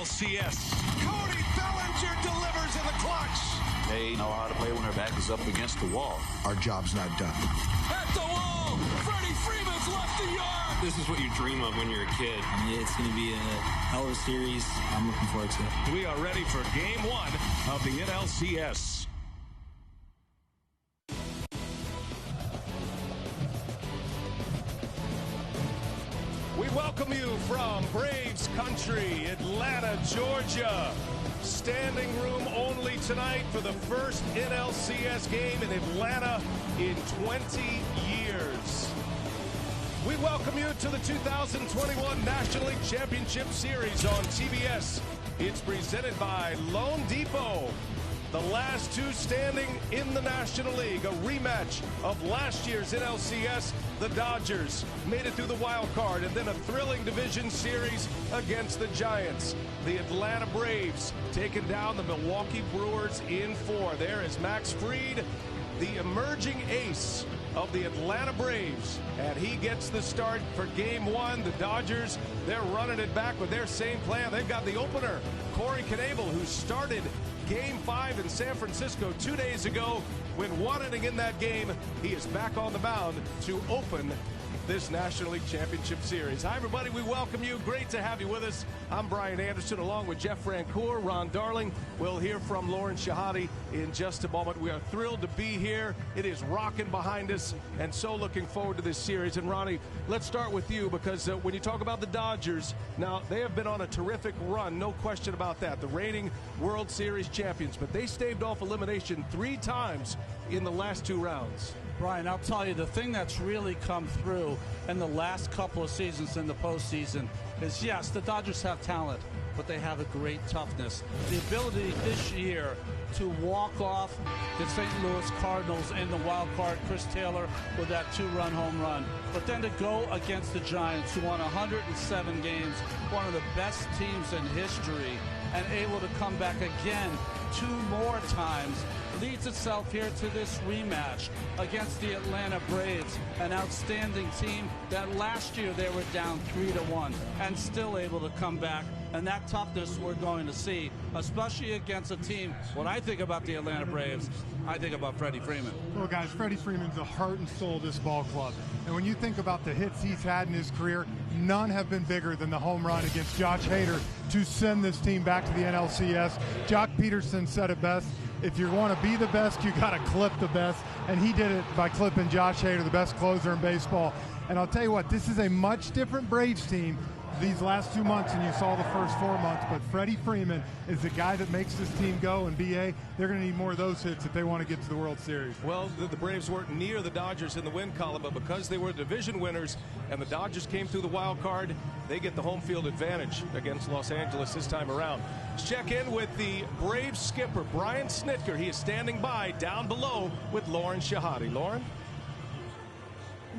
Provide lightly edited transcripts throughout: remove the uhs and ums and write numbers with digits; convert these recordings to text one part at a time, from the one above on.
NLCS. Cody Bellinger delivers in the clutch. They know how to play when their back is up against the wall. Our job's not done. At the wall, Freddie Freeman's left the yard. This is what you dream of when you're a kid. I mean, it's going to be a hell of a series. I'm looking forward to it. We are ready for Game 1 of the NLCS. We welcome you from Braves country, Atlanta, Georgia. Standing room only tonight for the first NLCS game in Atlanta in 20 years. We welcome you to the 2021 National League Championship Series on TBS. It's presented by Loan Depot. The last two standing in the National League, a rematch of last year's NLCS. The Dodgers made it through the wild card, and then a thrilling division series against the Giants. The Atlanta Braves taking down the Milwaukee Brewers in 4. There is Max Fried, the emerging ace of the Atlanta Braves, and he gets the start for Game 1. The Dodgers, they're running it back with their same plan. They've got the opener, Corey Knebel, who started Game 5 in San Francisco 2 days ago. Went 1 inning in that game. He is back on the mound to open this National League Championship Series. Hi, everybody. We welcome you. Great to have you with us. I'm Brian Anderson, along with Jeff Francoeur, Ron Darling. We'll hear from Lauren Shahadi in just a moment. We are thrilled to be here. It is rocking behind us, and so looking forward to this series. And Ronnie, let's start with you, because when you talk about the Dodgers, now they have been on a terrific run, no question about that. The reigning World Series champions, but they staved off elimination 3 times in the last 2 rounds. Brian, I'll tell you, the thing that's really come through in the last couple of seasons in the postseason is, yes, the Dodgers have talent, but they have a great toughness. The ability this year to walk off the St. Louis Cardinals in the wild card, Chris Taylor with that 2-run home run, but then to go against the Giants, who won 107 games, one of the best teams in history, and able to come back again 2 more times, leads itself here to this rematch against the Atlanta Braves, an outstanding team that last year they were down 3-1 and still able to come back. And that toughness we're going to see, especially against a team. When I think about the Atlanta Braves, I think about Freddie Freeman. Well, guys, Freddie Freeman's the heart and soul of this ball club. And when you think about the hits he's had in his career, none have been bigger than the home run against Josh Hader to send this team back to the NLCS. Jock Peterson said it best: if you want to be the best, you got to clip the best. And he did it by clipping Josh Hader, the best closer in baseball. And I'll tell you what, this is a much different Braves team these last 2 months than you saw the first 4 months. But Freddie Freeman is the guy that makes this team go, and BA, they're going to need more of those hits if they want to get to the World Series. Well, the Braves weren't near the Dodgers in the win column, but because they were division winners and the Dodgers came through the wild card, they get the home field advantage against Los Angeles this time around. Let's check in with the Braves skipper, Brian Snitker. He is standing by down below with Lauren Shahadi. Lauren?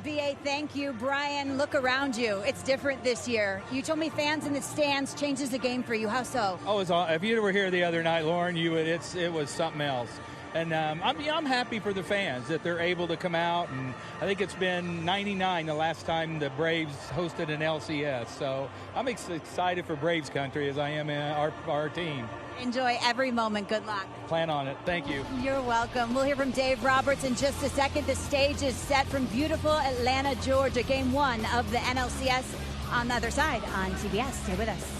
BA, thank you. Brian, look around you. It's different this year. You told me fans in the stands changes the game for you. How so? Oh, if you were here the other night, Lauren, you would. It was something else. And I'm happy for the fans that they're able to come out. And I think it's been 99 the last time the Braves hosted an LCS. So I'm excited for Braves country as I am in our team. Enjoy every moment. Good luck. Plan on it. Thank you. You're welcome. We'll hear from Dave Roberts in just a second. The stage is set from beautiful Atlanta, Georgia. Game 1 of the NLCS on the other side on TBS. Stay with us.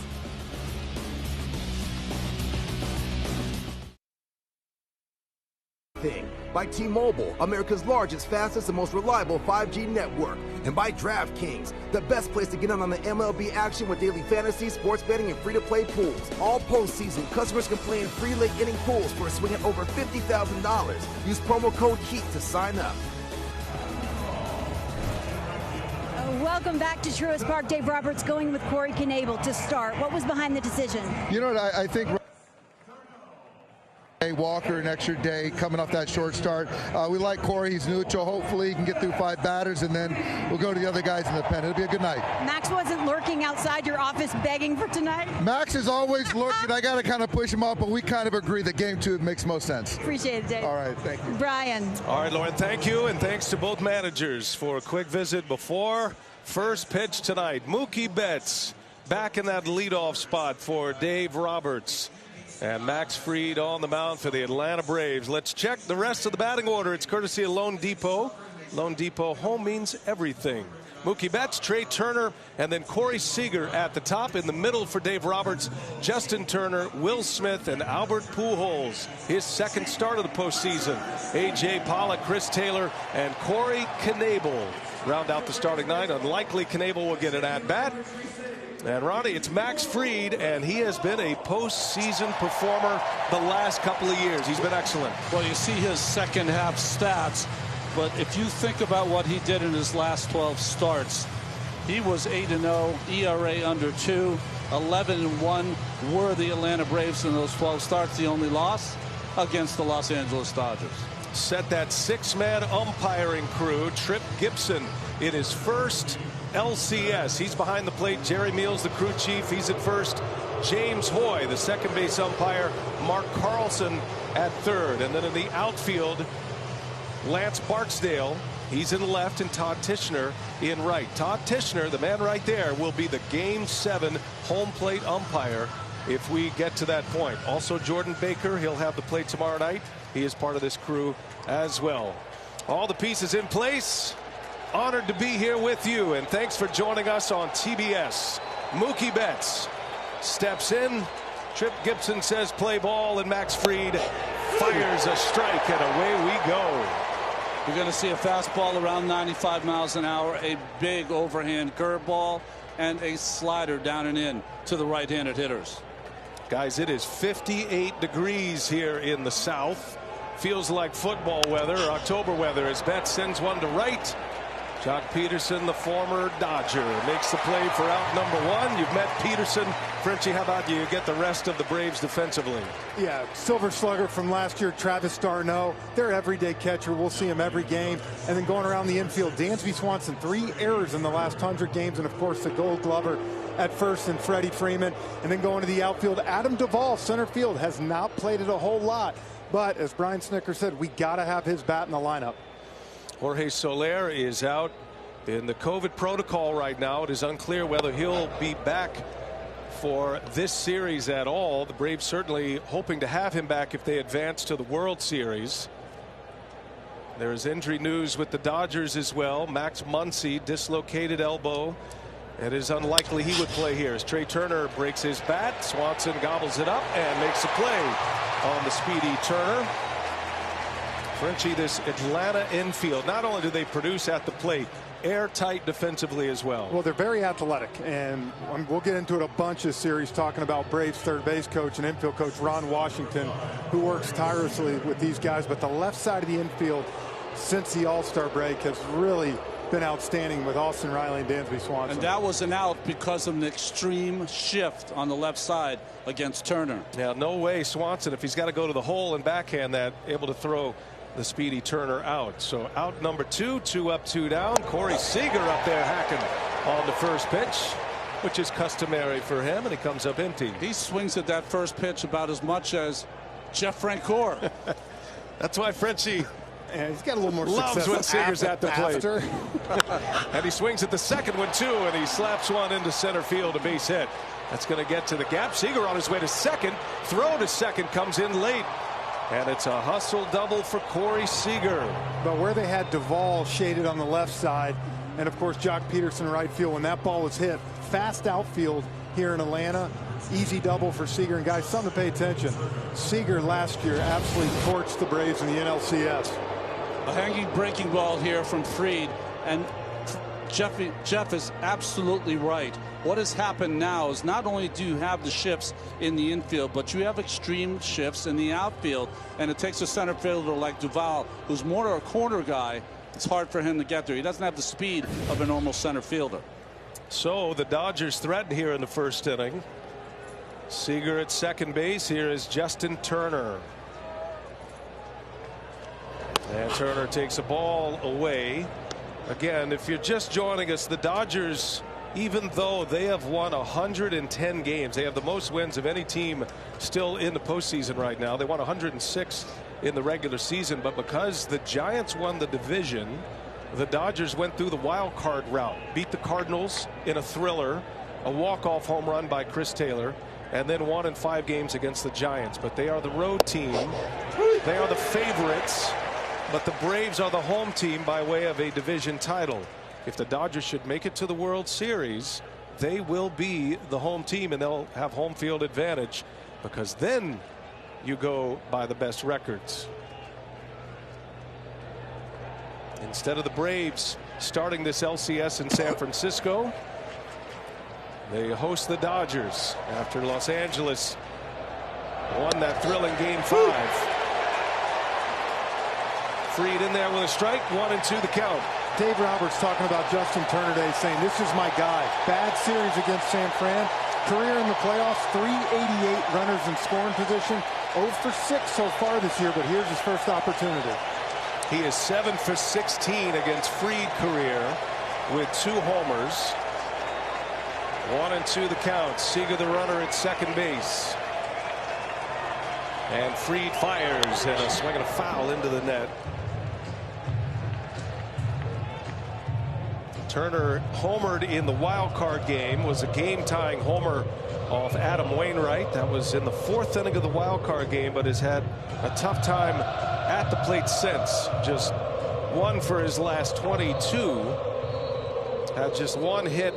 By T-Mobile, America's largest, fastest, and most reliable 5G network. And by DraftKings, the best place to get in on the MLB action with daily fantasy, sports betting, and free-to-play pools. All postseason, customers can play in free late inning pools for a swing at over $50,000. Use promo code HEAT to sign up. Welcome back to Truist Park. Dave Roberts going with Corey Knebel to start. What was behind the decision? You know what, I think Walker an extra day coming off that short start. We like Corey. He's neutral. Hopefully he can get through 5 batters, and then we'll go to the other guys in the pen. It'll be a good night. Max wasn't lurking outside your office begging for tonight? Max is always lurking. I got to kind of push him up, but we kind of agree that game 2 makes most sense. Appreciate it, Dave. All right, thank you. Brian. All right, Lauren, thank you, and thanks to both managers for a quick visit before first pitch tonight. Mookie Betts back in that leadoff spot for Dave Roberts. And Max Fried on the mound for the Atlanta Braves. Let's check the rest of the batting order. It's courtesy of Lone Depot. Lone Depot, home means everything. Mookie Betts, Trey Turner, and then Corey Seager at the top. In the middle for Dave Roberts, Justin Turner, Will Smith, and Albert Pujols. His second start of the postseason. A.J. Pollock, Chris Taylor, and Corey Knebel round out the starting nine. Unlikely Knebel will get an at-bat. And Ronnie, it's Max Fried, and he has been a postseason performer the last couple of years. He's been excellent. Well, you see his second half stats, but if you think about what he did in his last 12 starts, he was 8-0, ERA under 2, 11-1 were the Atlanta Braves in those 12 starts. The only loss against the Los Angeles Dodgers. Set that six-man umpiring crew. Trip Gibson in his first LCS. He's behind the plate. Jerry Meals, the crew chief. He's at first. James Hoy, the second base umpire. Mark Carlson at third. And then in the outfield, Lance Barksdale. He's in left, and Todd Tishner in right. Todd Tishner, the man right there, will be the Game 7 home plate umpire if we get to that point. Also, Jordan Baker, he'll have the plate tomorrow night. He is part of this crew as well. All the pieces in place. Honored to be here with you, and thanks for joining us on TBS. Mookie Betts steps in. Trip Gibson says play ball, and Max Fried fires a strike, and away we go. You're going to see a fastball around 95 miles an hour, a big overhand curveball, and a slider down and in to the right-handed hitters. Guys, it is 58 degrees here in the South. Feels like football weather, October weather, as Betts sends one to right. Jock Peterson, the former Dodger, makes the play for out number one. You've met Peterson. Frenchie, how about you get the rest of the Braves defensively? Yeah, Silver Slugger from last year, Travis d'Arnaud, their everyday catcher. We'll see him every game. And then going around the infield, Dansby Swanson, 3 errors in the last 100 games. And, of course, the Gold Glover at first and Freddie Freeman. And then going to the outfield, Adam Duvall, center field, has not played it a whole lot. But, as Brian Snitker said, we got to have his bat in the lineup. Jorge Soler is out in the COVID protocol right now. It is unclear whether he'll be back for this series at all. The Braves certainly hoping to have him back if they advance to the World Series. There is injury news with the Dodgers as well. Max Muncy, dislocated elbow. It is unlikely he would play here as Trey Turner breaks his bat. Swanson gobbles it up and makes a play on the speedy Turner. Frenchie, this Atlanta infield, not only do they produce at the plate, airtight defensively as well. Well, they're very athletic, and we'll get into it a bunch of series talking about Braves third base coach and infield coach Ron Washington, who works tirelessly with these guys. But the left side of the infield since the All-Star break has really been outstanding with Austin Riley and Dansby Swanson. And that was an out because of an extreme shift on the left side against Turner. Yeah, no way Swanson, if he's got to go to the hole and backhand that, able to throw the speedy Turner out. So out number 2, 2 up, 2 down. Corey Seager up there hacking on the first pitch, which is customary for him, and he comes up empty. He swings at that first pitch about as much as Jeff Francoeur. That's why Frenchie he's got a little more loves when Seager's at the plate. And he swings at the second one too, and he slaps one into center field, a base hit. That's going to get to the gap. Seager on his way to second. Throw to second comes in late. And it's a hustle double for Corey Seager. But where they had Duvall shaded on the left side, and of course Jock Peterson right field, when that ball was hit, fast outfield here in Atlanta, easy double for Seager. And guys, something to pay attention. Seager last year absolutely torched the Braves in the NLCS. A hanging breaking ball here from Fried, and Jeff is absolutely right. What has happened now is not only do you have the shifts in the infield, but you have extreme shifts in the outfield, and it takes a center fielder like Duvall, who's more a corner guy. It's hard for him to get there. He doesn't have the speed of a normal center fielder. So the Dodgers threaten here in the first inning. Seager at second base. Here is Justin Turner. And Turner takes a ball away. Again, if you're just joining us, the Dodgers, even though they have won 110 games, they have the most wins of any team still in the postseason right now. They won 106 in the regular season, but because the Giants won the division, the Dodgers went through the wild card route, beat the Cardinals in a thriller, a walk-off home run by Chris Taylor, and then won in 5 games against the Giants. But they are the road team. They are the favorites. But the Braves are the home team by way of a division title. If the Dodgers should make it to the World Series, they will be the home team, and they'll have home field advantage, because then you go by the best records. Instead of the Braves starting this LCS in San Francisco, they host the Dodgers after Los Angeles won that thrilling Game 5. Fried in there with a strike, 1-2 the count. Dave Roberts talking about Justin Turner today, saying this is my guy. Bad series against San Fran. Career in the playoffs, 388 runners in scoring position. 0 for 6 so far this year, but here's his first opportunity. He is 7 for 16 against Fried career with 2 homers. 1-2 the count. Seager the runner at second base. And Fried fires, and a swing and a foul into the net. Turner homered in the wild card game, was a game-tying homer off Adam Wainwright. That was in the 4th inning of the wild card game, but has had a tough time at the plate since. Just 1 for his last 22. Had just 1 hit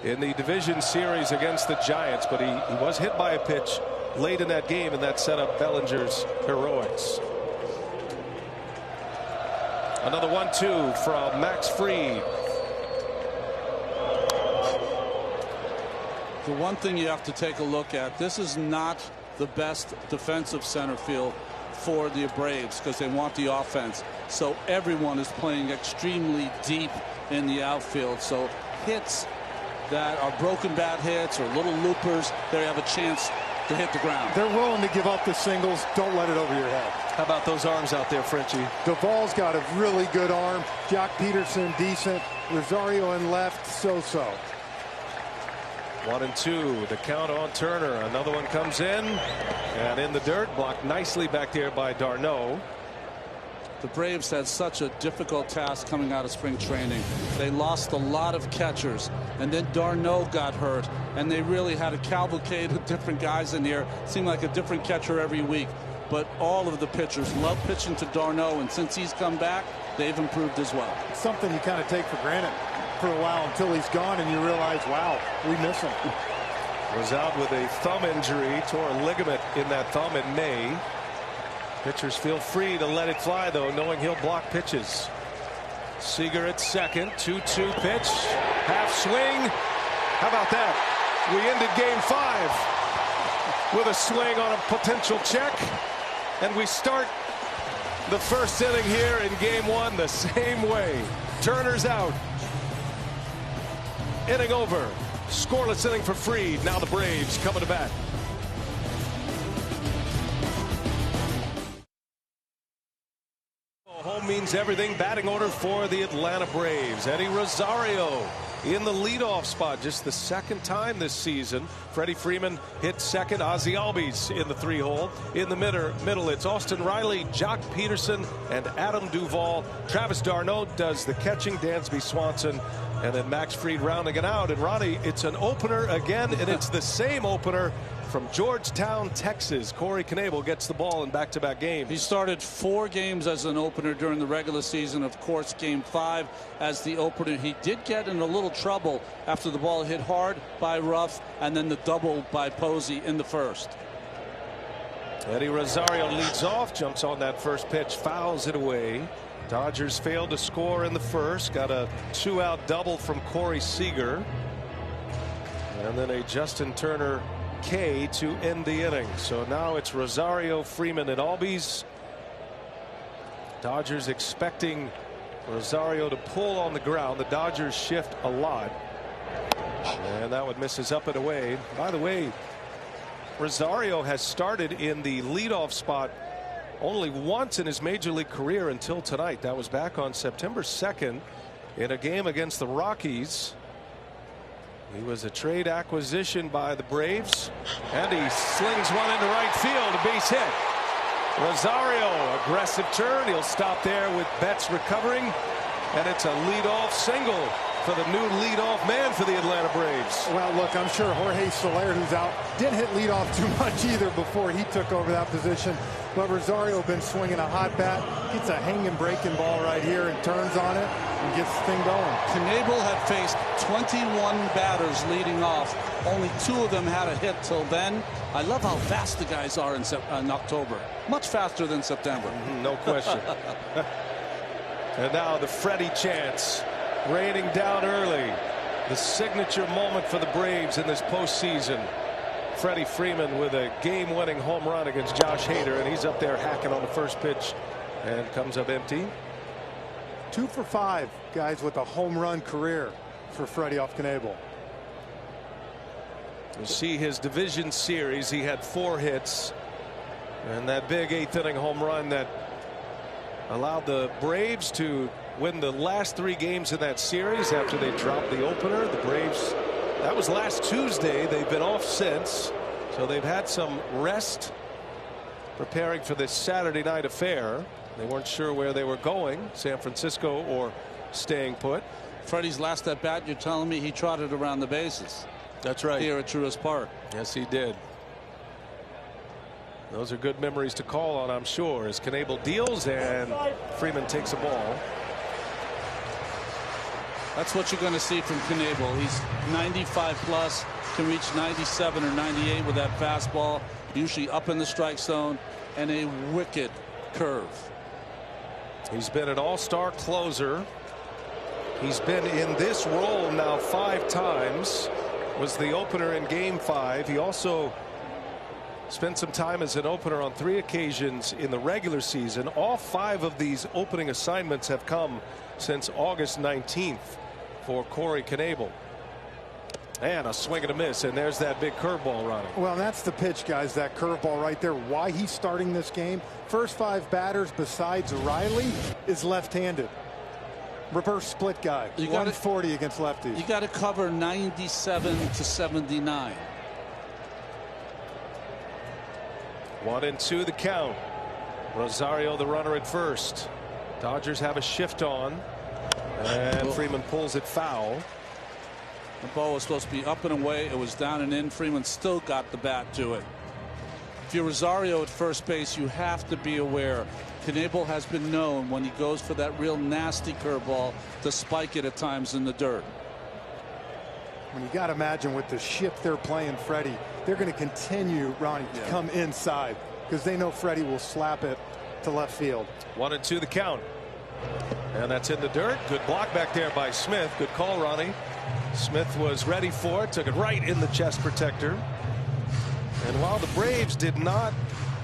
in the division series against the Giants, but he was hit by a pitch late in that game, and that set up Bellinger's heroics. Another 1-2 from Max Fried. The one thing you have to take a look at, this is not the best defensive center field for the Braves, because they want the offense. So everyone is playing extremely deep in the outfield. So hits that are broken bat hits or little loopers, they have a chance to hit the ground. They're willing to give up the singles. Don't let it over your head. How about those arms out there, Frenchie? Duvall's got a really good arm. Jock Peterson, decent. Rosario in left, so-so. 1-2 the count on Turner. Another one comes in, and in the dirt, blocked nicely back there by d'Arnaud. The Braves had such a difficult task coming out of spring training. They lost a lot of catchers, and then d'Arnaud got hurt, and they really had a cavalcade of different guys in here. Seemed like a different catcher every week. But all of the pitchers love pitching to d'Arnaud, and since he's come back, they've improved as well. Something you kind of take for granted for a while until he's gone, and you realize, wow, we miss him. Was out with a thumb injury, tore a ligament in that thumb in May. Pitchers feel free to let it fly, though, knowing he'll block pitches. Seager at second, 2-2 pitch, half swing. How about that? We ended Game 5 with a swing on a potential check, and we start the first inning here in Game 1 the same way. Turner's out. Inning over. Scoreless inning for Fried. Now the Braves coming to bat. Home means everything. Batting order for the Atlanta Braves. Eddie Rosario in the leadoff spot. Just the 2nd time this season. Freddie Freeman hit second. Ozzie Albies in the 3-hole. In the middle, it's Austin Riley, Jock Peterson, and Adam Duvall. Travis d'Arnaud does the catching. Dansby Swanson, and then Max Fried rounding it out. And Ronnie, it's an opener again, and it's the same opener from Georgetown, Texas. Corey Knebel gets the ball in back-to-back games. He started 4 games as an opener during the regular season. Of course, Game 5 as the opener. He did get in a little trouble after the ball hit hard by Ruff, and then the double by Posey in the first. Eddie Rosario leads off, jumps on that first pitch, fouls it away. Dodgers failed to score in the first. Got a 2-out double from Corey Seager. And then a Justin Turner K to end the inning. So now it's Rosario, Freeman, and Albies. Dodgers expecting Rosario to pull on the ground. The Dodgers shift a lot. And that one misses up and away. By the way, Rosario has started in the leadoff spot only once in his major league career until tonight. That was back on September 2nd in a game against the Rockies. He was a trade acquisition by the Braves, and he slings one into right field, a base hit. Rosario, aggressive turn. He'll stop there with Betts recovering, and it's a leadoff single for the new leadoff man for the Atlanta Braves. Well, look, I'm sure Jorge Soler, who's out, didn't hit leadoff too much either before he took over that position. But Rosario been swinging a hot bat, gets a hanging breaking ball right here and turns on it and gets the thing going. Knebel had faced 21 batters leading off. Only 2 of them had a hit till then. I love how fast the guys are in October. Much faster than September. No question. And now the Freddie chance raining down early. The signature moment for the Braves in this postseason. Freddie Freeman with a game-winning home run against Josh Hader, and he's up there hacking on the first pitch and comes up empty. 2 for 5 guys with a home run career for Freddie off Knebel. You see his division series, he had 4 hits, and that big 8th inning home run that allowed the Braves to win the last 3 games in that series after they dropped the opener. The Braves, that was last Tuesday. They've been off since, so they've had some rest preparing for this Saturday night affair. They weren't sure where they were going, San Francisco or staying put. Freddie's last at bat, you're telling me he trotted around the bases. That's right. Here at Truist Park. Yes, he did. Those are good memories to call on, I'm sure, as Knebel deals and Freeman takes a ball. That's what you're going to see from Knebel. He's 95 plus, can reach 97 or 98 with that fastball, usually up in the strike zone, and a wicked curve. He's been an all-star closer. He's been in this role now 5 times. Was the opener in Game 5. He also spent some time as an opener on 3 occasions in the regular season. All 5 of these opening assignments have come since August 19th for Corey Knebel. And a swing and a miss, and there's that big curveball running. Well, that's the pitch, guys, that curveball right there. Why he's starting this game. First 5 batters besides Riley is left-handed. Reverse split guy. 140 against lefties. You got to cover 97 to 79. 1-2 the count. Rosario the runner at first. Dodgers have a shift on, and Freeman pulls it foul. The ball was supposed to be up and away. It was down and in. Freeman still got the bat to it. If you're Rosario at first base, you have to be aware. Knebel has been known when he goes for that real nasty curveball to spike it at times in the dirt. When you got to imagine with the shift they're playing Freddie, they're going to continue, Ronnie, to come inside because they know Freddie will slap it to left field. 1-2 the count. And that's in the dirt. Good block back there by Smith. Good call, Ronnie. Smith was ready for it. Took it right in the chest protector. And while the Braves did not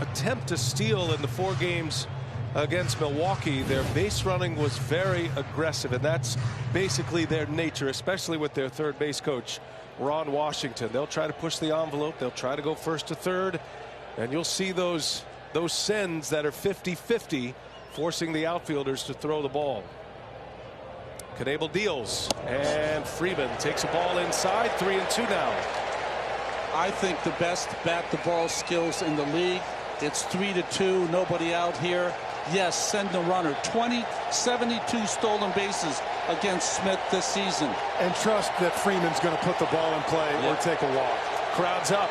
attempt to steal in the 4 games against Milwaukee, their base running was very aggressive, and that's basically their nature, especially with their third base coach Ron Washington. They'll try to push the envelope. They'll try to go first to third, and you'll see those sends that are 50-50 forcing the outfielders to throw the ball. Knebel deals, and Freeman takes a ball inside. 3-2 now. I think the best bat the ball skills in the league. It's 3-2, nobody out here. Yes, send the runner. 72 stolen bases against Smith this season. And trust that Freeman's going to put the ball in play or take a walk. Crowd's up.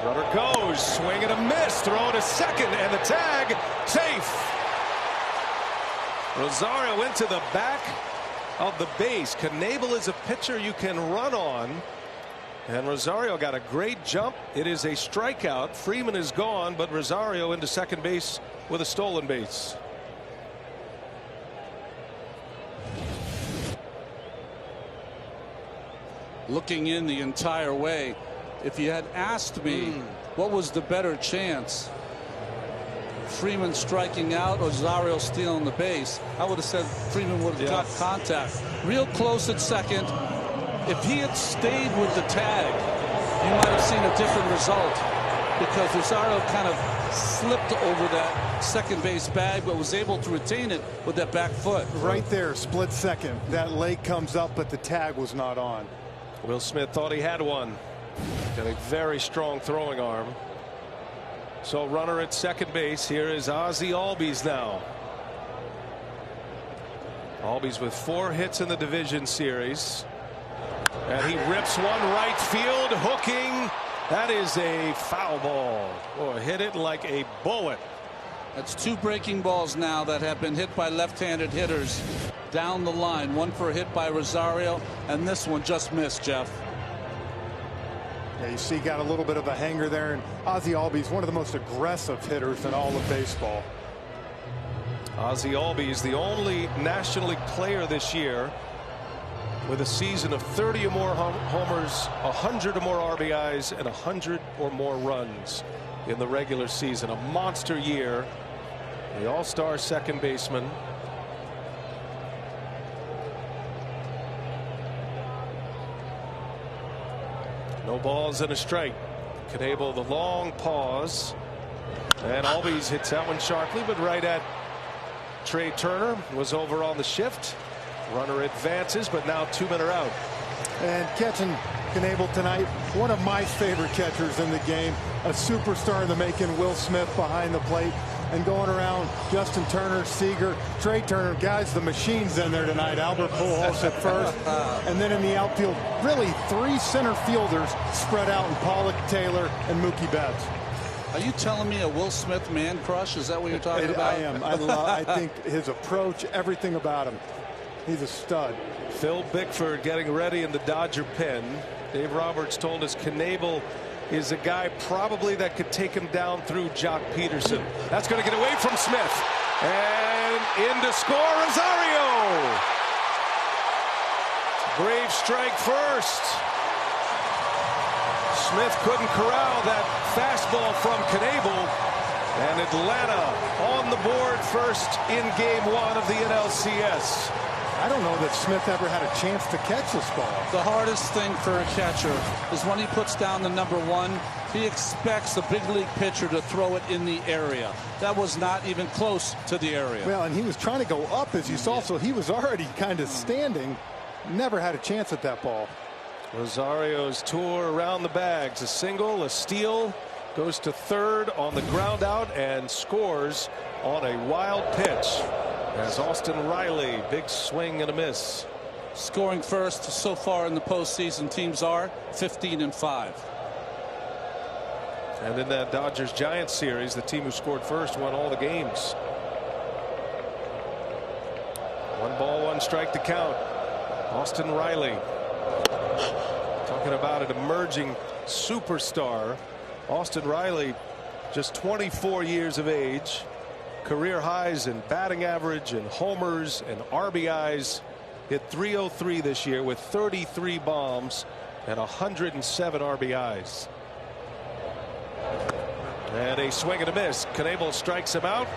Runner goes, swing and a miss, throw to second, and the tag, safe. Rosario into the back of the base. Knebel is a pitcher you can run on, and Rosario got a great jump. It is a strikeout. Freeman is gone, but Rosario into second base with a stolen base. Looking in the entire way. If you had asked me what was the better chance, Freeman striking out or Rosario stealing the base, I would have said Freeman would have got contact. Real close at second. If he had stayed with the tag, you might have seen a different result, because Rosario kind of slipped over that second base bag but was able to retain it with that back foot. Right there, split second. That leg comes up, but the tag was not on. Will Smith thought he had one. Got a very strong throwing arm. So runner at second base. Here is Ozzie Albies now. Albies with 4 hits in the division series. And he rips one right field, hooking. That is a foul ball. Boy, hit it like a bullet. That's 2 breaking balls now that have been hit by left-handed hitters down the line. One for a hit by Rosario, and this one just missed, Jeff. Yeah, you see, got a little bit of a hanger there, and Ozzie Albies, one of the most aggressive hitters in all of baseball. Ozzie Albies, the only National League player this year with a season of 30 or more homers, 100 or more RBIs, and 100 or more runs in the regular season. A monster year. The all-star second baseman. No balls and a strike. Knebel, the long pause. And Albies hits that one sharply, but right at Trey Turner. Was over on the shift. Runner advances, but now 2 men are out. And catching Knebel tonight, one of my favorite catchers in the game, a superstar in the making, Will Smith behind the plate, and going around Justin Turner, Seager, Trey Turner, guys, the machine's in there tonight. Albert Pujols at first, and then in the outfield, really 3 center fielders spread out in Pollock, Taylor, and Mookie Betts. Are you telling me a Will Smith man crush? Is that what you're talking about? I am. I think his approach, everything about him. He's a stud. Phil Bickford getting ready in the Dodger pen. Dave Roberts told us Knebel is a guy probably that could take him down through Jock Peterson. That's going to get away from Smith. And in to score, Rosario. Brave strike first. Smith couldn't corral that fastball from Knebel. And Atlanta on the board first in game 1 of the NLCS. I don't know that Smith ever had a chance to catch this ball. The hardest thing for a catcher is when he puts down the number 1, he expects the big league pitcher to throw it in the area. That was not even close to the area. Well, and he was trying to go up, as you saw, so he was already kind of standing. Never had a chance at that ball. Rosario's tour around the bags. A single, a steal, goes to third on the ground out and scores on a wild pitch. As Austin Riley, big swing and a miss. Scoring first so far in the postseason, teams are 15-5. And in that Dodgers-Giants series, the team who scored first won all the games. 1 ball, 1 strike to count. Austin Riley. Talking about an emerging superstar. Austin Riley, just 24 years of age. Career highs in batting average and homers and RBIs. Hit .303 this year with 33 bombs and 107 RBIs. And a swing and a miss. Knebel strikes him out.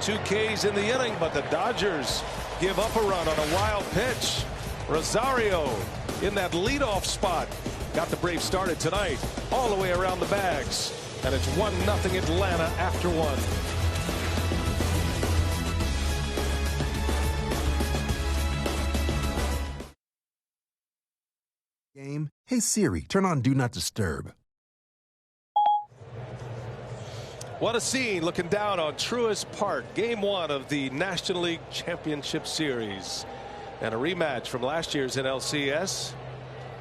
2 Ks in the inning, but the Dodgers give up a run on a wild pitch. Rosario in that leadoff spot. Got the Braves started tonight all the way around the bags. And it's 1-0 Atlanta after 1. Game. Hey Siri, turn on Do Not Disturb. What a scene looking down on Truist Park. Game 1 of the National League Championship Series. And a rematch from last year's NLCS.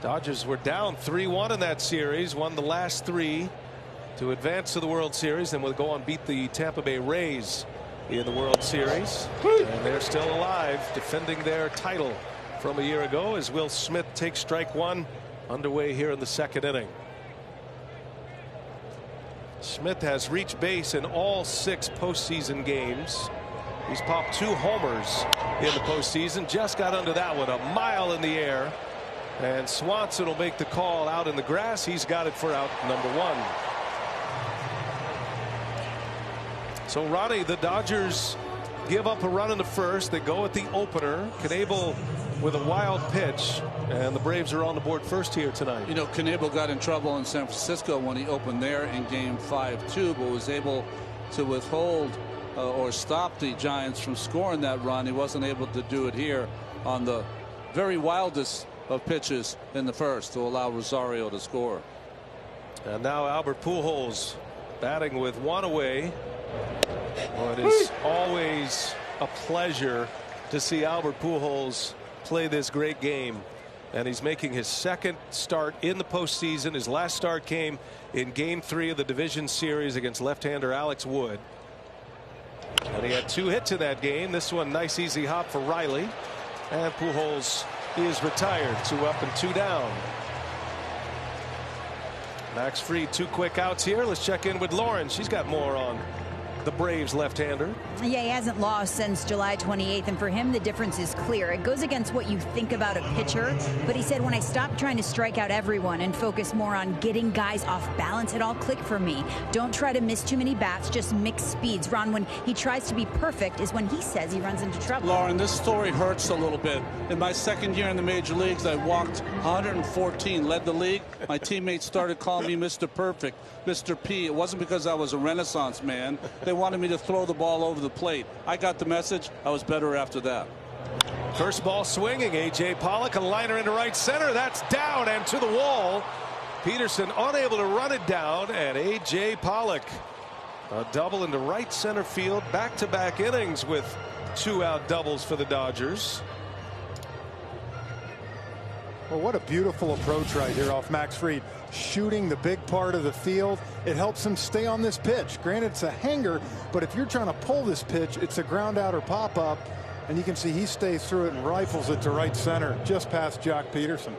Dodgers were down 3-1 in that series. Won the last 3 to advance to the World Series. And will go on beat the Tampa Bay Rays in the World Series. And they're still alive, defending their title from a year ago as Will Smith takes strike 1 underway here in the 2nd inning. Smith has reached base in all 6 postseason games. He's popped 2 homers in the postseason. Just got under that one, a mile in the air. And Swanson will make the call out in the grass. He's got it for out number 1. So Ronnie, the Dodgers give up a run in the first. They go at the opener. Knebel with a wild pitch, and the Braves are on the board first here tonight. You know, Knebel got in trouble in San Francisco when he opened there in game 5-2, but was able to withhold or stop the Giants from scoring that run. He wasn't able to do it here on the very wildest of pitches in the first to allow Rosario to score. And now Albert Pujols batting with one away. Well, it is always a pleasure to see Albert Pujols play this great game. And he's making his second start in the postseason. His last start came in Game 3 of the division series against left-hander Alex Wood. And he had 2 hits in that game. This one, nice easy hop for Riley. And Pujols is retired. 2 up and 2 down. Max Fried, 2 quick outs here. Let's check in with Lauren. She's got more on the Braves left-hander. Yeah, he hasn't lost since July 28th, and for him the difference is clear. It goes against what you think about a pitcher, but he said, when I stopped trying to strike out everyone and focus more on getting guys off balance, it all clicked for me. Don't try to miss too many bats, just mix speeds. Ron, when he tries to be perfect is when he says he runs into trouble. Lauren, this story hurts a little bit. In my second year in the major leagues, I walked 114, led the league. My teammates started calling me Mr. Perfect, Mr. P. It wasn't because I was a Renaissance man. They wanted me to throw the ball over the plate. I got the message. I was better after that. First ball swinging. A.J. Pollock, a liner into right center. That's down and to the wall. Peterson unable to run it down, and A.J. Pollock a double into right center field. Back-to-back innings with 2-out doubles for the Dodgers. Well, what a beautiful approach right here off Max Fried. Shooting the big part of the field. It helps him stay on this pitch. Granted, it's a hanger, but if you're trying to pull this pitch, it's a ground out or pop up. And you can see he stays through it and rifles it to right center, just past Jock Peterson.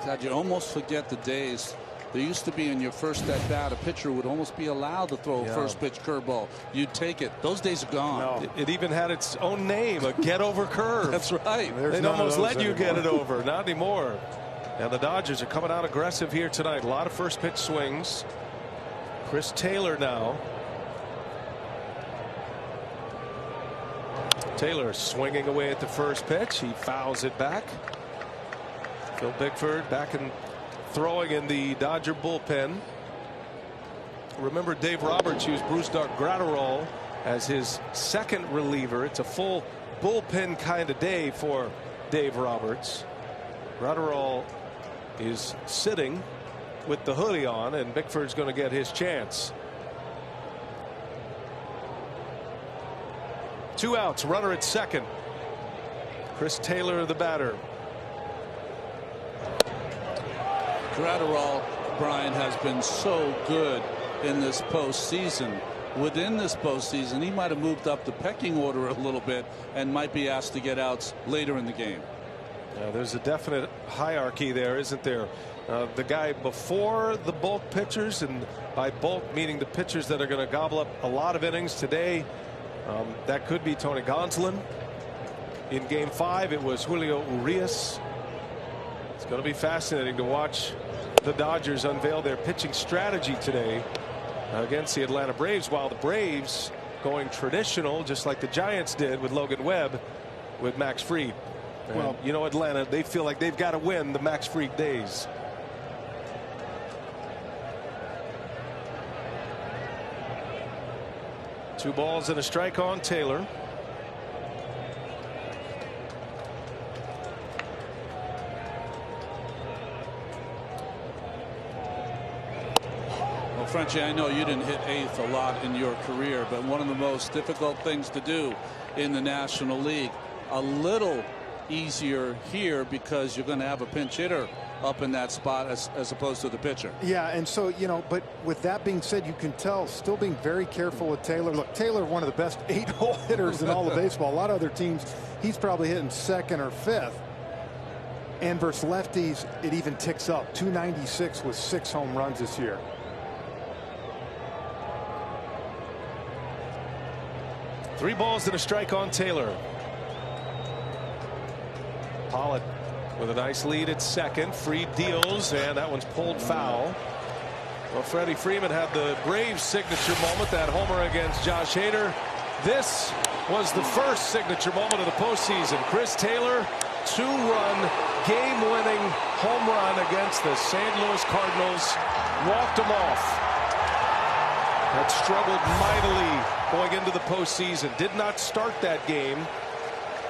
God, you almost forget the days. There used to be in your first at bat, a pitcher would almost be allowed to throw a first pitch curveball. You'd take it. Those days are gone. No. It even had its own name, a get over curve. That's right. They'd almost let you get it over. Not anymore. And the Dodgers are coming out aggressive here tonight. A lot of first pitch swings. Chris Taylor now. Taylor swinging away at the first pitch. He fouls it back. Phil Bickford back and throwing in the Dodger bullpen. Remember, Dave Roberts used Bruce Gratterall as his second reliever. It's a full bullpen kind of day for Dave Roberts. Gratterall is sitting with the hoodie on, and Bickford's going to get his chance. 2 outs, runner at second. Chris Taylor, the batter. Gratterall, Brian, has been so good in this postseason. Within this postseason, he might have moved up the pecking order a little bit and might be asked to get outs later in the game. There's a definite hierarchy there, isn't there? The guy before the bulk pitchers, and by bulk meaning the pitchers that are going to gobble up a lot of innings today, that could be Tony Gonsolin. In Game 5, it was Julio Urias. It's going to be fascinating to watch the Dodgers unveil their pitching strategy today against the Atlanta Braves, while the Braves going traditional, just like the Giants did with Logan Webb, with Max Fried. Well, you know, Atlanta, they feel like they've got to win the Max Fried days. Two balls and a strike on Taylor. Well, Frenchie, I know you didn't hit eighth a lot in your career, but one of the most difficult things to do in the National League. A little easier here because you're going to have a pinch hitter up in that spot as opposed to the pitcher. Yeah, and so, you know, but with that being said, you can tell still being very careful with Taylor. Look, Taylor, one of the best 8-hole hitters in all of baseball. A lot of other teams, he's probably hitting second or fifth. And versus lefties, it even ticks up. 296 with 6 home runs this year. Three balls and a strike on Taylor. Pollock with a nice lead at second. Fried deals, and that one's pulled foul. Well, Freddie Freeman had the Braves signature moment, that homer against Josh Hader. This was the first signature moment of the postseason. Chris Taylor, 2-run, game-winning home run against the St. Louis Cardinals. Walked them off. Had struggled mightily going into the postseason. Did not start that game.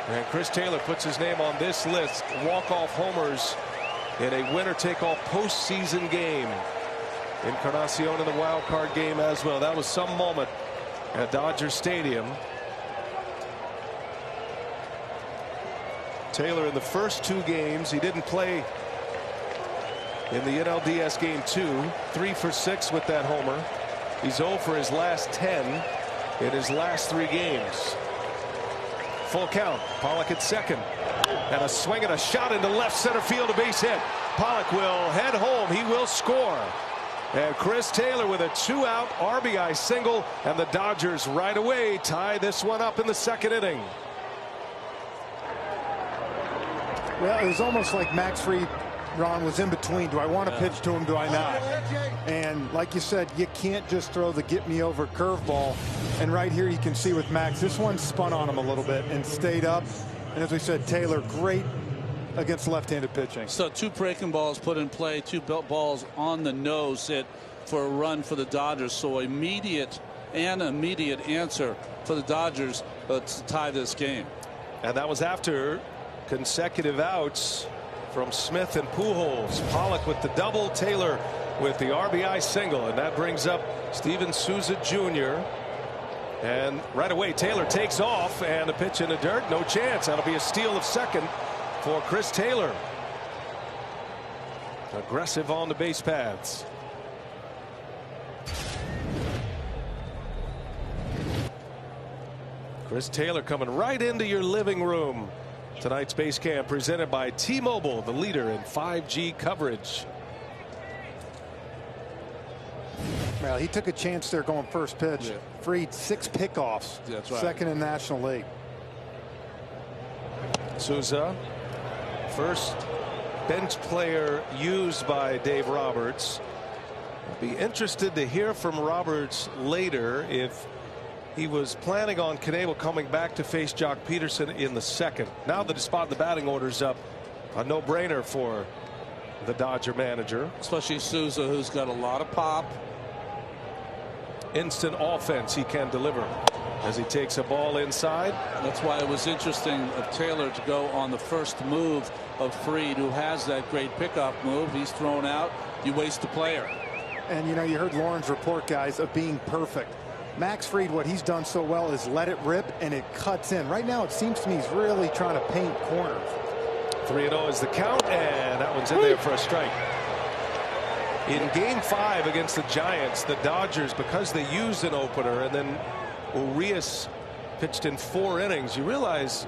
And Chris Taylor puts his name on this list. Walk-off homers in a winner-take-all postseason game. Encarnacion in the wild card game as well. That was some moment at Dodger Stadium. Taylor in the first 2 games, he didn't play in the NLDS game 2. 3 for 6 with that homer. He's 0 for his last 10 in his last 3 games. Full count. Pollock at second. And a swing and a shot into left center field, a base hit. Pollock will head home. He will score. And Chris Taylor with a 2-out RBI single, and the Dodgers right away tie this one up in the 2nd inning. Well, it was almost like Max Fried, Ron, was in between. Do I want to pitch to him? Do I not? And like you said, you can't just throw the get me over curveball. And right here you can see with Max, this one spun on him a little bit and stayed up. And as we said, Taylor, great against left-handed pitching. So 2 breaking balls put in play, 2 balls on the nose hit for a run for the Dodgers. So immediate answer for the Dodgers to tie this game. And that was after consecutive outs from Smith and Pujols. Pollock with the double, Taylor with the RBI single, and that brings up Steven Souza Jr. And right away Taylor takes off, and a pitch in the dirt, no chance. That'll be a steal of second for Chris Taylor. Aggressive on the base paths. Chris Taylor coming right into your living room. Tonight's base camp presented by T-Mobile, the leader in 5G coverage. Well, he took a chance there going first pitch. Yeah. Freed 6 pickoffs. That's right. 2nd in National League. Souza, first bench player used by Dave Roberts. I'll be interested to hear from Roberts later if he was planning on Knebel coming back to face Jock Peterson in the 2nd. Now that the spot in the batting order's up, a no-brainer for the Dodger manager. Especially Souza, who's got a lot of pop. Instant offense he can deliver as he takes a ball inside. That's why it was interesting of Taylor to go on the first move of Fried, who has that great pickoff move. He's thrown out. You waste the player. And you know, you heard Lauren's report, guys, of being perfect. Max Fried, what he's done so well is let it rip, and it cuts in. Right now it seems to me he's really trying to paint corners. 3-0 is the count, and that one's in there for a strike. In game 5 against the Giants, the Dodgers, because they used an opener and then Urias pitched in 4 innings, you realize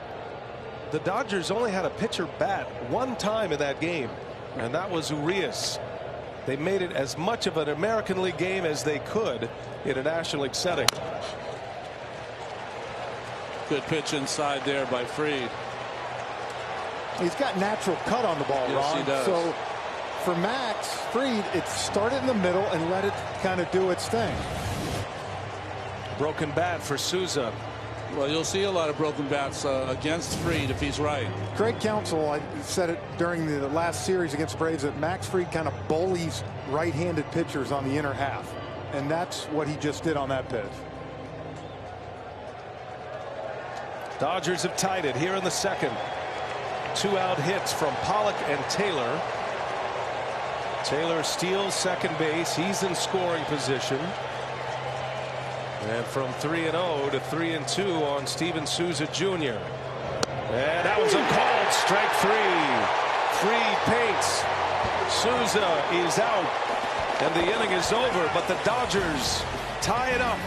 the Dodgers only had a pitcher bat 1 time in that game, and that was Urias. They made it as much of an American League game as they could in a National League setting. Good pitch inside there by Fried. He's got natural cut on the ball, yes, Ron. He does. So for Max Fried, it started in the middle and let it kind of do its thing. Broken bat for Souza. Well, you'll see a lot of broken bats against Fried if he's right. Craig Counsell, I said it during the last series against Braves, that Max Fried kind of bullies right-handed pitchers on the inner half. And that's what he just did on that pitch. Dodgers have tied it here in the 2nd. 2-out hits from Pollock and Taylor. Taylor steals second base. He's in scoring position. And from 3-0 to 3-2 on Steven Souza Jr. And that was a called strike 3. Fried paints. Souza is out. And the inning is over, but the Dodgers tie it up.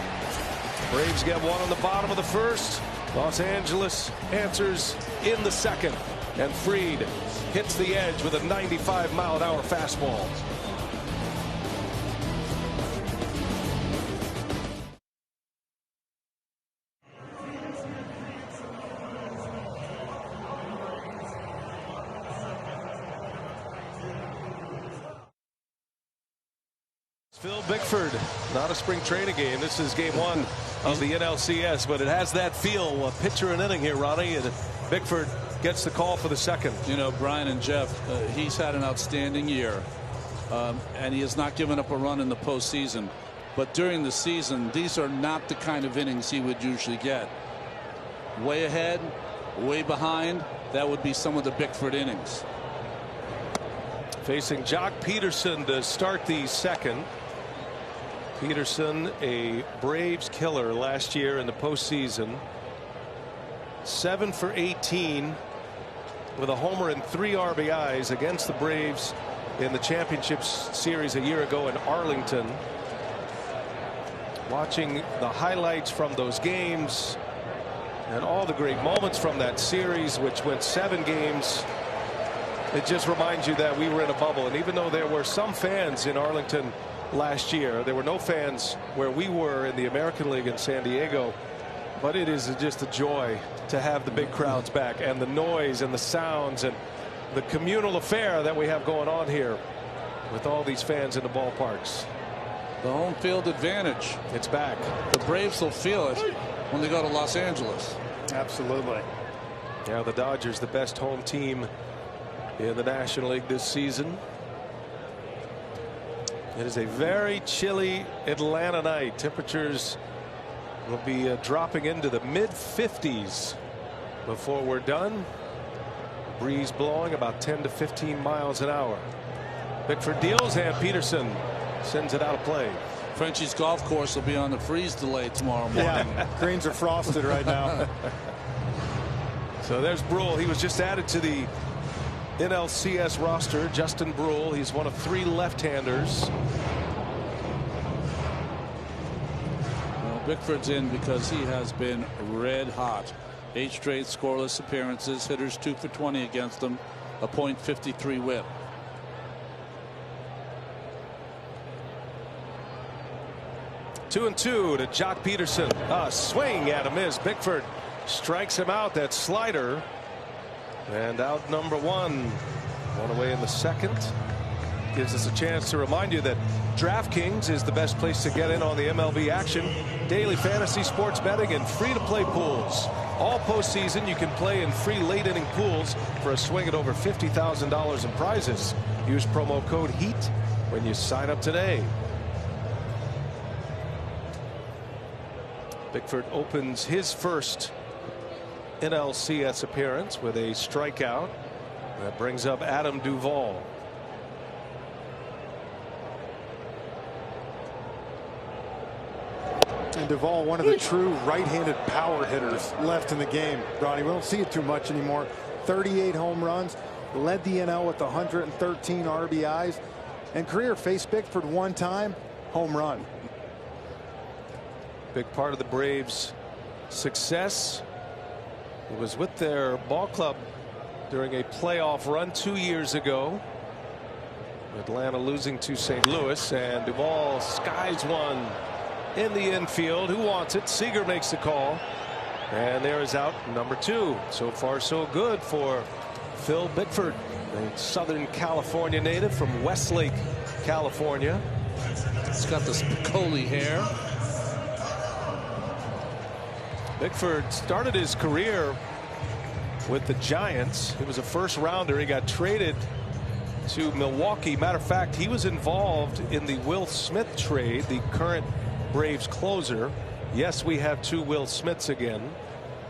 Braves get one on the bottom of the 1st. Los Angeles answers in the 2nd. And Fried hits the edge with a 95-mile-an-hour fastball. Phil Bickford, not a spring training game. This is game 1 of the NLCS, but it has that feel. A pitcher an inning here, Ronnie, and Bickford gets the call for the 2nd. You know, Brian and Jeff, he's had an outstanding year, and he has not given up a run in the postseason. But during the season, these are not the kind of innings he would usually get. Way ahead, way behind, that would be some of the Bickford innings. Facing Jock Peterson to start the 2nd. Peterson, a Braves killer last year in the postseason. 7 for 18 with a homer and 3 RBIs against the Braves in the championship series a year ago in Arlington. Watching the highlights from those games and all the great moments from that series, which went 7 games, it just reminds you that we were in a bubble. And even though there were some fans in Arlington last year, there were no fans where we were in the American League in San Diego. But it is just a joy to have the big crowds back, and the noise and the sounds and the communal affair that we have going on here with all these fans in the ballparks. The home field advantage. It's back. The Braves will feel it when they go to Los Angeles. Absolutely. Yeah, the Dodgers, the best home team in the National League this season. It is a very chilly Atlanta night. Temperatures will be dropping into the mid-50s before we're done. Breeze blowing about 10 to 15 miles an hour. Bickford deals, and Peterson sends it out of play. Frenchie's golf course will be on the freeze delay tomorrow morning. Yeah, greens are frosted right now. So there's Brule. He was just added to the NLCS roster. Justin Brule. He's one of 3 left-handers. Well, Bickford's in because he has been red hot. 8 straight scoreless appearances. Hitters 2 for 20 against him. A .53 whip. 2-2 to Jock Peterson. A swing at a miss. Bickford strikes him out. That slider. And out number 1. 1 away in the second. Gives us a chance to remind you that DraftKings is the best place to get in on the MLB action. Daily fantasy sports betting and free-to-play pools. All postseason you can play in free late-inning pools for a swing at over $50,000 in prizes. Use promo code HEAT when you sign up today. Bickford opens his first NLCS appearance with a strikeout. That brings up Adam Duvall. And Duvall, one of the true right-handed power hitters left in the game. Ronnie, we don't see it too much anymore. 38 home runs, led the NL with 113 RBIs, and career faced Bickford 1 time, home run. Big part of the Braves' success. It was with their ball club during a playoff run 2 years ago. Atlanta losing to St. Louis, and Duvall skies one in the infield. Who wants it? Seager makes the call, and there is out number 2. So far so good for Phil Bickford, a Southern California native from Westlake, California. He's got the Spicoli hair. Bickford started his career with the Giants. He was a first rounder. He got traded to Milwaukee. Matter of fact, he was involved in the Will Smith trade, the current Braves closer. Yes, we have 2 Will Smiths again.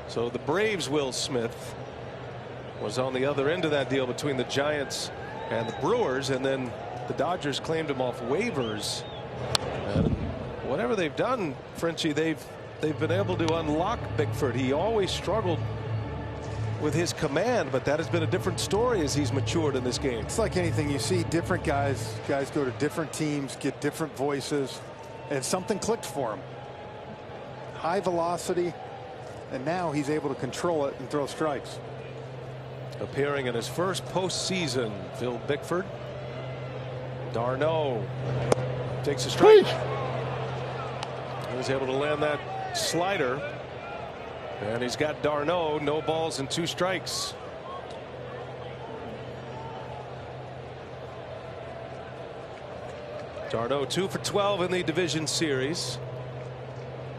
So the Braves Will Smith was on the other end of that deal between the Giants and the Brewers, and then the Dodgers claimed him off waivers. And whatever they've done, Frenchie, they've been able to unlock Bickford. He always struggled with his command, but that has been a different story as he's matured in this game. It's like anything you see, different guys go to different teams, get different voices, and something clicked for him. High velocity, and now he's able to control it and throw strikes. Appearing in his first postseason, Phil Bickford. Darno takes a strike. He was able to land that slider, and he's got Darno. No balls and 2 strikes. Darno 2 for 12 in the division series.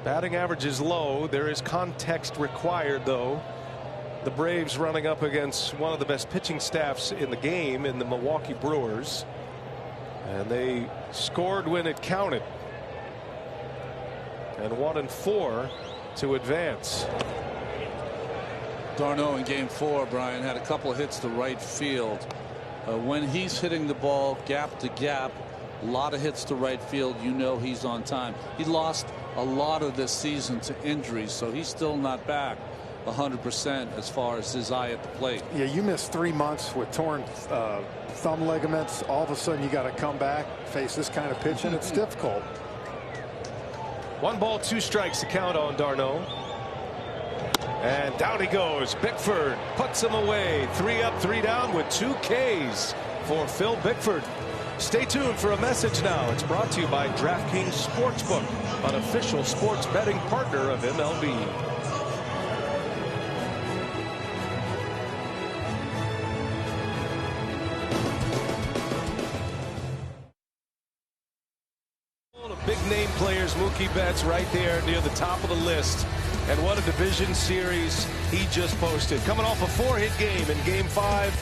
Batting average is low. There is context required, though. The Braves running up against one of the best pitching staffs in the game in the Milwaukee Brewers, and they scored when it counted, and 1-4 to advance. Darno in game 4, Brian, had a couple of hits to right field. When he's hitting the ball gap to gap, A lot of hits to right field. You know he's on time. He lost a lot of this season to injuries, so he's still not back 100% as far as his eye at the plate. Yeah, you missed 3 months with torn thumb ligaments. All of a sudden you got to come back, face this kind of pitch, and it's difficult. 1 ball, 2 strikes to count on d'Arnaud. And down he goes. Bickford puts him away. 3 up, 3 down with 2 Ks for Phil Bickford. Stay tuned for a message now. It's brought to you by DraftKings Sportsbook, an official sports betting partner of MLB. Big name players, Mookie Betts right there near the top of the list. And what a division series he just posted. Coming off a 4-hit game in Game 5,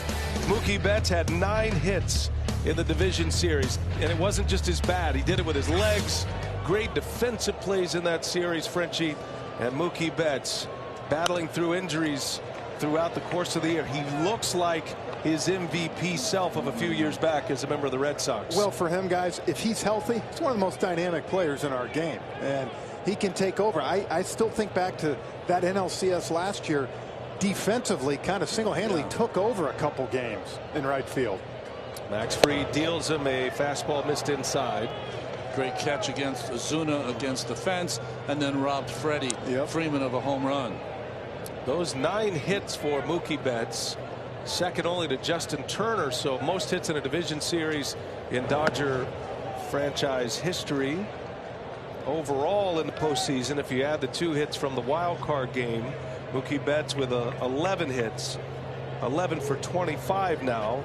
Mookie Betts had 9 hits in the division series. And it wasn't just his bat. He did it with his legs. Great defensive plays in that series, Frenchie. And Mookie Betts battling through injuries throughout the course of the year. He looks like his MVP self of a few years back as a member of the Red Sox. Well, for him, guys, if he's healthy, he's one of the most dynamic players in our game. And he can take over. I still think back to that NLCS last year. Defensively, kind of single-handedly took over a couple games in right field. Max Fried deals him a fastball missed inside. Great catch against Ozuna against the fence, and then robbed Freddie Freeman of a home run. Those 9 hits for Mookie Betts, second only to Justin Turner. So most hits in a division series in Dodger franchise history. Overall in the postseason, if you add the 2 hits from the wild card game, Mookie Betts with 11 hits, 11 for 25 now.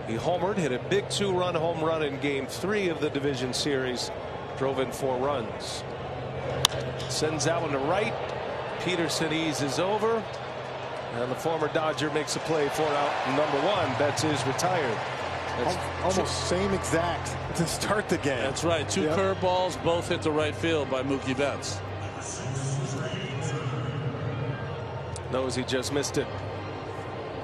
He homered, hit a big 2-run home run in Game 3 of the division series, drove in 4 runs. Sends that one to right. Peterson eases over, and the former Dodger makes a play for out number 1. Betts is retired. Almost same exact to start the game. That's right. 2 curveballs, both hit the right field by Mookie Betts. Knows he just missed it.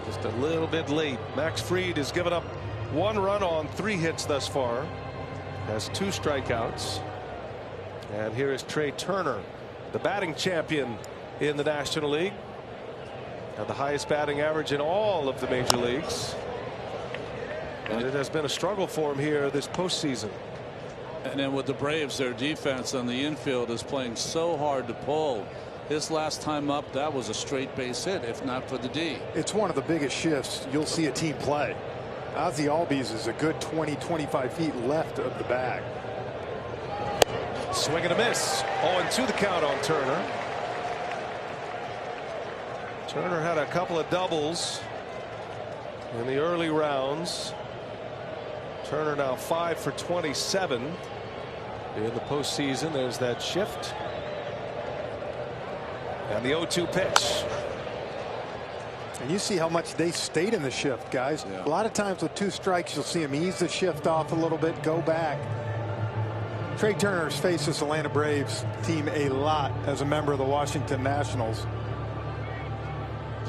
Just a little bit late. Max Fried has given up 1 run on 3 hits thus far. Has 2 strikeouts. And here is Trey Turner, the batting champion in the National League. Had the highest batting average in all of the major leagues. And it has been a struggle for him here this postseason. And then with the Braves, their defense on the infield is playing so hard to pull. His last time up, that was a straight base hit, if not for the D. It's one of the biggest shifts you'll see a team play. Ozzie Albies is a good 20-25 feet left of the bag. Swing and a miss. 0-2 the count on Turner. Turner had a couple of doubles in the early rounds. Turner now 5 for 27 in the postseason. There's that shift. And the 0-2 pitch. And you see how much they stayed in the shift, guys. A lot of times with 2 strikes, you'll see him ease the shift off a little bit, go back. Trey Turner's faced this Atlanta Braves team a lot as a member of the Washington Nationals.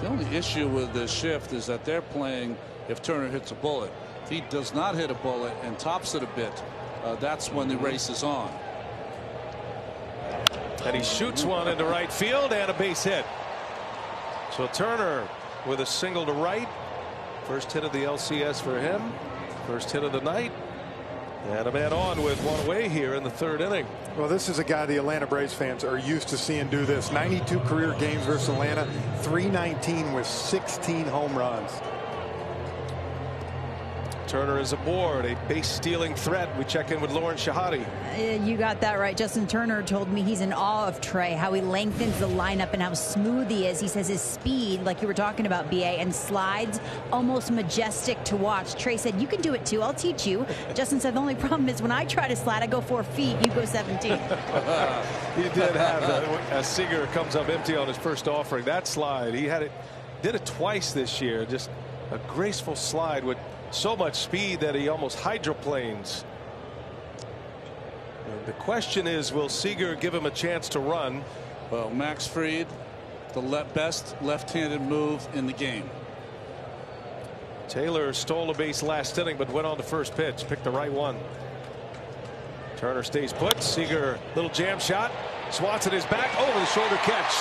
The only issue with this shift is that they're playing if Turner hits a bullet. If he does not hit a bullet and tops it a bit, that's when the race is on. And he shoots one into right field and a base hit. So Turner with a single to right. First hit of the LCS for him. First hit of the night. And a man on with 1 away here in the 3rd inning. Well, this is a guy the Atlanta Braves fans are used to seeing do this. 92 career games versus Atlanta. 319 with 16 home runs. Turner is aboard, a base stealing threat. We check in with Lauren Shahadi. You got that right. Justin Turner told me he's in awe of Trey, how he lengthens the lineup and how smooth he is. He says his speed, like you were talking about, BA, and slides, almost majestic to watch. Trey said, you can do it too. I'll teach you. Justin said, the only problem is when I try to slide, I go 4 feet. You go 17. He did have a Seager comes up empty on his first offering. That slide, he had it, did it twice this year. Just a graceful slide with so much speed that he almost hydroplanes. And the question is, will Seager give him a chance to run? Well, Max Fried, the best left-handed move in the game. Taylor stole a base last inning but went on the first pitch, picked the right one. Turner stays put. Seager, little jam shot. Swanson is back, over the shoulder catch.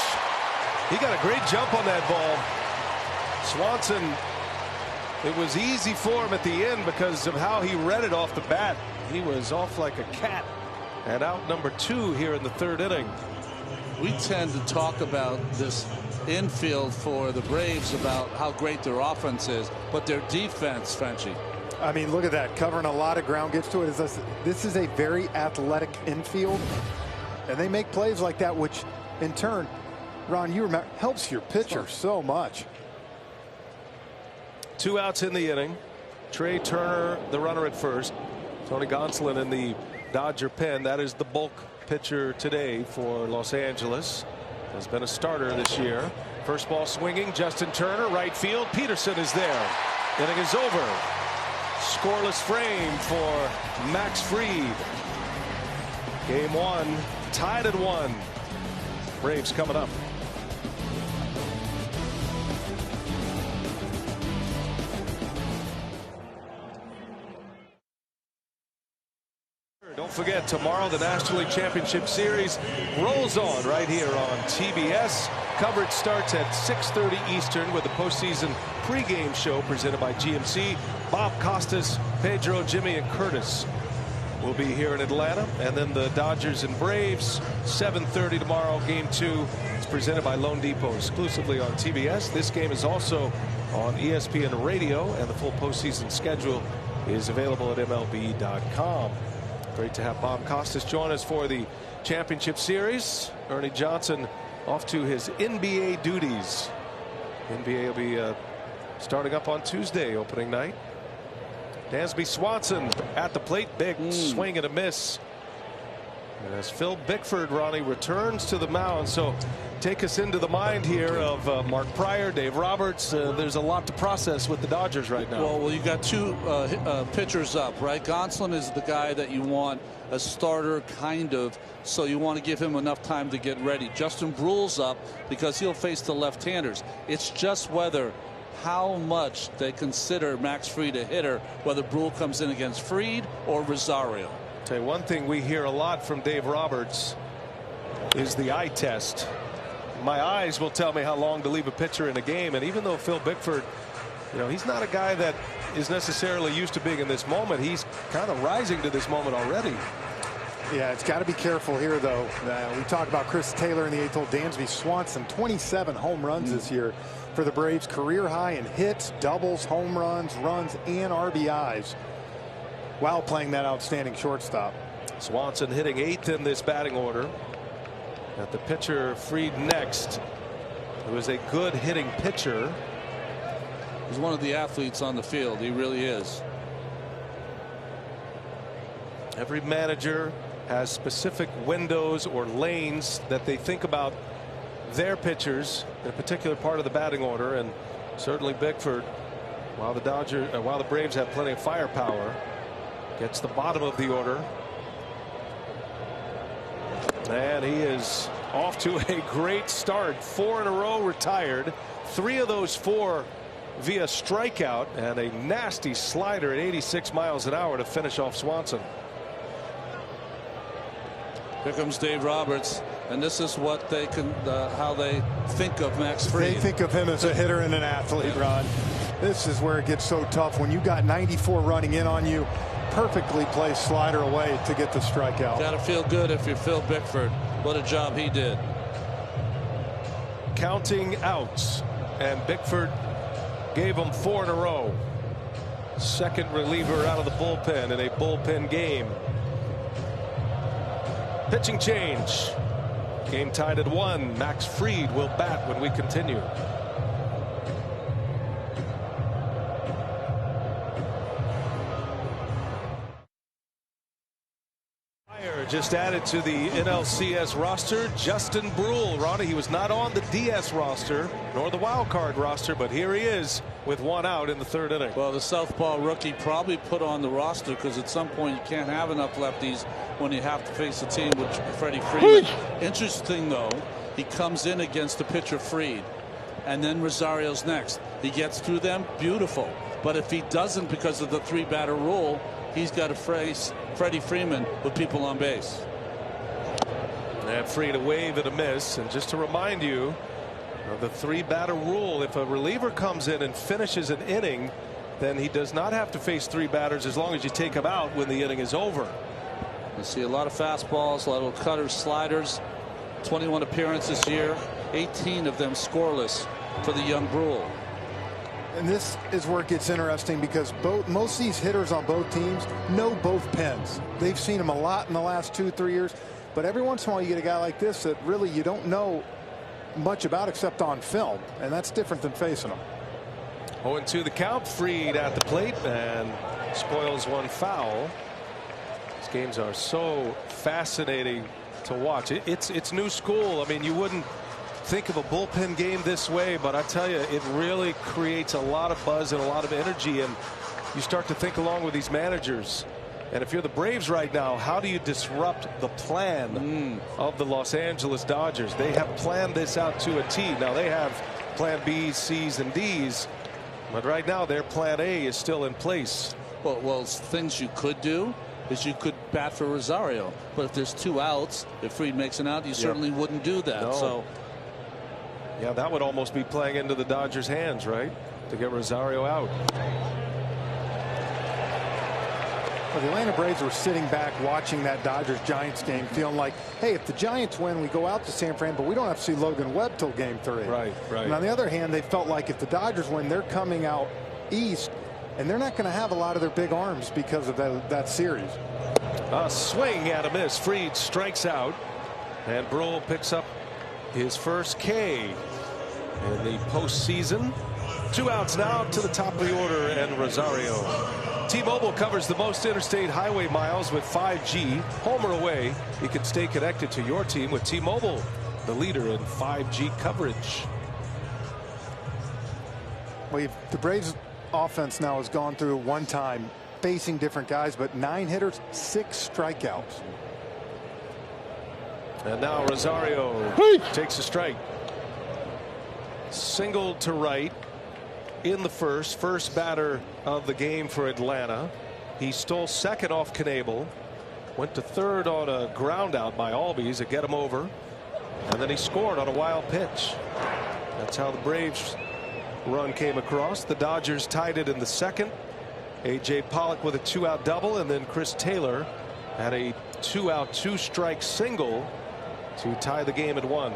He got a great jump on that ball. Swanson, it was easy for him at the end because of how he read it off the bat. He was off like a cat. And out number 2 here in the 3rd inning. We tend to talk about this infield for the Braves about how great their offense is, but their defense, Frenchie. I mean, look at that, covering a lot of ground, gets to it. This is a very athletic infield, and they make plays like that, which in turn, Ron, you remember, helps your pitcher so much. 2 outs in the inning. Trey Turner, the runner at first. Tony Gonsolin in the Dodger pen. That is the bulk pitcher today for Los Angeles. Has been a starter this year. First ball swinging. Justin Turner, right field. Peterson is there. Inning is over. Scoreless frame for Max Fried. Game 1 tied at 1. Braves coming up. Don't forget, tomorrow the National League Championship Series rolls on right here on TBS. Coverage starts at 6:30 Eastern with the postseason pregame show presented by GMC. Bob Costas, Pedro, Jimmy, and Curtis will be here in Atlanta. And then the Dodgers and Braves, 7:30 tomorrow, Game 2. It's presented by Loan Depot exclusively on TBS. This game is also on ESPN Radio, and the full postseason schedule is available at MLB.com. Great to have Bob Costas join us for the championship series. Ernie Johnson off to his NBA duties. NBA will be starting up on Tuesday, opening night. Dansby Swanson at the plate. Big swing and a miss. And as Phil Bickford, Ronnie, returns to the mound. So take us into the mind here of Mark Pryor, Dave Roberts. There's a lot to process with the Dodgers right now. Well, you got 2 pitchers up, right? Gonsolin is the guy that you want a starter, kind of, so you want to give him enough time to get ready. Justin Brule's up because he'll face the left-handers. It's just how much they consider Max Fried a hitter, whether Brule comes in against Fried or Rosario. Tell you one thing we hear a lot from Dave Roberts is the eye test. My eyes will tell me how long to leave a pitcher in a game. And even though Phil Bickford, he's not a guy that is necessarily used to being in this moment, he's kind of rising to this moment already. Yeah, it's got to be careful here, though. We talk about Chris Taylor in the 8th hole. Dansby Swanson, 27 home runs this year for the Braves. Career high in hits, doubles, home runs, and RBIs, while playing that outstanding shortstop. Swanson hitting 8th in this batting order. Got the pitcher Fried next, who is a good hitting pitcher. He's one of the athletes on the field. He really is. Every manager has specific windows or lanes that they think about their pitchers in a particular part of the batting order, and certainly Bickford, while the Braves have plenty of firepower, gets the bottom of the order. And he is off to a great start. 4 in a row retired. 3 of those 4 via strikeout, and a nasty slider at 86 miles an hour to finish off Swanson. Here comes Dave Roberts, and this is what they can, how they think of Max Fried. They think of him as a hitter and an athlete, Ron. This is where it gets so tough when you got 94 running in on you. Perfectly placed slider away to get the strikeout. Got to feel good if you're Phil Bickford. What a job he did. Counting outs, and Bickford gave him 4 in a row. Second reliever out of the bullpen in a bullpen game. Pitching change. Game tied at 1. Max Fried will bat when we continue. Just added to the NLCS roster, Justin Brule. Ronnie, he was not on the DS roster nor the wild card roster, but here he is with 1 out in the 3rd inning. Well, the southpaw rookie probably put on the roster because at some point you can't have enough lefties when you have to face a team with Freddie Freeman. Interesting, though, he comes in against the pitcher Fried, and then Rosario's next. He gets through them, beautiful. But if he doesn't because of the 3-batter rule, he's got to face Freddie Freeman with people on base. And Freed a wave and a miss. And just to remind you of the 3-batter rule, if a reliever comes in and finishes an inning, then he does not have to face 3 batters as long as you take him out when the inning is over. You see a lot of fastballs, a lot of cutters, sliders. 21 appearances this year, 18 of them scoreless for the young Brule. And this is where it gets interesting because most of these hitters on both teams know both pens. They've seen them a lot in the last 2-3 years. But every once in a while you get a guy like this that really you don't know much about except on film. And that's different than facing them. 0-2 the count. Freed at the plate and spoils one foul. These games are so fascinating to watch. It's new school. I mean, you wouldn't think of a bullpen game this way, but I tell you, it really creates a lot of buzz and a lot of energy, and you start to think along with these managers. And if you're the Braves right now, how do you disrupt the plan of the Los Angeles Dodgers? They have planned this out to a T. Now they have plan B's, C's, and D's, but right now their plan A is still in place. Well, things you could do is you could bat for Rosario, but if there's 2 outs, if Freed makes an out, you certainly wouldn't do that. No. So yeah, that would almost be playing into the Dodgers' hands, right, to get Rosario out. Well, the Atlanta Braves were sitting back watching that Dodgers-Giants game feeling like, hey, if the Giants win, we go out to San Fran, but we don't have to see Logan Webb till game 3. Right. And on the other hand, they felt like if the Dodgers win, they're coming out east, and they're not going to have a lot of their big arms because of that series. A swing and a miss. Freed strikes out, and Brule picks up his first K in the postseason. 2 outs now to the top of the order, and Rosario. T-Mobile covers the most interstate highway miles with 5G. Home or away, you can stay connected to your team with T-Mobile, the leader in 5G coverage. Well, the Braves offense now has gone through one time facing different guys, but 9 hitters, 6 strikeouts. And now Rosario takes a strike. Single to right in the first batter of the game for Atlanta. He stole second off Knebel, went to third on a ground out by Albies to get him over, and then he scored on a wild pitch. That's how the Braves run came across. The Dodgers tied it in the second. A.J. Pollock with a 2-out double, and then Chris Taylor had a 2-out 2-strike single to tie the game at 1.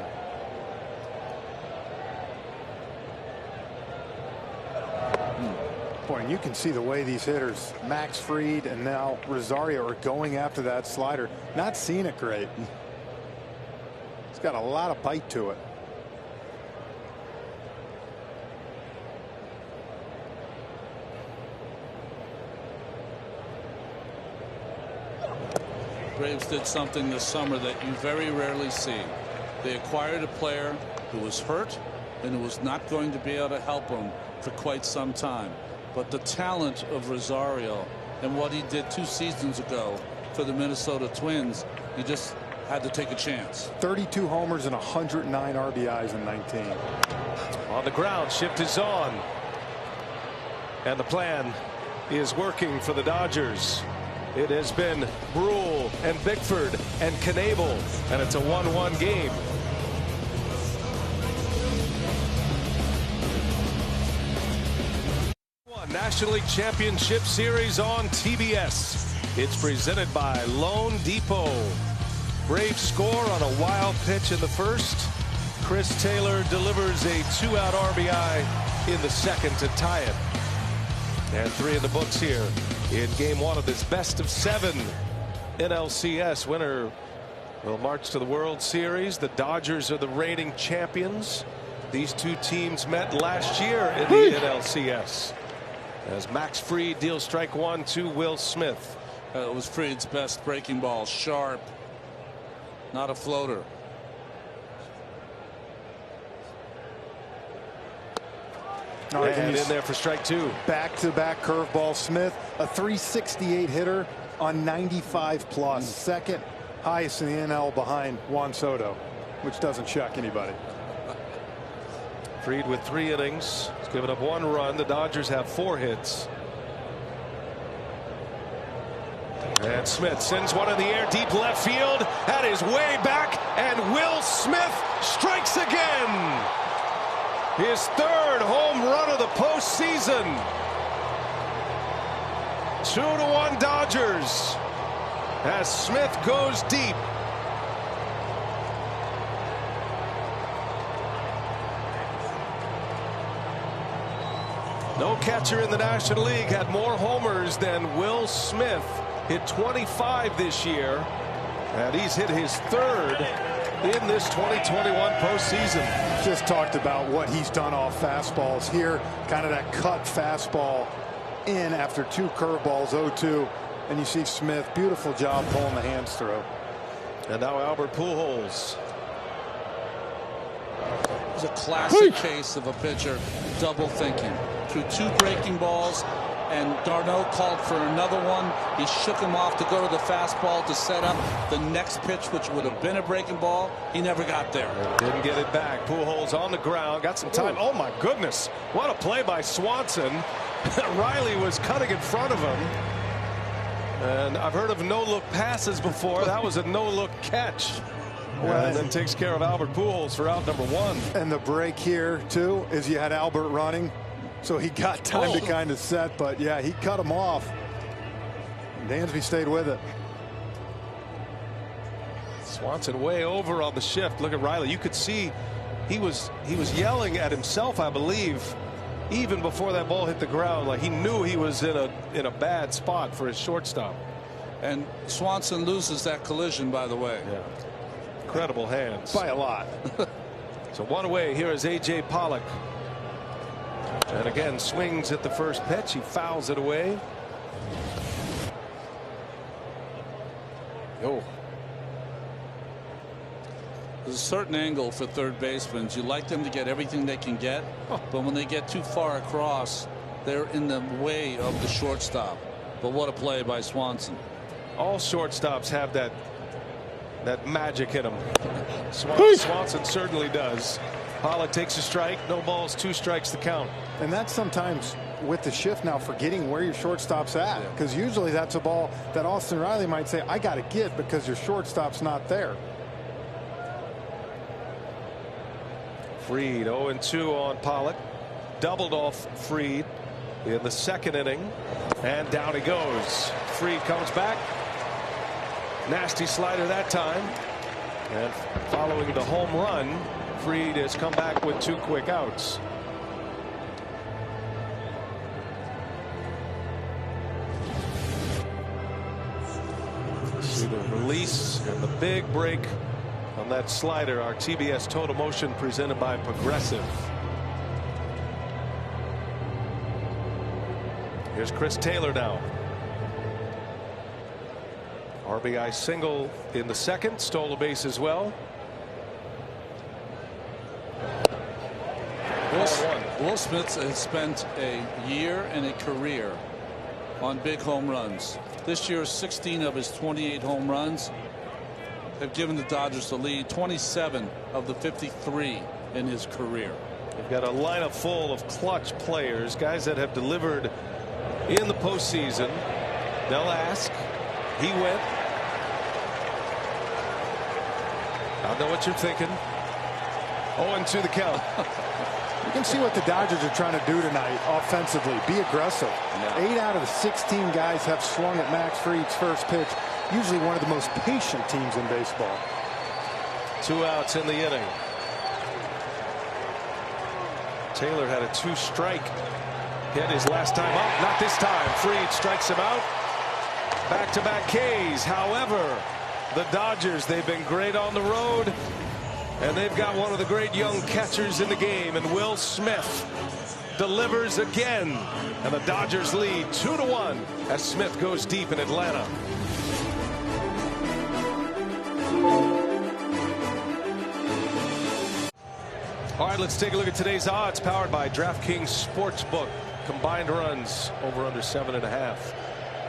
Boy, and you can see the way these hitters, Max Fried and now Rosario, are going after that slider. Not seeing it great. It's got a lot of bite to it. Braves did something this summer that you very rarely see. They acquired a player who was hurt and who was not going to be able to help them for quite some time. But the talent of Rosario and what he did 2 seasons ago for the Minnesota Twins, you just had to take a chance. 32 homers and 109 RBIs in 19. On the ground, shift is on. And the plan is working for the Dodgers. It has been Brule and Bickford and Knebel, and it's a 1-1 game. National League Championship Series on TBS. It's presented by Loan Depot. Braves score on a wild pitch in the first. Chris Taylor delivers a 2-out RBI in the second to tie it. And 3 in the books here in game 1 of this best of 7 NLCS. Winner will march to the World Series. The Dodgers are the reigning champions. These 2 teams met last year in the NLCS. As Max Fried deals strike 1 to Will Smith. It was Fried's best breaking ball, sharp, not a floater. And in there for strike 2. Back-to-back curveball. Smith, a 368 hitter on 95 plus. Second highest in the NL behind Juan Soto, which doesn't shock anybody. Fried with 3 innings. He's given up 1 run. The Dodgers have 4 hits. And Smith sends one in the air deep left field. That is way back. And Will Smith strikes again. His 3rd home run of the postseason. 2-1 Dodgers as Smith goes deep. No catcher in the National League had more homers than Will Smith. Hit 25 this year, and he's hit his 3rd in this 2021 postseason. Just talked about what he's done off fastballs here. Kind of that cut fastball in after 2 curveballs, 0-2. And you see Smith, beautiful job pulling the hands through. And now Albert Pujols. It's a classic case of a pitcher double thinking. Threw 2 breaking balls, and Darno called for another one. He shook him off to go to the fastball to set up the next pitch, which would have been a breaking ball. He never got there. Didn't get it back. Pujols on the ground, got some time. Oh my goodness, what a play by Swanson. Riley was cutting in front of him, and I've heard of no-look passes before. That was a no-look catch. And then takes care of Albert Pujols for out number 1. And the break here too is you had Albert running, so he got time to kind of set, but yeah, he cut him off. Dansby stayed with it. Swanson way over on the shift. Look at Riley. You could see he was yelling at himself, I believe, even before that ball hit the ground. Like he knew he was in a bad spot for his shortstop. And Swanson loses that collision, by the way. Yeah. Incredible hands. By a lot. So 1 away. Here is A.J. Pollock. And again, swings at the first pitch. He fouls it away. Oh. There's a certain angle for third basemen. You like them to get everything they can get, but when they get too far across, they're in the way of the shortstop. But what a play by Swanson. All shortstops have that magic in them. Swanson certainly does. Pollock takes a strike. No balls, 2 strikes to count. And that's sometimes with the shift now forgetting where your shortstop's at, because usually that's a ball that Austin Riley might say, I got to get because your shortstop's not there. Fried 0-2 on Pollock. Doubled off Fried in the 2nd inning. And down he goes. Fried comes back. Nasty slider that time. And following the home run, Fried has come back with 2 quick outs. See the release and the big break on that slider. Our TBS Total Motion presented by Progressive. Here's Chris Taylor now. RBI single in the 2nd, stole a base as well. Will Smith has spent a year and a career on big home runs. This year, 16 of his 28 home runs have given the Dodgers the lead. 27 of the 53 in his career. They've got a lineup full of clutch players, guys that have delivered in the postseason. They'll ask. He went. I know what you're thinking. 0-2 the count. You can see what the Dodgers are trying to do tonight offensively. Be aggressive. 8 out of the 16 guys have swung at Max Fried's first pitch. Usually one of the most patient teams in baseball. 2 outs in the inning. Taylor had a 2-strike hit his last time up. Not this time. Fried strikes him out. Back-to-back Ks. However, the Dodgers, they've been great on the road, and they've got one of the great young catchers in the game, and Will Smith delivers again, and the Dodgers lead 2-1 as Smith goes deep in Atlanta. All right, let's take a look at today's odds, powered by DraftKings Sportsbook. Combined runs over under 7.5.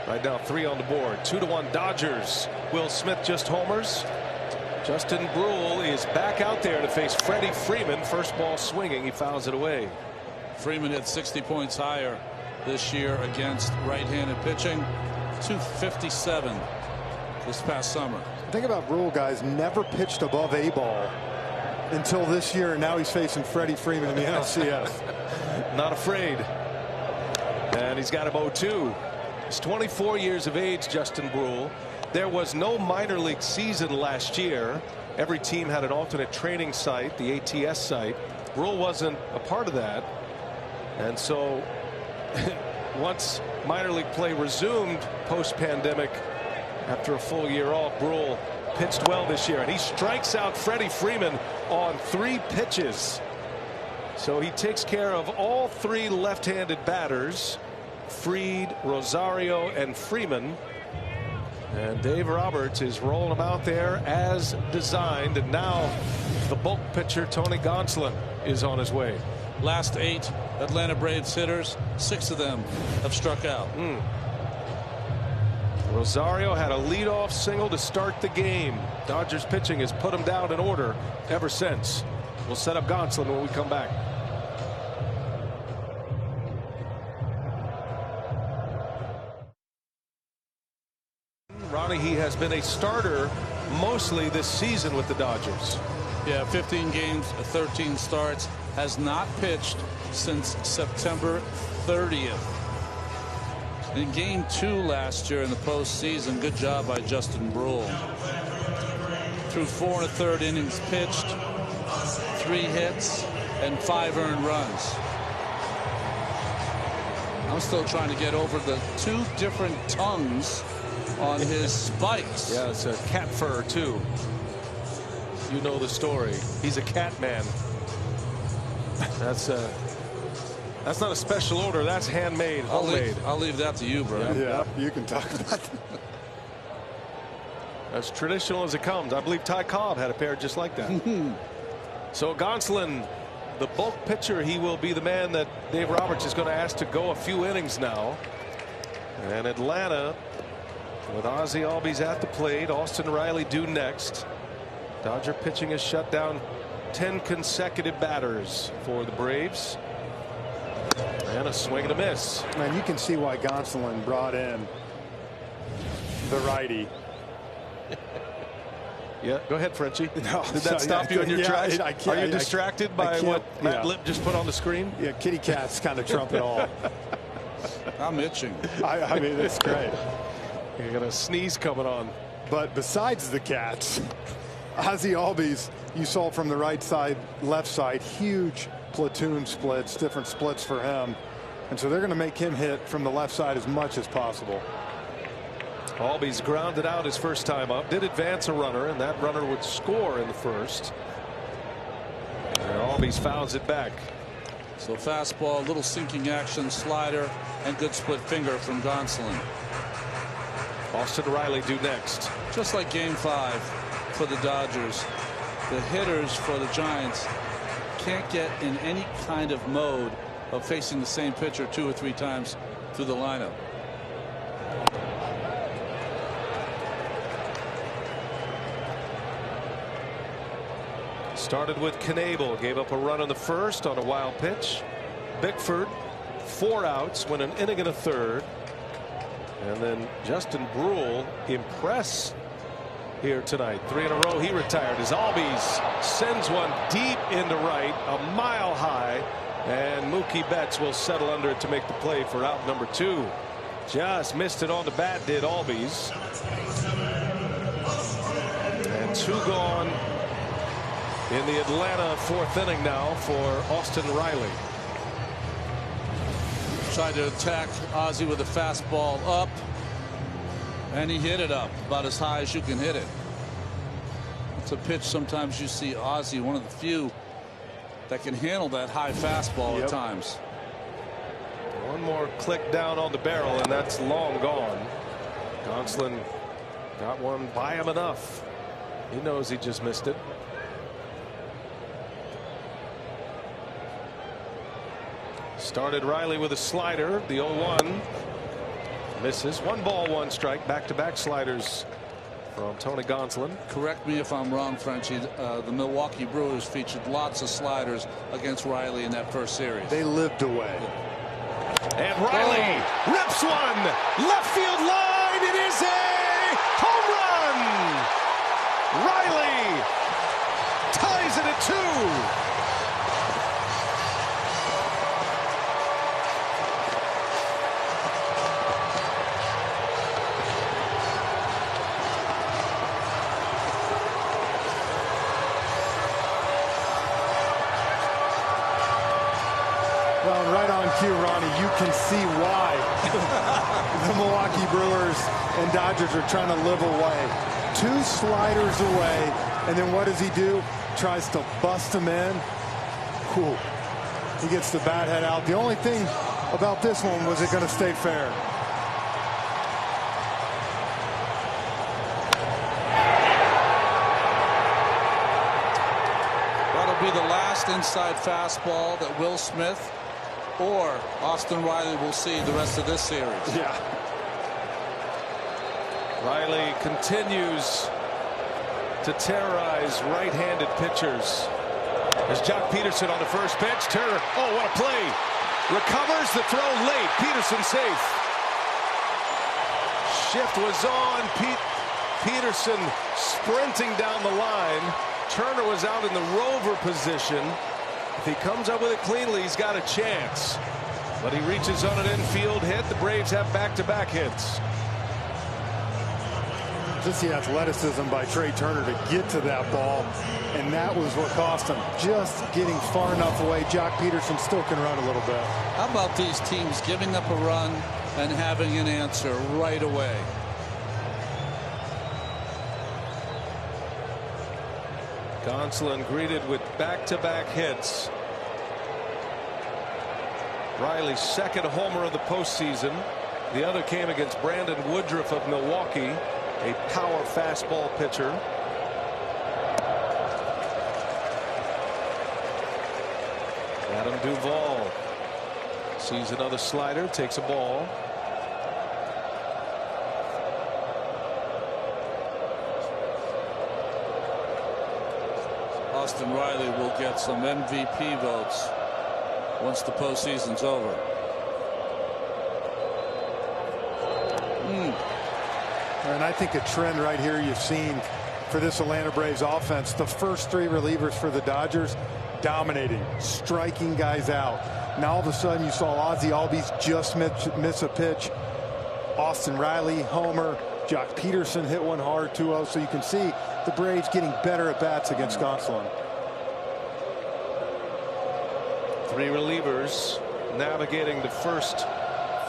Right now 3 on the board. 2-1 Dodgers. Will Smith just homers. Justin Brule is back out there to face Freddie Freeman. First ball swinging. He fouls it away. Freeman hit 60 points higher this year against right-handed pitching. 257 this past summer. Think about Brule, guys. Never pitched above A ball until this year, and now he's facing Freddie Freeman in the NLCS. Not afraid. And he's got him 0-2. He's 24 years of age, Justin Brule. There was no minor league season last year. Every team had an alternate training site, the ATS site. Brule wasn't a part of that. And so once minor league play resumed post-pandemic after a full year off, Brule pitched well this year, and he strikes out Freddie Freeman on 3 pitches. So he takes care of all 3 left-handed batters, Fried, Rosario, and Freeman. And Dave Roberts is rolling them out there as designed. And now the bulk pitcher, Tony Gonsolin, is on his way. Last 8 Atlanta Braves hitters, 6 of them have struck out. Rosario had a leadoff single to start the game. Dodgers pitching has put him down in order ever since. We'll set up Gonsolin when we come back. Ronnie, he has been a starter mostly this season with the Dodgers. Yeah, 15 games, 13 starts, has not pitched since September 30th. In game 2 last year in the postseason, good job by Justin Brule. Through 4 1/3 innings pitched, 3 hits, and 5 earned runs. I'm still trying to get over the 2 different tongues on his spikes. Yeah, it's a cat fur too. You know the story. He's a cat man. That's not a special order. That's handmade, homemade. I'll leave that to you, bro. Yeah, you can talk about that. As traditional as it comes. I believe Ty Cobb had a pair just like that. So Gonsolin, the bulk pitcher, he will be the man that Dave Roberts is going to ask to go a few innings now. And Atlanta, with Ozzie Albies at the plate, Austin Riley due next. Dodger pitching has shut down 10 consecutive batters for the Braves. And a swing and a miss. Man, you can see why Gonsolin brought in the righty. Yeah, go ahead, Frenchie. No, did that stop you in your tracks? Are you distracted by what Matt Lip just put on the screen? Yeah, kitty cats kind of trump it all. I'm itching. I mean, it's great. You're going to sneeze coming on. But besides the cats, Ozzie Albies, you saw from the right side, left side, huge platoon splits, different splits for him. And so they're going to make him hit from the left side as much as possible. Albies grounded out his first time up, did advance a runner, and that runner would score in the first. And Albies fouls it back. So fastball, little sinking action, slider, and good split finger from Gonsolin. Austin Riley due next. Just like game 5 for the Dodgers, the hitters for the Giants can't get in any kind of mode of facing the same pitcher 2 or 3 times through the lineup. Started with Knebel, gave up a run in the first on a wild pitch. Bickford, 4 outs, went an inning and a third. And then Justin Brule impressed here tonight. 3 in a row. He retired as Albies sends one deep into right, a mile high, and Mookie Betts will settle under it to make the play for out number 2. Just missed it on the bat, did Albies. And 2 gone in the Atlanta 4th inning now for Austin Riley. Tried to attack Ozzie with a fastball up, and he hit it up about as high as you can hit it. It's a pitch sometimes you see Ozzie, one of the few that can handle that high fastball at times. One more click down on the barrel, and that's long gone. Gonsolin got one by him enough. He knows he just missed it. Started Riley with a slider, the 0-1. Misses. 1 ball, 1 strike. Back-to-back sliders from Tony Gonsolin. Correct me if I'm wrong, Frenchie. The Milwaukee Brewers featured lots of sliders against Riley in that first series. They lived away. And Riley rips one. Left field line. It is a home run. Riley ties it at 2. Well, right on cue, Ronnie, you can see why the Milwaukee Brewers and Dodgers are trying to live away. 2 sliders away, and then what does he do? Tries to bust him in. Whew. He gets the bat head out. The only thing about this one was it going to stay fair. That'll be the last inside fastball that Will Smith or Austin Riley will see the rest of this series. Yeah. Riley continues to terrorize right-handed pitchers. There's Jock Peterson on the first pitch. Turner, oh, what a play. Recovers the throw late. Peterson safe. Shift was on. Peterson sprinting down the line. Turner was out in the rover position. If he comes up with it cleanly, he's got a chance. But he reaches on an infield hit. The Braves have back-to-back hits. Just the athleticism by Trey Turner to get to that ball, and that was what cost him. Just getting far enough away. Jock Peterson still can run a little bit. How about these teams giving up a run and having an answer right away? Gonsolin greeted with back-to-back hits. Riley's second homer of the postseason. The other came against Brandon Woodruff of Milwaukee, a power fastball pitcher. Adam Duvall sees another slider, takes a ball. Austin Riley will get some MVP votes once the postseason's over. And I think a trend right here you've seen for this Atlanta Braves offense. The first 3 relievers for the Dodgers dominating, striking guys out. Now all of a sudden you saw Ozzie Albies just miss a pitch. Austin Riley, homer. Jock Peterson hit one hard, 2-0. So you can see the Braves getting better at bats against Gonsolin. 3 relievers navigating the first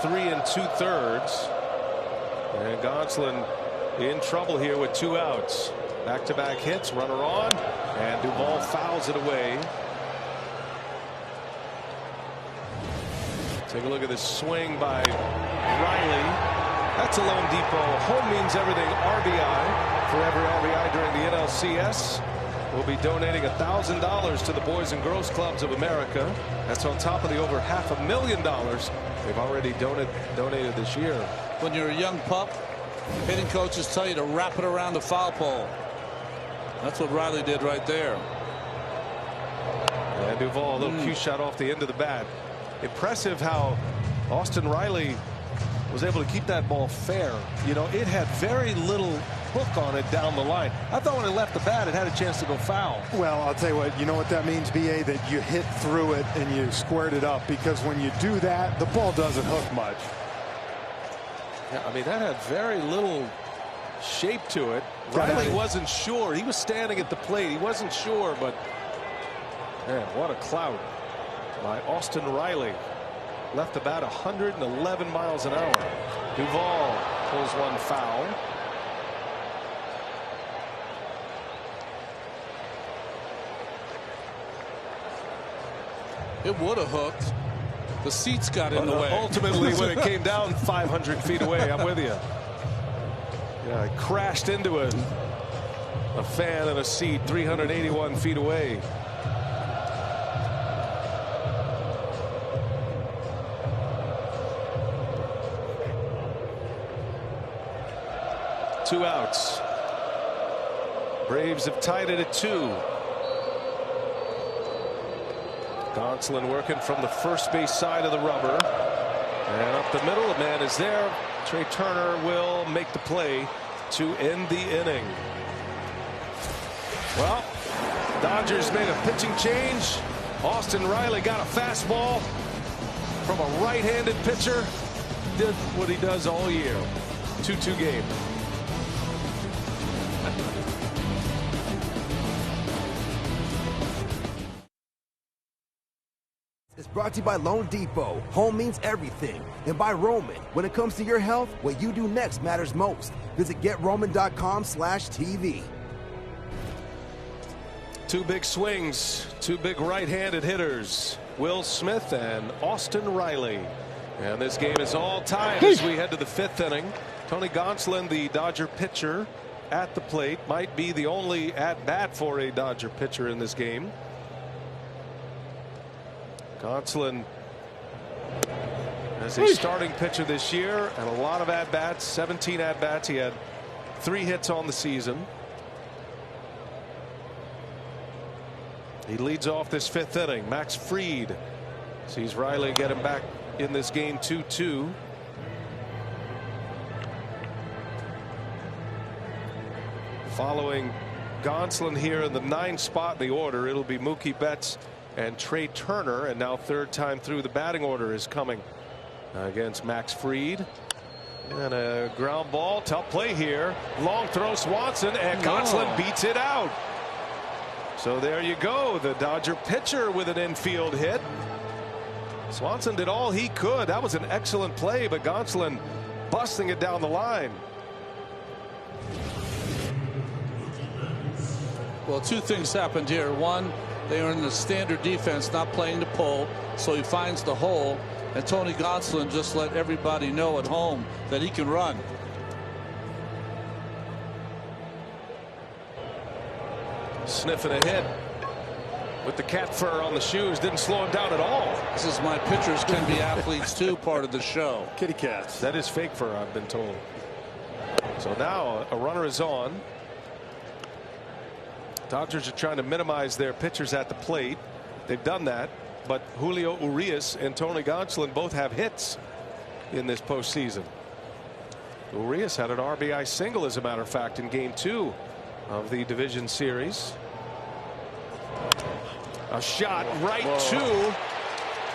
3 2/3. And Gonsolin in trouble here with 2 outs. Back-to-back hits, runner on, and Duvall fouls it away. Take a look at this swing by Riley. That's a Lone Depot. Home means everything RBI. For every RBI during the NLCS. We'll be donating $1,000 to the Boys and Girls Clubs of America. That's on top of the over $500,000 they've already donated this year. When you're a young pup, hitting coaches tell you to wrap it around the foul pole. That's what Riley did right there. And Duvall, a little cue shot off the end of the bat. Impressive how Austin Riley was able to keep that ball fair. You know, it had very little hook on it down the line. I thought when it left the bat, it had a chance to go foul. Well, I'll tell you what, you know what that means, BA, that you hit through it and you squared it up, because when you do that, the ball doesn't hook much. Yeah, I mean, that had very little shape to it. Riley wasn't sure. He was standing at the plate. He wasn't sure, but man, what a clout by Austin Riley. Left the bat 111 miles an hour. Duvall pulls one foul. It would have hooked. The seats got in the way. Ultimately, when it came down 500 feet away, I'm with you. Yeah, it crashed into a fan and a seat 381 feet away. Two outs. Braves have tied it at 2. Gonsolin working from the first base side of the rubber. And up the middle, a man is there. Trey Turner will make the play to end the inning. Well, Dodgers made a pitching change. Austin Riley got a fastball from a right-handed pitcher. Did what he does all year. 2-2 game. It's brought to you by Loan Depot. Home means everything. And by Roman. When it comes to your health, what you do next matters most. Visit GetRoman.com/TV. 2 big swings, 2 big right-handed hitters, Will Smith and Austin Riley. And this game is all tied as we head to the 5th inning. Tony Gonsolin, the Dodger pitcher, at the plate. Might be the only at-bat for a Dodger pitcher in this game. Gonsolin as a starting pitcher this year, and a lot of at-bats, 17 at-bats. He had 3 hits on the season. He leads off this 5th inning. Max Fried sees Riley get him back in this game 2-2. Following Gonsolin here in the 9th spot in the order, it'll be Mookie Betts and Trey Turner, and now 3rd time through the batting order is coming against Max Fried. And a ground ball, tough play here. Long throw, Swanson, and Gonsolin beats it out. So there you go, the Dodger pitcher with an infield hit. Swanson did all he could. That was an excellent play, but Gonsolin busting it down the line. Well, 2 things happened here. One, they are in the standard defense, not playing the pull, so he finds the hole, and Tony Gonsolin just let everybody know at home that he can run. Sniffing a hit with the cat fur on the shoes, didn't slow him down at all. This is my pitchers can be athletes too part of the show. Kitty cats. That is fake fur, I've been told. So now a runner is on. Dodgers are trying to minimize their pitchers at the plate. They've done that, but Julio Urias and Tony Gonsolin both have hits in this postseason. Urias had an RBI single, as a matter of fact, in game 2 of the division series. A shot right to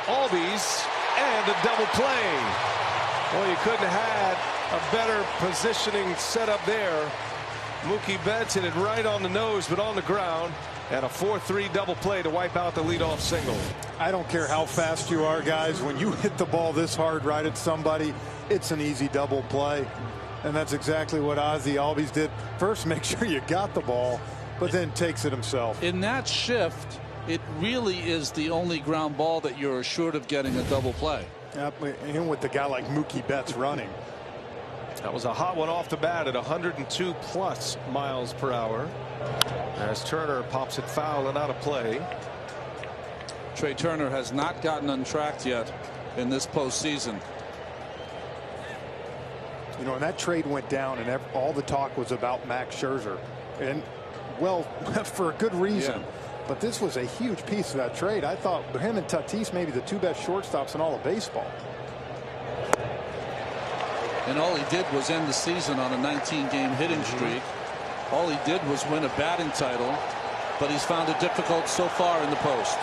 Albies and a double play. Well, you couldn't have had a better positioning setup there. Mookie Betts hit it right on the nose, but on the ground, and a 4-3 double play to wipe out the leadoff single. I don't care how fast you are, guys. When you hit the ball this hard right at somebody, it's an easy double play. And that's exactly what Ozzie Albies did. First, make sure you got the ball, but then takes it himself. In that shift, it really is the only ground ball that you're assured of getting a double play. Yep, and with the guy like Mookie Betts running. That was a hot one off the bat at 102 plus miles per hour as Turner pops it foul and out of play. Trey Turner has not gotten untracked yet in this postseason. You know, and that trade went down, and all the talk was about Max Scherzer, and well, for a good reason. Yeah. But this was a huge piece of that trade. I thought him and Tatis maybe the 2 best shortstops in all of baseball. And all he did was end the season on a 19-game hitting streak. All he did was win a batting title, but he's found it difficult so far in the post.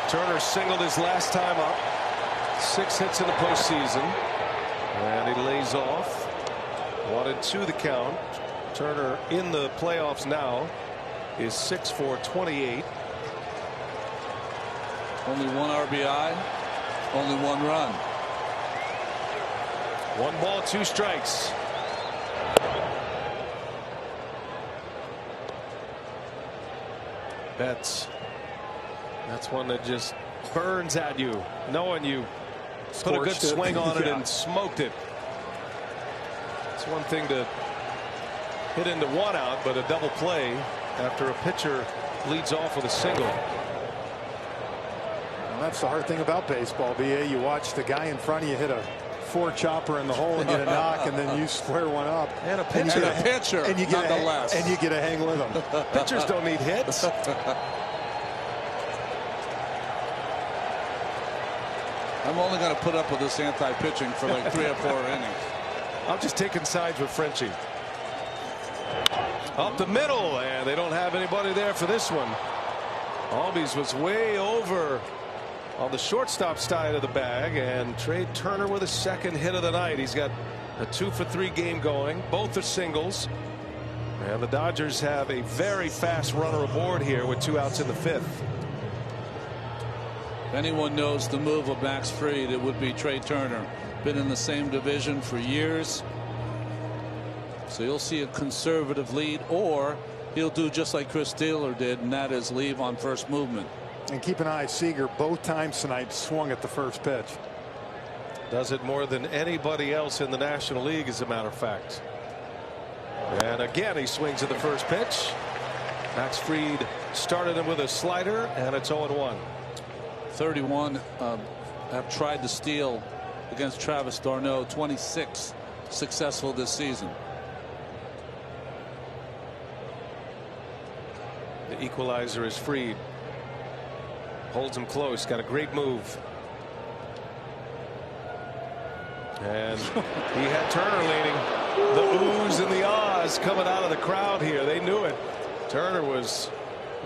Turner singled his last time up. 6 hits in the postseason, and he lays off. 1-2 the count. Turner in the playoffs now is 6 for 28. Only 1 RBI, only 1 run. 1 ball, 2 strikes. That's one that just burns at you, knowing you put a good swing on it and smoked it. It's one thing to hit into 1 out, but a double play after a pitcher leads off with a single. And that's the hard thing about baseball, BA. You watch the guy in front of you hit a 4 chopper in the hole and get a knock, and then you square one up. And a pitcher. And you get nonetheless. And you get a hang with him. Pitchers don't need hits. I'm only going to put up with this anti-pitching for like 3 or 4 innings. I'm just taking sides with Frenchie. Up the middle, and they don't have anybody there for this one. Albies was way over on the shortstop side of the bag, and Trey Turner with a second hit of the night. He's got a 2-for-3 game going. Both are singles. And the Dodgers have a very fast runner aboard here with 2 outs in the 5th. If anyone knows the move of Max Fried, it would be Trey Turner. Been in the same division for years. So you'll see a conservative lead, or he'll do just like Chris Taylor did, and that is leave on first movement. And keep an eye, Seager both times tonight swung at the first pitch. Does it more than anybody else in the National League, as a matter of fact. And again, he swings at the first pitch. Max Fried started him with a slider, and it's 0-1. 31 have tried to steal against Travis d'Arnaud. 26 successful this season. The equalizer is Fried. Holds him close. Got a great move. And he had Turner leaning. The oohs and the ahs coming out of the crowd here. They knew it. Turner was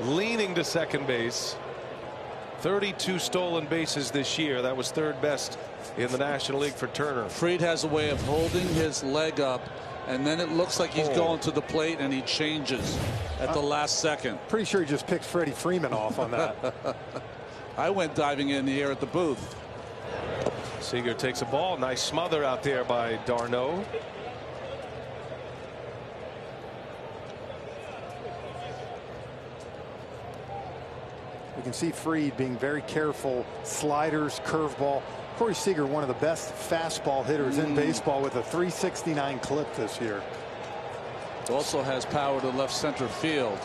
leaning to second base. 32 stolen bases this year. That was 3rd best in the National League for Turner. Fried has a way of holding his leg up, and then it looks like he's going to the plate, and he changes at the last second. Pretty sure he just picked Freddie Freeman off on that. I went diving in the air at the booth. Seager takes a ball. Nice smother out there by d'Arnaud. We can see Fried being very careful. Sliders, curveball. Corey Seager, one of the best fastball hitters in baseball, with a 369 clip this year. Also has power to left center field.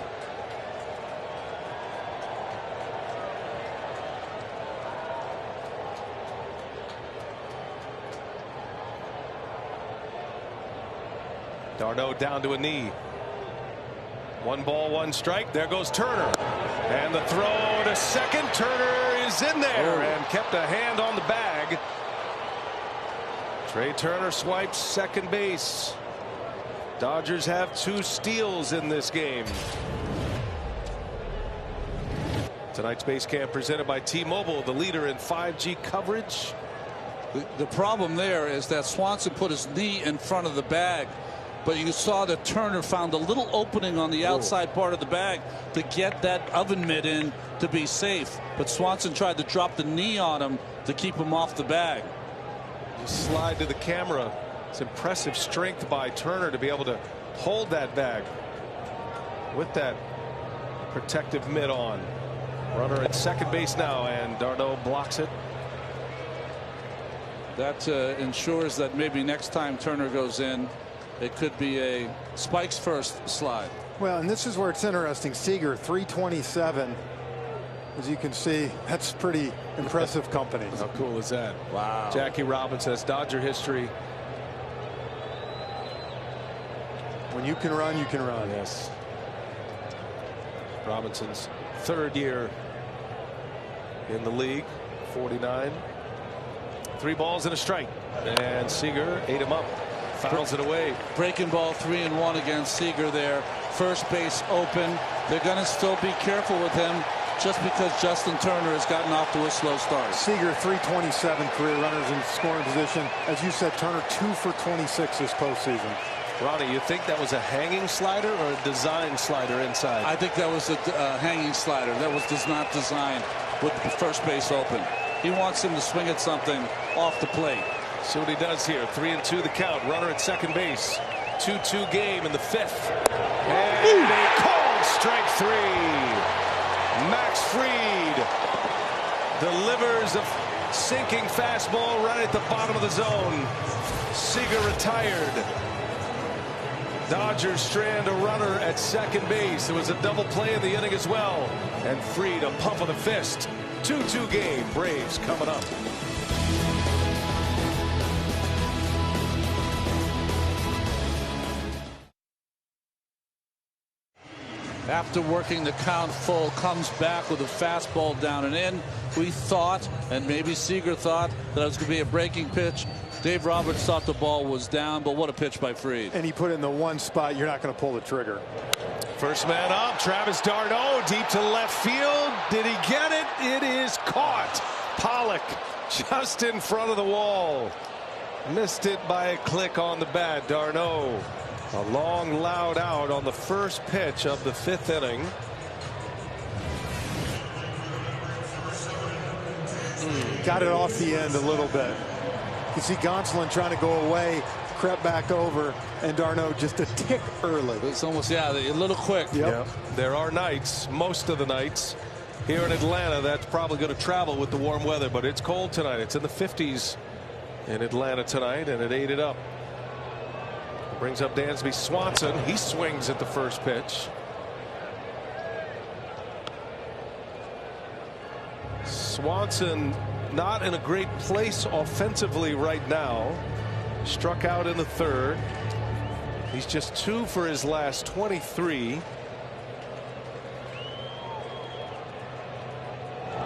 d'Arnaud down to a knee. 1 ball, 1 strike. There goes Turner. And the throw to second. Turner is in there and kept a hand on the bag. Trey Turner swipes second base. Dodgers have 2 steals in this game. Tonight's base camp presented by T-Mobile, the leader in 5G coverage. The problem there is that Swanson put his knee in front of the bag, but you saw that Turner found a little opening on the outside part of the bag to get that oven mitt in to be safe. But Swanson tried to drop the knee on him to keep him off the bag. Just slide to the camera. It's impressive strength by Turner to be able to hold that bag with that protective mitt on. Runner at second base now, and d'Arnaud blocks it. That ensures that maybe next time Turner goes in, it could be a spikes first slide. Well, and this is where it's interesting. Seager 327. As you can see, that's pretty impressive company. How cool is that? Wow. Jackie Robinson says Dodger history. When you can run, you can run. Yes. Robinson's 3rd year in the league. 49. 3 balls and a strike. And Seager ate him up. Fouls it away. Breaking ball 3-1 against Seager there. First base open. They're going to still be careful with him just because Justin Turner has gotten off to a slow start. Seager 327 career runners in scoring position. As you said, Turner 2 for 26 this postseason. Ronnie, you think that was a hanging slider or a design slider inside? I think that was a hanging slider. That was not designed with the first base open. He wants him to swing at something off the plate. See what he does here. 3-2 the count. Runner at second base. 2-2 game in the 5th. And a called strike 3. Max Fried delivers a sinking fastball right at the bottom of the zone. Seager retired. Dodgers strand a runner at second base. There was a double play in the inning as well. And Fried a pump of the fist. 2-2 game. Braves coming up. after working the count full, comes back with a fastball down and in. We thought, and maybe Seager thought, that it was going to be a breaking pitch. Dave Roberts thought the ball was down, but what a pitch by Fried. And he put it in the one spot you're not going to pull the trigger. First man up, Travis d'Arnaud, deep to left field. Did he get it? It is caught. Pollock just in front of the wall. Missed it by a click on the bat. d'Arnaud, a long, loud out on the first pitch of the 5th inning. Got it off the end a little bit. You see Gonsolin trying to go away, crept back over, and d'Arnaud just a tick early. It's almost, yeah, a little quick. Yep. There are nights, most of the nights here in Atlanta, that's probably going to travel with the warm weather, but it's cold tonight. It's in the 50s in Atlanta tonight, and it ate it up. Brings up Dansby Swanson. He swings at the first pitch. Swanson not in a great place offensively right now. Struck out in the 3rd. He's just 2 for his last 23.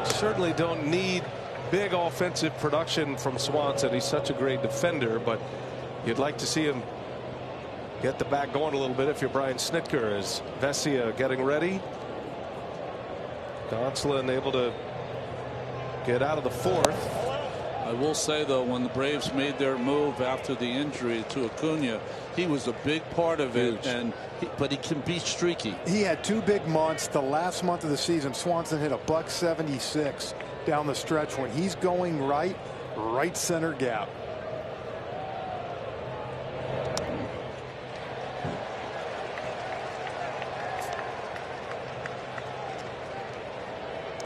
Certainly don't need big offensive production from Swanson. He's such a great defender, but you'd like to see him get the bat going a little bit if you're Brian Snitker. As Vesia getting ready. Gonsolin able to get out of the 4th. I will say, though, when the Braves made their move after the injury to Acuna, he was a big part of it. But he can be streaky. He had 2 big months. The last month of the season, Swanson hit a .176 down the stretch. When he's going right center gap.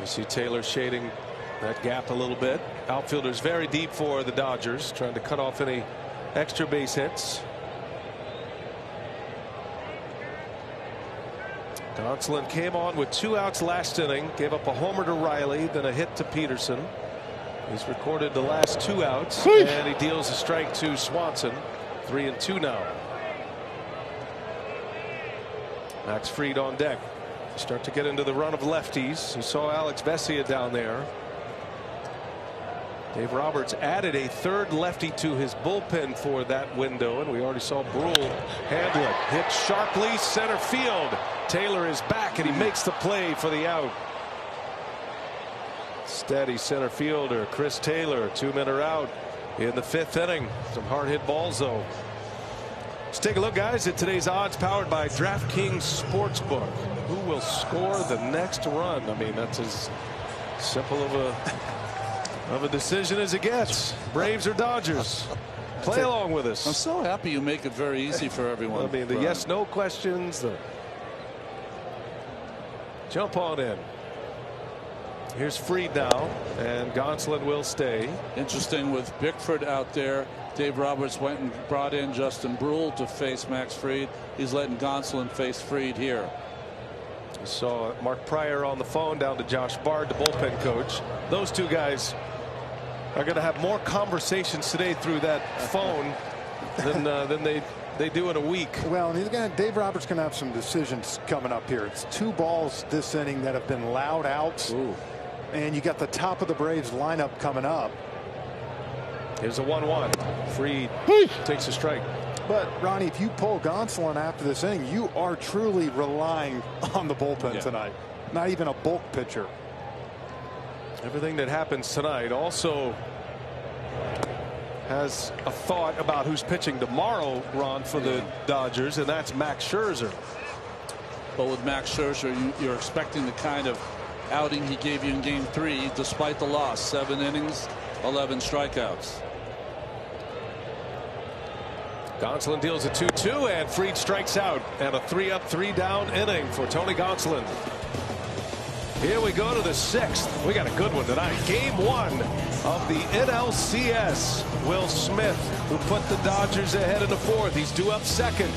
You see Taylor shading that gap a little bit. Outfielders very deep for the Dodgers, trying to cut off any extra base hits. Gonsolin came on with 2 outs last inning, gave up a homer to Riley, then a hit to Peterson. He's recorded the last 2 outs, and he deals a strike to Swanson. 3-2 now. Max Fried on deck. Start to get into the run of lefties. You saw Alex Vesia down there. Dave Roberts added a 3rd lefty to his bullpen for that window, and we already saw Brule handle it. Hit sharply center field. Taylor is back, and he makes the play for the out. Steady center fielder Chris Taylor. 2 men are out in the 5th inning. Some hard hit balls, though. Let's take a look, guys, at today's odds powered by DraftKings Sportsbook. Who will score the next run? I mean, that's as simple of a decision as it gets. Braves or Dodgers? Play along with us. I'm so happy you make it very easy for everyone. I mean, the yes/no questions. Jump on in. Here's Fried now, and Gonsolin will stay. Interesting with Bickford out there. Dave Roberts went and brought in Justin Brule to face Max Fried. He's letting Gonsolin face Fried here. We saw Mark Pryor on the phone down to Josh Bard, the bullpen coach. Those 2 guys are going to have more conversations today through that phone than they do in a week. Well, and Dave Roberts going to have some decisions coming up here. It's 2 balls this inning that have been loud outs. Ooh. And you got the top of the Braves lineup coming up. Here's a 1-1. Fried takes a strike. But Ronnie, if you pull Gonsolin after this inning, you are truly relying on the bullpen tonight. Not even a bulk pitcher. Everything that happens tonight also has a thought about who's pitching tomorrow, Ron, for the Dodgers, and that's Max Scherzer. But with Max Scherzer, you're expecting the kind of outing he gave you in Game 3, despite the loss. 7 innings, 11 strikeouts. Gonsolin deals a 2-2, and Fried strikes out, and a 3-up, 3-down inning for Tony Gonsolin. Here we go to the 6th. We got a good one tonight. Game 1 of the NLCS. Will Smith, who put the Dodgers ahead in the 4th. He's due up 2nd.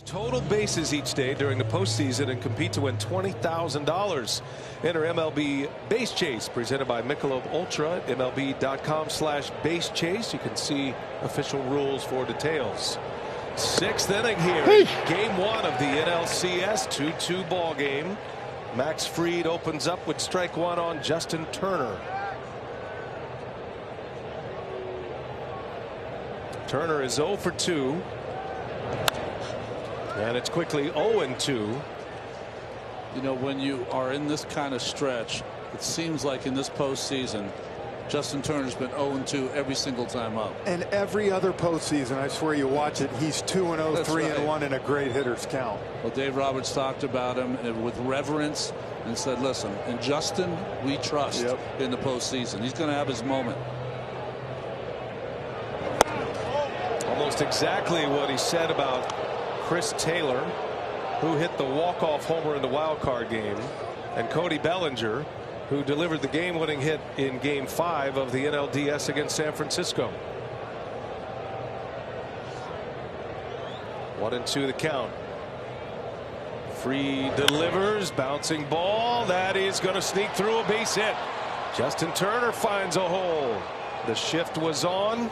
Total bases each day during the postseason and compete to win $20,000. Enter MLB Base Chase, presented by Michelob Ultra. MLB.com/base chase. You can see official rules for details. 6th inning here. Game 1 of the NLCS 2-2 ball game. Max Fried opens up with strike 1 on Justin Turner. Turner is 0 for 2. And it's quickly 0-2. You know, when you are in this kind of stretch, it seems like in this postseason, Justin Turner's been 0-2 every single time up. And every other postseason, I swear you watch it, he's 2-0, 3-1 in a great hitter's count. Well, Dave Roberts talked about him with reverence and said, listen, in Justin, we trust in the postseason. He's going to have his moment. Almost exactly what he said about Chris Taylor, who hit the walk-off homer in the wild card game, and Cody Bellinger, who delivered the game-winning hit in Game 5 of the NLDS against San Francisco. 1-2 the count. Fried delivers, bouncing ball that is going to sneak through a base hit. Justin Turner finds a hole. The shift was on,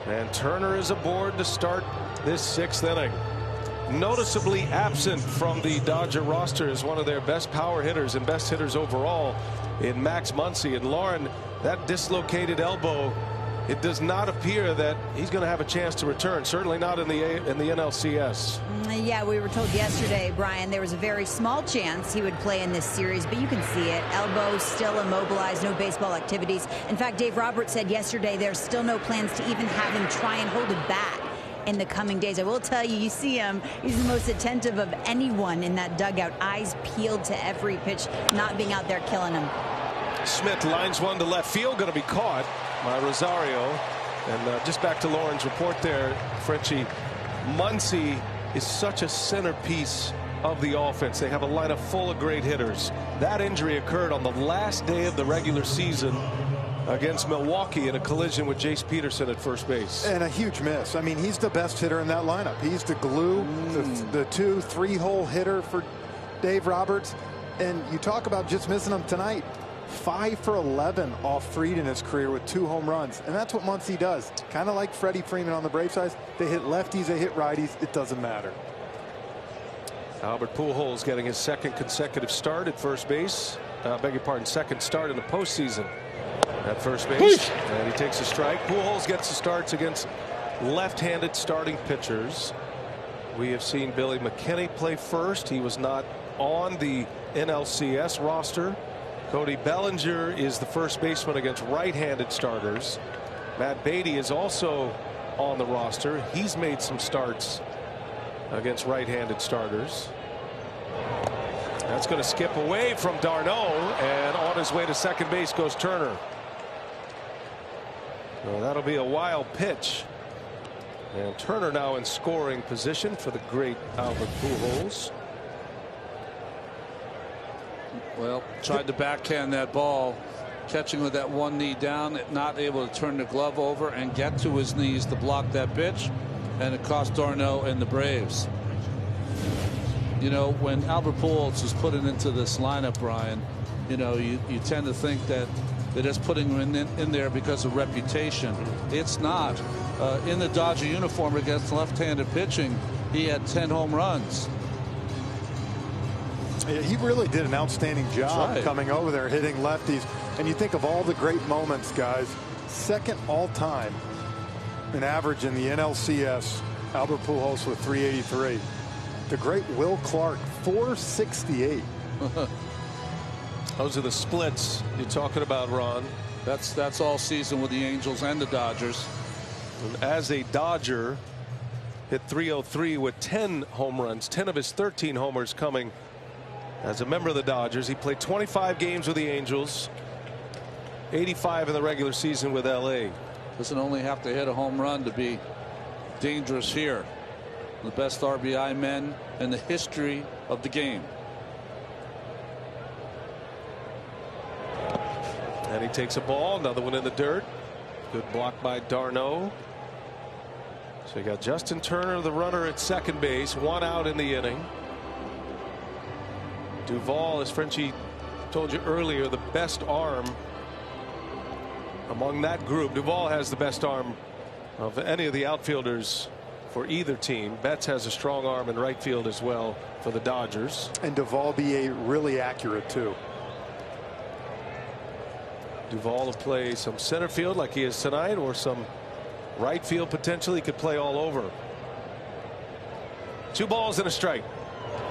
and Turner is aboard to start this 6th inning. Noticeably absent from the Dodger roster is one of their best power hitters and best hitters overall in Max Muncy. And Lauren, that dislocated elbow, it does not appear that he's going to have a chance to return. Certainly not in the NLCS. Yeah, we were told yesterday, Brian, there was a very small chance he would play in this series, but you can see it. Elbow still immobilized, no baseball activities. In fact, Dave Roberts said yesterday there's still no plans to even have him try and hold a bat in the coming days. I will tell you, you see him, he's the most attentive of anyone in that dugout, eyes peeled to every pitch, not being out there killing him. Smith lines one to left field, going to be caught by Rosario. And just back to Lauren's report there, Frenchie, Muncy is such a centerpiece of the offense. They have a lineup full of great hitters. That injury occurred on the last day of the regular season against Milwaukee in a collision with Jace Peterson at first base. And a huge miss. I mean, he's the best hitter in that lineup. He's the glue, the 2-3 hole hitter for Dave Roberts. And you talk about just missing him tonight. 5 for 11 off Fried in his career with 2 home runs. And that's what Muncy does. Kind of like Freddie Freeman on the Braves side. They hit lefties, they hit righties. It doesn't matter. Albert Pujols getting his 2nd consecutive start at first base. Beg your pardon, 2nd start in the postseason at first base. And he takes a strike. Pujols gets the starts against left-handed starting pitchers. We have seen Billy McKinney play first. He was not on the NLCS roster. Cody Bellinger is the first baseman against right-handed starters. Matt Beatty is also on the roster. He's made some starts against right-handed starters. That's going to skip away from d'Arnaud, and on his way to second base goes Turner. Well, that'll be a wild pitch. And Turner now in scoring position for the great Albert Pujols. Well, tried to backhand that ball, catching with that one knee down, not able to turn the glove over and get to his knees to block that pitch, and it cost d'Arnaud and the Braves. You know, when Albert Pujols is put into this lineup, Brian, you know, you tend to think that they're just putting him in there because of reputation. It's not. In the Dodger uniform against left-handed pitching, he had 10 home runs. He really did an outstanding job coming over there, hitting lefties. And you think of all the great moments, guys. 2nd all-time in average in the NLCS, Albert Pujols with 383. The great Will Clark, 468. Those are the splits you're talking about, Ron. That's all season with the Angels and the Dodgers. And as a Dodger, hit 303 with 10 home runs, 10 of his 13 homers coming as a member of the Dodgers. He played 25 games with the Angels, 85 in the regular season with LA. Doesn't only have to hit a home run to be dangerous here. The best RBI men in the history of the game. And he takes a ball, another one in the dirt. Good block by d'Arnaud. So you got Justin Turner, the runner at second base, 1 out in the inning. Duvall, as Frenchie told you earlier, the best arm among that group. Duvall has the best arm of any of the outfielders for either team. Betts has a strong arm in right field as well for the Dodgers. And Duvall be really accurate too. Duvall will play some center field like he is tonight, or some right field potentially. He could play all over. 2 balls and a strike.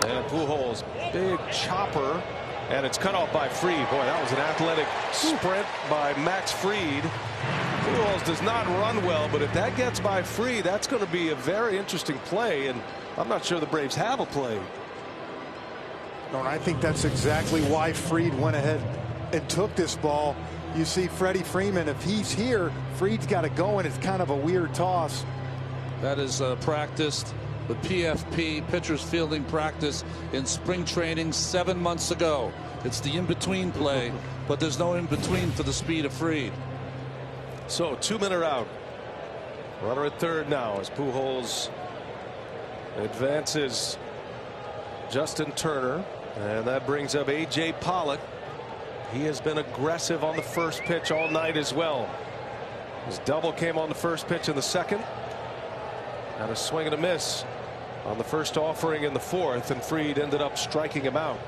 And Pujols, big chopper, and it's cut off by Fried. Boy, that was an athletic sprint by Max Fried. Pujols does not run well, but if that gets by Fried, that's going to be a very interesting play, and I'm not sure the Braves have a play. No, and I think that's exactly why Fried went ahead and took this ball. You see Freddie Freeman, if he's here, Fried's got to go, and it's kind of a weird toss. That is practiced with PFP, pitchers fielding practice, in spring training 7 months ago. It's the in-between play, but there's no in-between for the speed of Fried. So 2-men are out. Runner at third now as Pujols advances Justin Turner, and that brings up A.J. Pollock. He has been aggressive on the first pitch all night as well. His double came on the first pitch in the second, and a swing and a miss on the first offering in the fourth, and Fried ended up striking him out.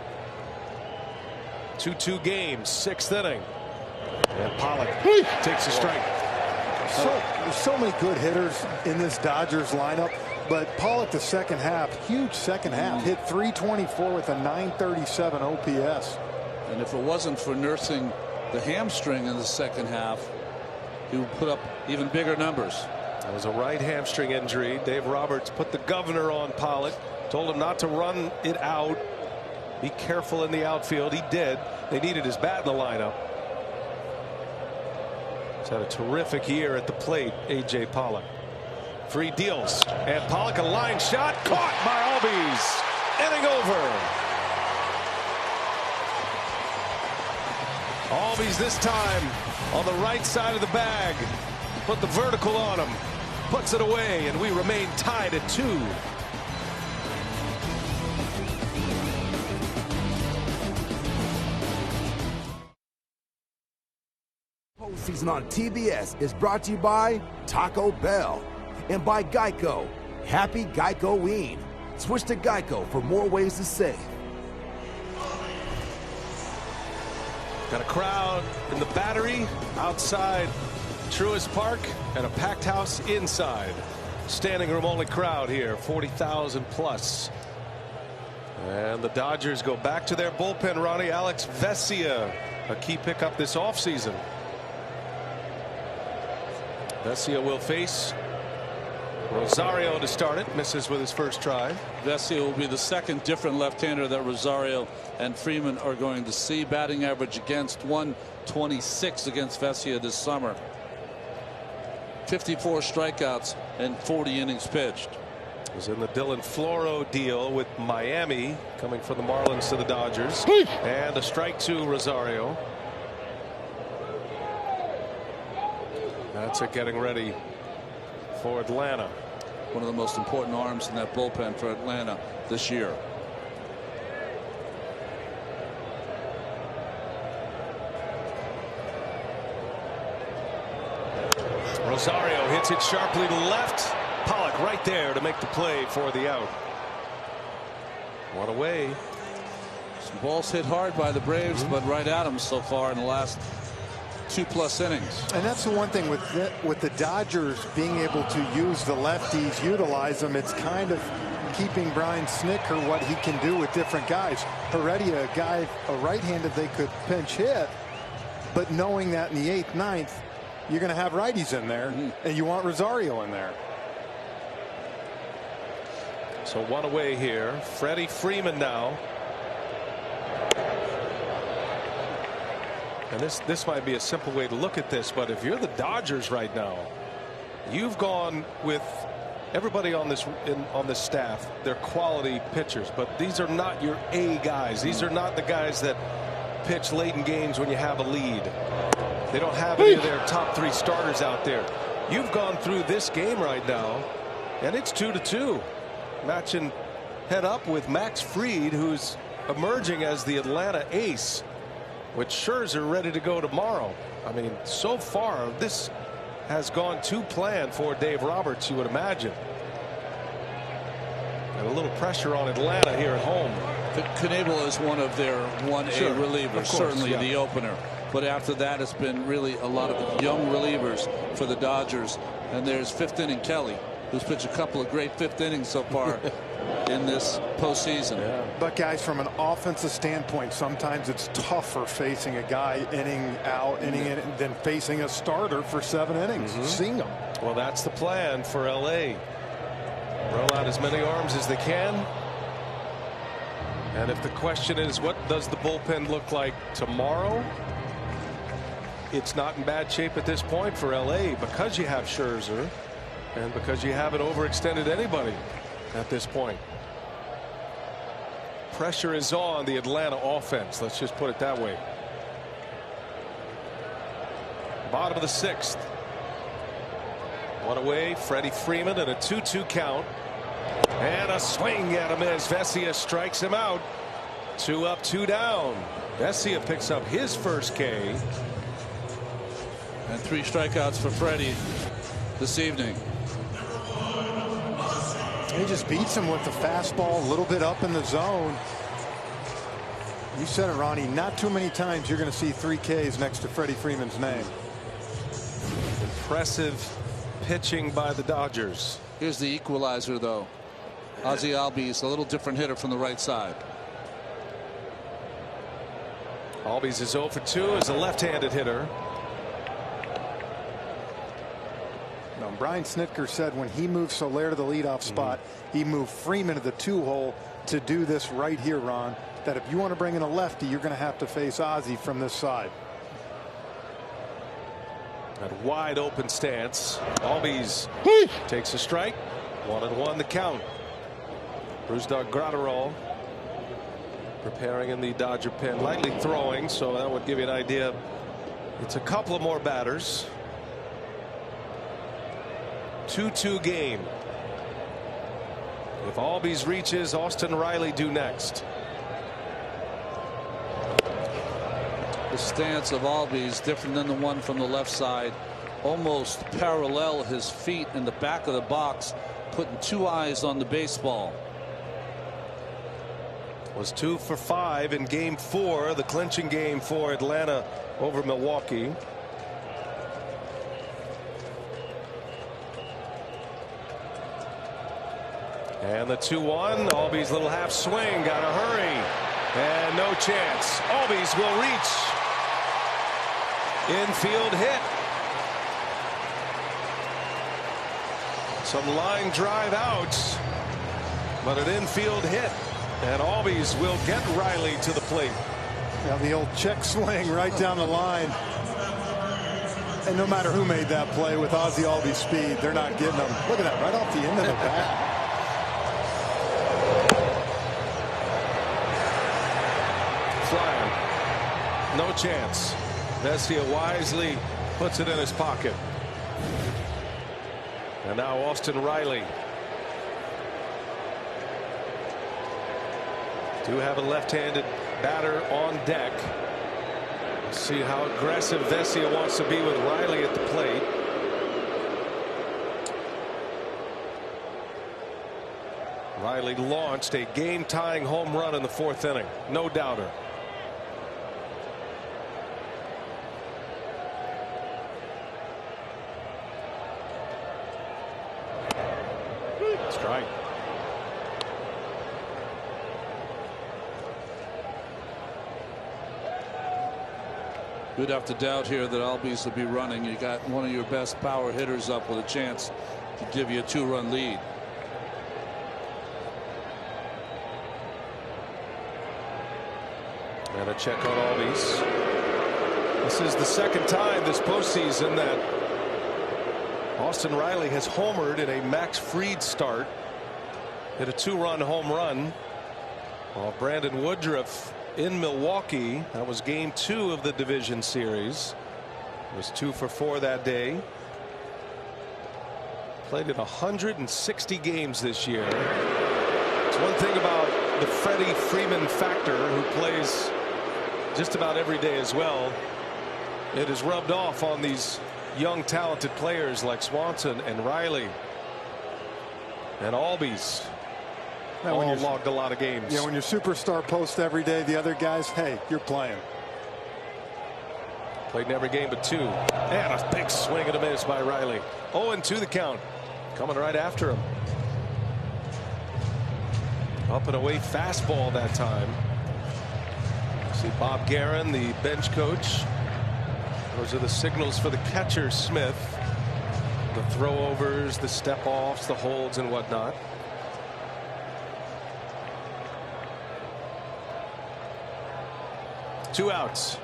2-2 game, 6th inning, and Pollock takes a strike. There's so many good hitters in this Dodgers lineup, but Pollock, the second half, huge second half, hit .324 with a .937 OPS. And if it wasn't for nursing the hamstring in the second half, he would put up even bigger numbers. That was a right hamstring injury. Dave Roberts put the governor on Pollock, told him not to run it out. Be careful in the outfield. He did. They needed his bat in the lineup. He's had a terrific year at the plate, A.J. Pollock. Fried deals, and Pollock, a line shot, caught by Albies. Inning over. Albies this time on the right side of the bag. Put the vertical on him. Puts it away, and we remain tied at 2. Postseason on TBS is brought to you by Taco Bell and by Geico. Happy Geico-ween. Switch to Geico for more ways to save. Got a crowd in the Battery outside Truist Park, and a packed house inside. Standing room only crowd here, 40,000 plus. And the Dodgers go back to their bullpen. Ronnie, Alex Vesia, a key pickup this offseason. Vesia will face Rosario to start it. Misses with his first try. Vesia will be the second different left-hander that Rosario and Freeman are going to see. Batting average against 126 against Vesia this summer. 54 strikeouts and 40 innings pitched. Was in the Dylan Floro deal with Miami, coming from the Marlins to the Dodgers. And a strike to Rosario. That's it, getting ready for Atlanta. One of the most important arms in that bullpen for Atlanta this year. Rosario hits it sharply to left. Pollock right there to make the play for the out. One away. Some balls hit hard by the Braves, but right at them so far in the last 2+ innings. And that's the one thing with the Dodgers being able to use the lefties, utilize them. It's kind of keeping Brian Snitker what he can do with different guys. Heredia, a guy, a right-handed they could pinch hit, but knowing that in the 8th, 9th, you're going to have righties in there, and you want Rosario in there. So one away here. Freddie Freeman now. And this might be a simple way to look at this, but if you're the Dodgers right now, you've gone with everybody on this staff. They're quality pitchers, but these are not your A guys. These are not the guys that pitch late in games when you have a lead. They don't have any of their top 3 starters out there. You've gone through this game right now And it's 2-2. Matching head up with Max Fried, who's emerging as the Atlanta ace, with Scherzer ready to go tomorrow. I mean, so far this has gone to plan for Dave Roberts, you would imagine. And a little pressure on Atlanta here at home. Knebel is one of their 1A relievers, certainly the opener. But after that, it's been really a lot of young relievers for the Dodgers. And there's fifth inning Kelly, who's pitched a couple of great fifth innings so far in this postseason. But guys, from an offensive standpoint, sometimes it's tougher facing a guy inning out, inning in, than facing a starter for 7 innings. Seeing them. Well, that's the plan for LA. Roll out as many arms as they can. And if the question is, what does the bullpen look like tomorrow? It's not in bad shape at this point for LA, because you have Scherzer and because you haven't overextended anybody at this point. Pressure is on the Atlanta offense. Let's just put it that way. Bottom of the 6th. One away, Freddie Freeman, and a 2-2 count. And a swing at him as Vesia strikes him out. 2 up, 2 down. Vesia picks up his first K. And 3 strikeouts for Freddie this evening. He just beats him with the fastball a little bit up in the zone. You said it, Ronnie. Not too many times you're going to see 3 Ks next to Freddie Freeman's name. Impressive pitching by the Dodgers. Here's the equalizer, though. Ozzie Albies, a little different hitter from the right side. Albies is 0 for 2 as a left-handed hitter. Now, Brian Snitker said when he moved Soler to the leadoff spot, he moved Freeman to the 2-hole to do this right here, Ron. That if you want to bring in a lefty, you're going to have to face Ozzie from this side. That wide open stance. Albies takes a strike. 1-1 the count. Brusdar Graterol preparing in the Dodger pen, lightly throwing, so that would give you an idea. It's a couple of more batters. 2-2 game. If Albies reaches, Austin Riley due next. The stance of Albies different than the one from the left side. Almost parallel his feet in the back of the box, putting 2 eyes on the baseball. Was 2 for 5 in game 4, the clinching game for Atlanta over Milwaukee. And the 2-1, Albies little half swing, got to hurry, and no chance. Albies will reach. Infield hit. Some line drive outs, but an infield hit, and Albies will get Riley to the plate. Now the old check swing right down the line. And no matter who made that play with Ozzie Albies' speed, they're not getting them. Look at that, right off the end of the bat. Flying. No chance. Vesia wisely puts it in his pocket. And now Austin Riley. Do have a left-handed batter on deck. Let's see how aggressive Vesia wants to be with Riley at the plate. Riley launched a game-tying home run in the 4th inning. No doubter. Strike. You'd have to doubt here that Albies will be running. You got one of your best power hitters up with a chance to give you a 2-run lead. And a check on Albies. This is the 2nd time this postseason that Austin Riley has homered in a Max Fried start. Hit a 2-run home run. While Brandon Woodruff in Milwaukee, that was game 2 of the division series, was 2 for 4 that day. Played in 160 games this year. It's one thing about the Freddie Freeman factor, who plays just about every day as well. It has rubbed off on these young talented players like Swanson and Riley and Albies. All logged a lot of games. Yeah, when your superstar posts every day, the other guys, hey, you're playing. Played in every game but 2. And a big swing and a miss by Riley. 0-2 the count. Coming right after him. Up and away fastball that time. See Bob Guerin, the bench coach. Those are the signals for the catcher, Smith. The throwovers, the step-offs, the holds and whatnot. Two outs.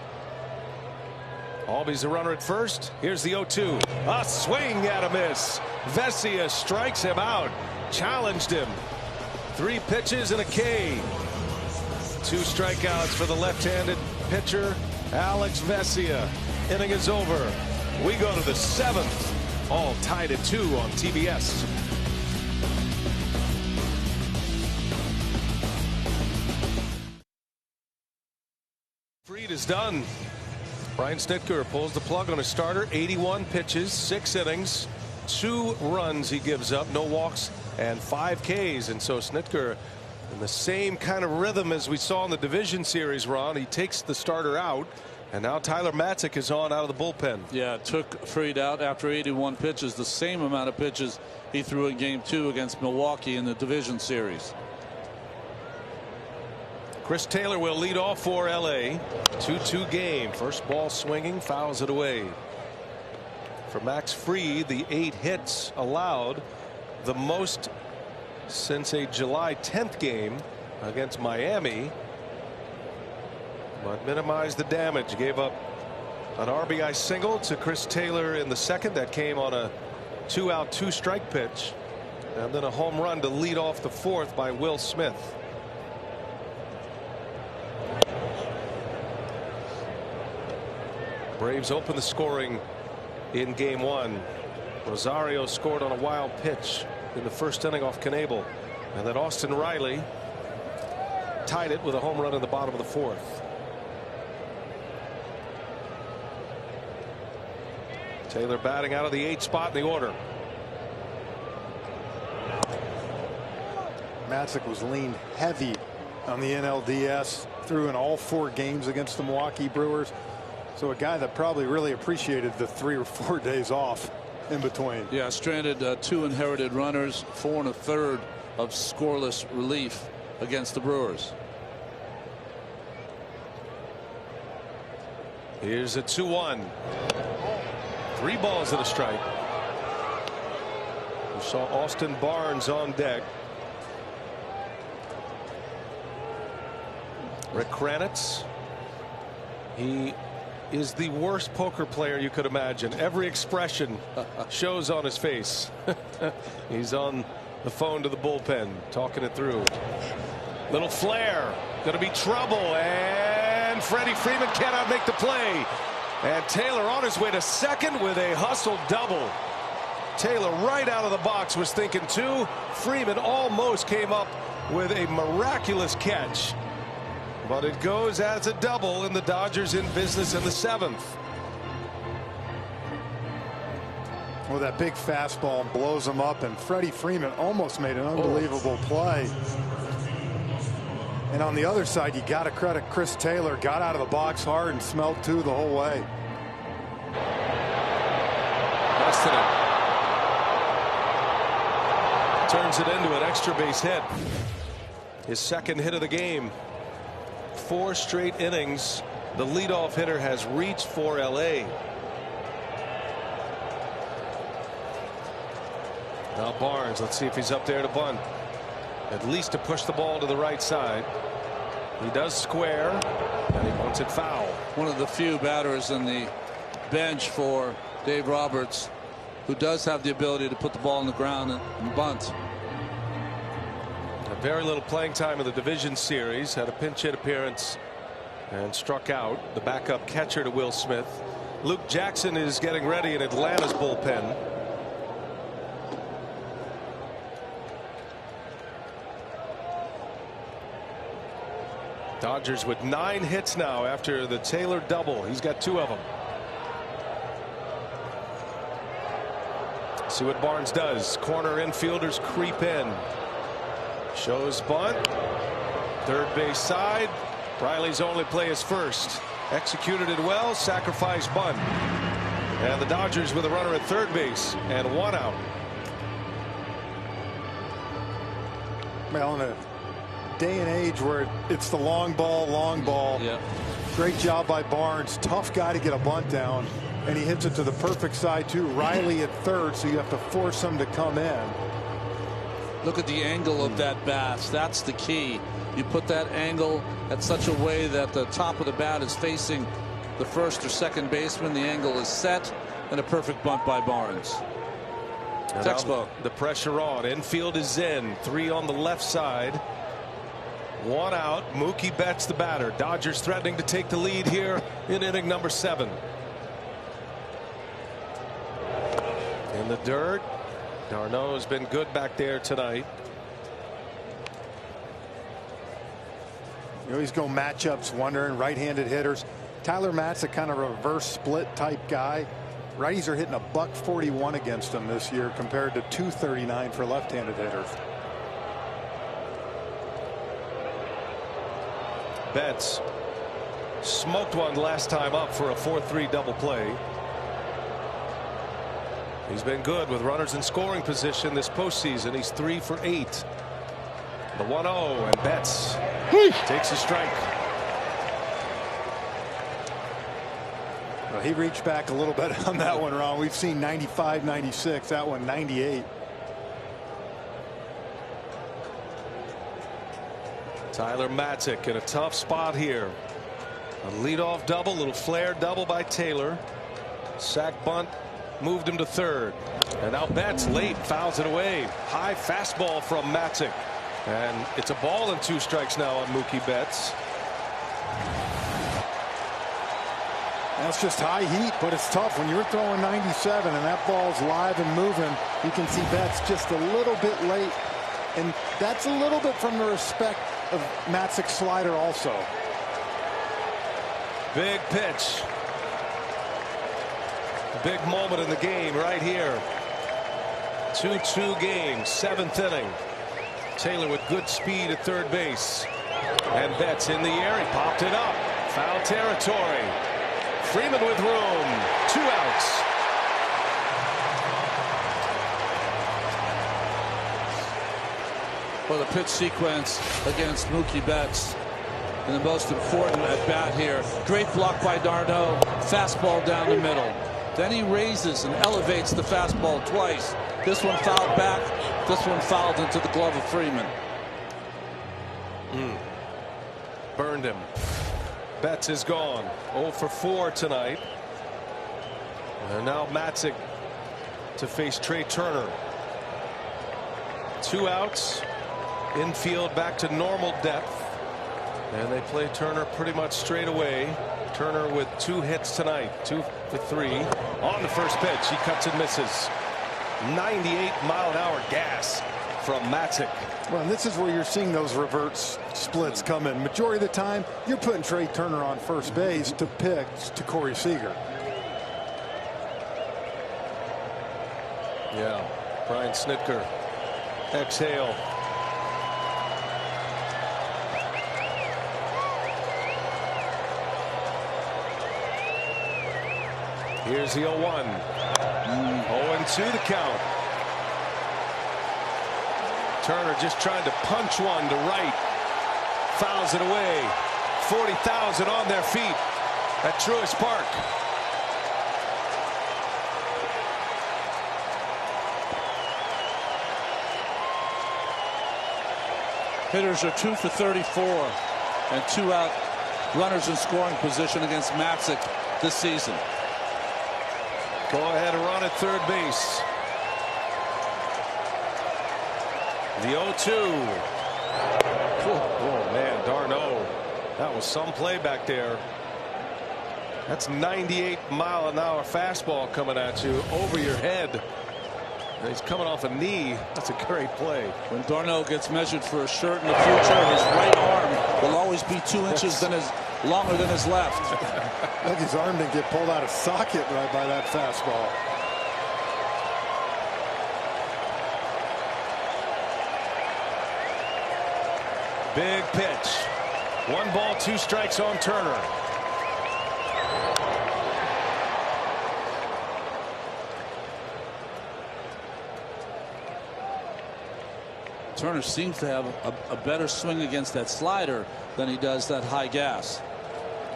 Albies a runner at first. Here's the 0-2. A swing and a miss. Vesia strikes him out. Challenged him. 3 pitches and a K. 2 strikeouts for the left-handed pitcher, Alex Vesia. Inning is over. We go to the 7th. All tied at 2 on TBS. Freed is done. Brian Snitker pulls the plug on a starter. 81 pitches, 6 innings, 2 runs he gives up, no walks, and 5 Ks. And so Snitker, in the same kind of rhythm as we saw in the division series, Ron, he takes the starter out. And now Tyler Matzik is on out of the bullpen. Yeah, took Freed out after 81 pitches, the same amount of pitches he threw in game 2 against Milwaukee in the division series. Chris Taylor will lead off for LA. 2-2 game. First ball swinging, fouls it away. For Max Fried, the 8 hits allowed, the most since a July 10th game against Miami. But minimized the damage. Gave up an RBI single to Chris Taylor in the 2nd. That came on a 2-out 2-strike pitch. And then a home run to lead off the 4th by Will Smith. Braves open the scoring in game 1. Rosario scored on a wild pitch in the 1st inning off Knebel. And then Austin Riley tied it with a home run in the bottom of the 4th. Taylor batting out of the 8th spot in the order. Matzik was leaned heavy on the NLDS, threw in all 4 games against the Milwaukee Brewers. So a guy that probably really appreciated the 3 or 4 days off in between. Yeah, stranded 2 inherited runners, 4 1/3 of scoreless relief against the Brewers. Here's a 2-1. 3 balls and a strike. We saw Austin Barnes on deck. Rick Kranitz. He is the worst poker player you could imagine. Every expression shows on his face. He's on the phone to the bullpen, talking it through. Little flare. Going to be trouble. And Freddie Freeman cannot make the play. And Taylor on his way to 2nd with a hustle double. Taylor right out of the box was thinking 2. Freeman almost came up with a miraculous catch. But it goes as a double, and the Dodgers in business in the 7th. Well, that big fastball blows him up, and Freddie Freeman almost made an unbelievable play. And on the other side, you got to credit Chris Taylor. Got out of the box hard and smelled 2 the whole way. Busted it. Turns it into an extra base hit. His 2nd hit of the game. 4 straight innings. The leadoff hitter has reached for LA. Now Barnes, let's see if he's up there to bunt. At least to push the ball to the right side. He does square, and he bunts it foul. One of the few batters in the bench for Dave Roberts who does have the ability to put the ball on the ground and bunt. Very little playing time in the division series. Had a pinch hit appearance and struck out. The backup catcher to Will Smith. Luke Jackson is getting ready in Atlanta's bullpen. Dodgers with 9 hits now after the Taylor double. He's got 2 of them. See what Barnes does. Corner infielders creep in. Shows bunt. Third base side. Riley's only play is first. Executed it well. Sacrifice bunt. And the Dodgers with a runner at third base and 1 out. Well, in a day and age where it's the long ball. Yeah. Great job by Barnes. Tough guy to get a bunt down. And he hits it to the perfect side, too. Riley at third, so you have to force him to come in. Look at the angle of that bat. That's the key. You put that angle at such a way that the top of the bat is facing the first or second baseman. The angle is set, and a perfect bunt by Barnes. Textbook. The pressure on. Infield is in. 3 on the left side. 1 out. Mookie Betts the batter. Dodgers threatening to take the lead here in inning number 7. In the dirt. Darno has been good back there tonight. You always go matchups, wondering right-handed hitters. Tyler Matt's a kind of reverse split type guy. Righties are hitting a .141 against him this year compared to .239 for left-handed hitters. Betts smoked one last time up for a 4-3 double play. He's been good with runners in scoring position this postseason. He's 3 for 8. The 1-0, and Betts takes a strike. Well, he reached back a little bit on that one, Ron. We've seen 95, 96. That one 98. Tyler Matzek in a tough spot here. A leadoff double, little flare double by Taylor. Sack bunt moved him to third. And now Betts late fouls it away. High fastball from Matzek. And it's a ball and 2 strikes now on Mookie Betts. That's just high heat, but it's tough when you're throwing 97 and that ball's live and moving. You can see Betts just a little bit late, and that's a little bit from the respect of Matzek's slider also. Big pitch. Big moment in the game right here. 2-2 game, 7th inning. Taylor with good speed at third base. And Betts in the air. He popped it up. Foul territory. Freeman with room. 2 outs. Well, the pitch sequence against Mookie Betts and the most important at bat here. Great block by Darno. Fastball down the middle. Then he raises and elevates the fastball twice. This one fouled back. This one fouled into the glove of Freeman. Burned him. Betts is gone. 0 for 4 tonight. And now Matzek to face Trey Turner. 2 outs. Infield back to normal depth. And they play Turner pretty much straight away. Turner with 2 hits tonight. 2 for 3. On the first pitch, he cuts and misses. 98-mile-an-hour gas from Matzek. Well, and this is where you're seeing those reverse splits come in. Majority of the time, you're putting Trey Turner on first base to pitch to Corey Seager. Yeah, Brian Snitker. Exhale. Here's the 0-1. 0-2 the count. Turner just trying to punch one to right. Fouls it away. 40,000 on their feet at Truist Park. Hitters are 2 for 34 and 2 out runners in scoring position against Matzek this season. Go ahead and run at third base. The 0-2. Oh man, Darno. That was some play back there. That's 98-mile-an-hour fastball coming at you over your head. And he's coming off a knee. That's a great play. When Darno gets measured for a shirt in the future, his right arm will always be 2 inches longer than his left. Like his arm didn't get pulled out of socket right by that fastball. Big pitch. 1 ball, 2 strikes on Turner. Turner seems to have a better swing against that slider than he does that high gas.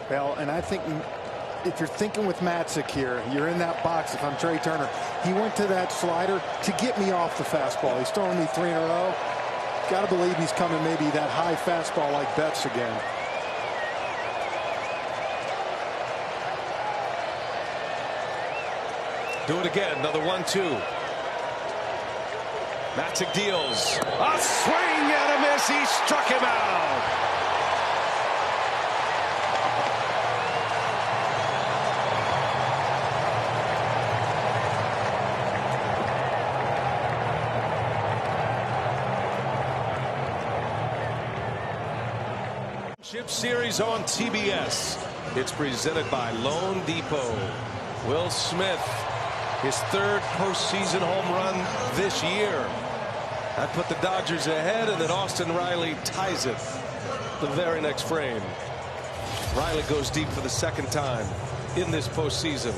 Well, and I think if you're thinking with Matzik here, you're in that box. If I'm Trey Turner, he went to that slider to get me off the fastball. He's throwing me 3 in a row. Got to believe he's coming maybe that high fastball like Betts again. Do it again. Another 1-2. Matzik deals. A swing and a miss. He struck him out. Chip Series on TBS. It's presented by Loan Depot. Will Smith, his 3rd postseason home run this year. That put the Dodgers ahead, and then Austin Riley ties it the very next frame. Riley goes deep for the 2nd time in this postseason.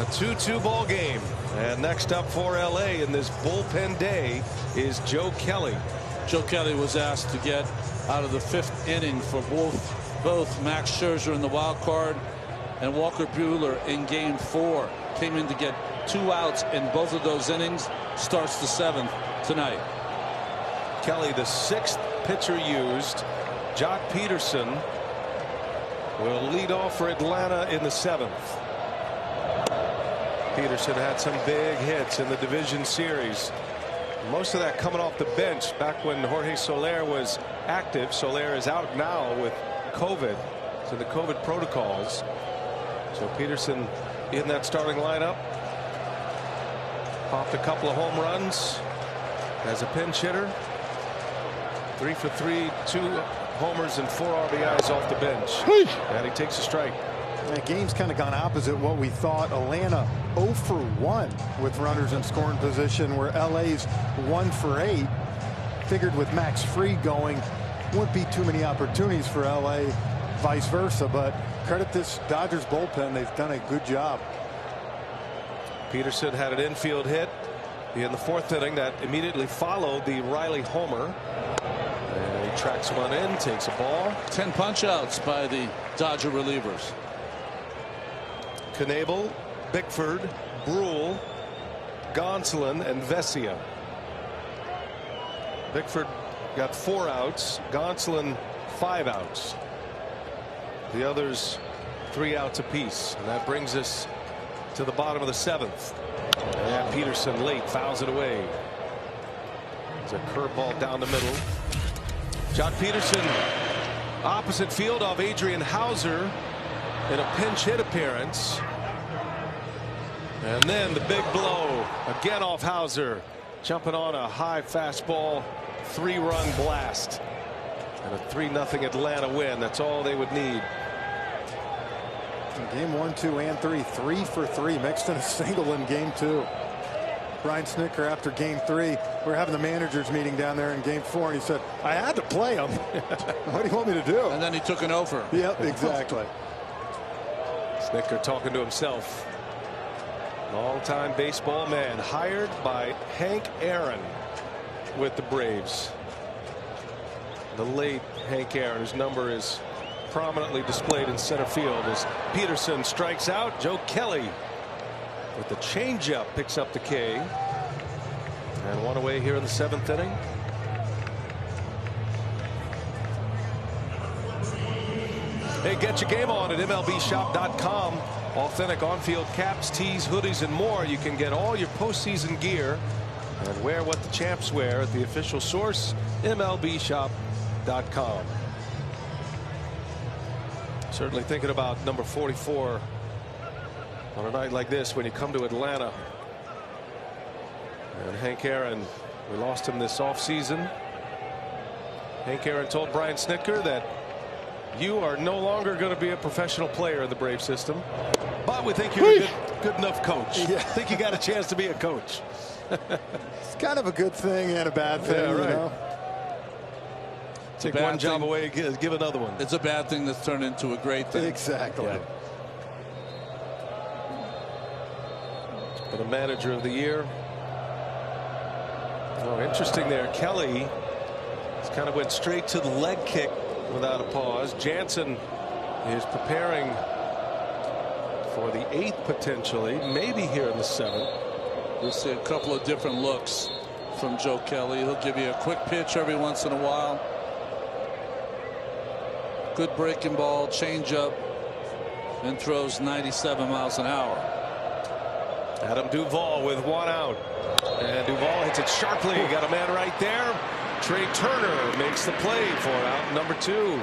A 2-2 ball game. And next up for LA in this bullpen day is Joe Kelly. Joe Kelly was asked to get out of the 5th inning for both Max Scherzer in the wild card and Walker Buehler in game 4. Came in to get 2 outs in both of those innings. Starts the 7th tonight. Kelly, the 6th pitcher used. Jock Peterson will lead off for Atlanta in the 7th. Peterson had some big hits in the division series. Most of that coming off the bench back when Jorge Soler was active. Soler is out now with COVID. So the COVID protocols. So Peterson in that starting lineup. Popped a couple of home runs as a pinch hitter. 3 for 3, 2 homers and 4 RBIs off the bench. And he takes a strike. That game's kind of gone opposite what we thought. Atlanta 0 for 1 with runners in scoring position, where LA's 1 for 8. Figured with Max Fried going, wouldn't be too many opportunities for LA, vice versa. But credit this Dodgers bullpen. They've done a good job. Peterson had an infield hit in the 4th inning that immediately followed the Riley homer. And he tracks one in, takes a ball. 10 punch outs by the Dodger relievers. Knebel, Bickford, Brule, Gonsolin, and Vesia. Bickford got 4 outs. Gonsolin 5 outs. The others 3 outs apiece. And that brings us to the bottom of the 7th. And Peterson late fouls it away. It's a curveball down the middle. Jock Peterson opposite field of Adrian Hauser in a pinch hit appearance. And then the big blow again off Hauser, jumping on a high fastball 3-run blast and a 3-0 Atlanta win. That's all they would need. Game 1, 2, and 3, 3 for 3, mixed in a single in game 2. Brian Snitker after game 3, we're having the managers meeting down there in game 4, and he said, I had to play him. What do you want me to do? And then he took an over. Yep, exactly. Snitker talking to himself. An all-time baseball man, hired by Hank Aaron with the Braves. The late Hank Aaron, whose number is prominently displayed in center field as Peterson strikes out. Joe Kelly with the changeup picks up the K. And 1 away here in the 7th inning. Hey, get your game on at MLBshop.com. Authentic on-field caps, tees, hoodies, and more. You can get all your postseason gear and wear what the champs wear at the official source, MLBshop.com. Certainly thinking about number 44 on a night like this when you come to Atlanta. And Hank Aaron, we lost him this offseason. Hank Aaron told Brian Snitker that you are no longer going to be a professional player in the Brave system, but we think you're a good enough coach. Yeah. I think you got a chance to be a coach. It's kind of a good thing and a bad thing. Yeah, right. You know? Take one job away, give another one. It's a bad thing that's turned into a great thing. Exactly. Yeah. For the manager of the year. Oh, interesting there. Kelly just kind of went straight to the leg kick without a pause. Jansen is preparing for the 8th potentially, maybe here in the 7th. We'll see a couple of different looks from Joe Kelly. He'll give you a quick pitch every once in a while. Good breaking ball, change up, and throws 97 miles an hour. Adam Duvall with 1 out. And Duvall hits it sharply. Got a man right there. Trey Turner makes the play for out number 2.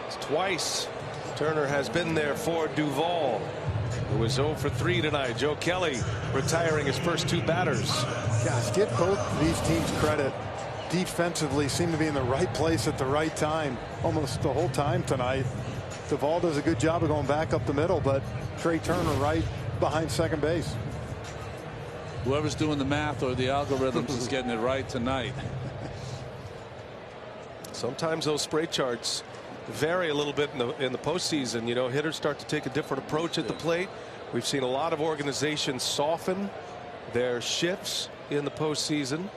It's twice Turner has been there for Duvall, who was 0 for 3 tonight. Joe Kelly retiring his first 2 batters. Gosh, give both these teams credit. Defensively seem to be in the right place at the right time almost the whole time tonight. Duvall does a good job of going back up the middle, but Trey Turner right behind second base. Whoever's doing the math or the algorithms is getting it right tonight. Sometimes those spray charts vary a little bit in the postseason. You know, hitters start to take a different approach at the plate. We've seen a lot of organizations soften their shifts in the postseason.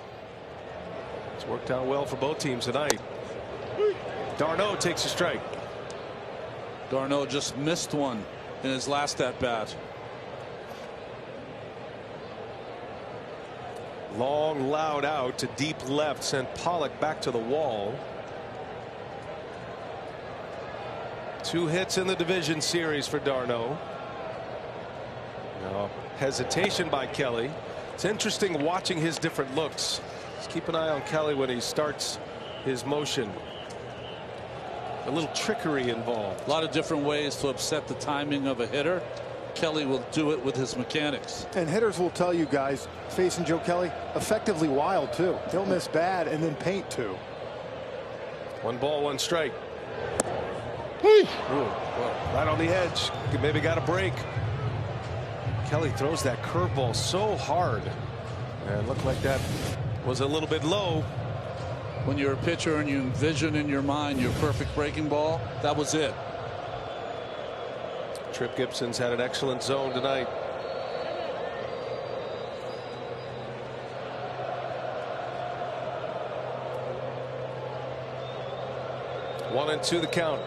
It's worked out well for both teams tonight. Darno takes a strike. Darno just missed one in his last at bat. Long, loud out to deep left, sent Pollock back to the wall. 2 hits in the division series for Darno. Now, hesitation by Kelly. It's interesting watching his different looks. Just keep an eye on Kelly when he starts his motion. A little trickery involved. A lot of different ways to upset the timing of a hitter. Kelly will do it with his mechanics. And hitters will tell you guys, facing Joe Kelly, effectively wild too. He'll miss bad and then paint too. 1 ball, 1 strike. Ooh, well, right on the edge. Maybe got a break. Kelly throws that curveball so hard, and looked like that was a little bit low. When you're a pitcher and you envision in your mind your perfect breaking ball, that was it. Trip Gibson's had an excellent zone tonight. One and 2 the count.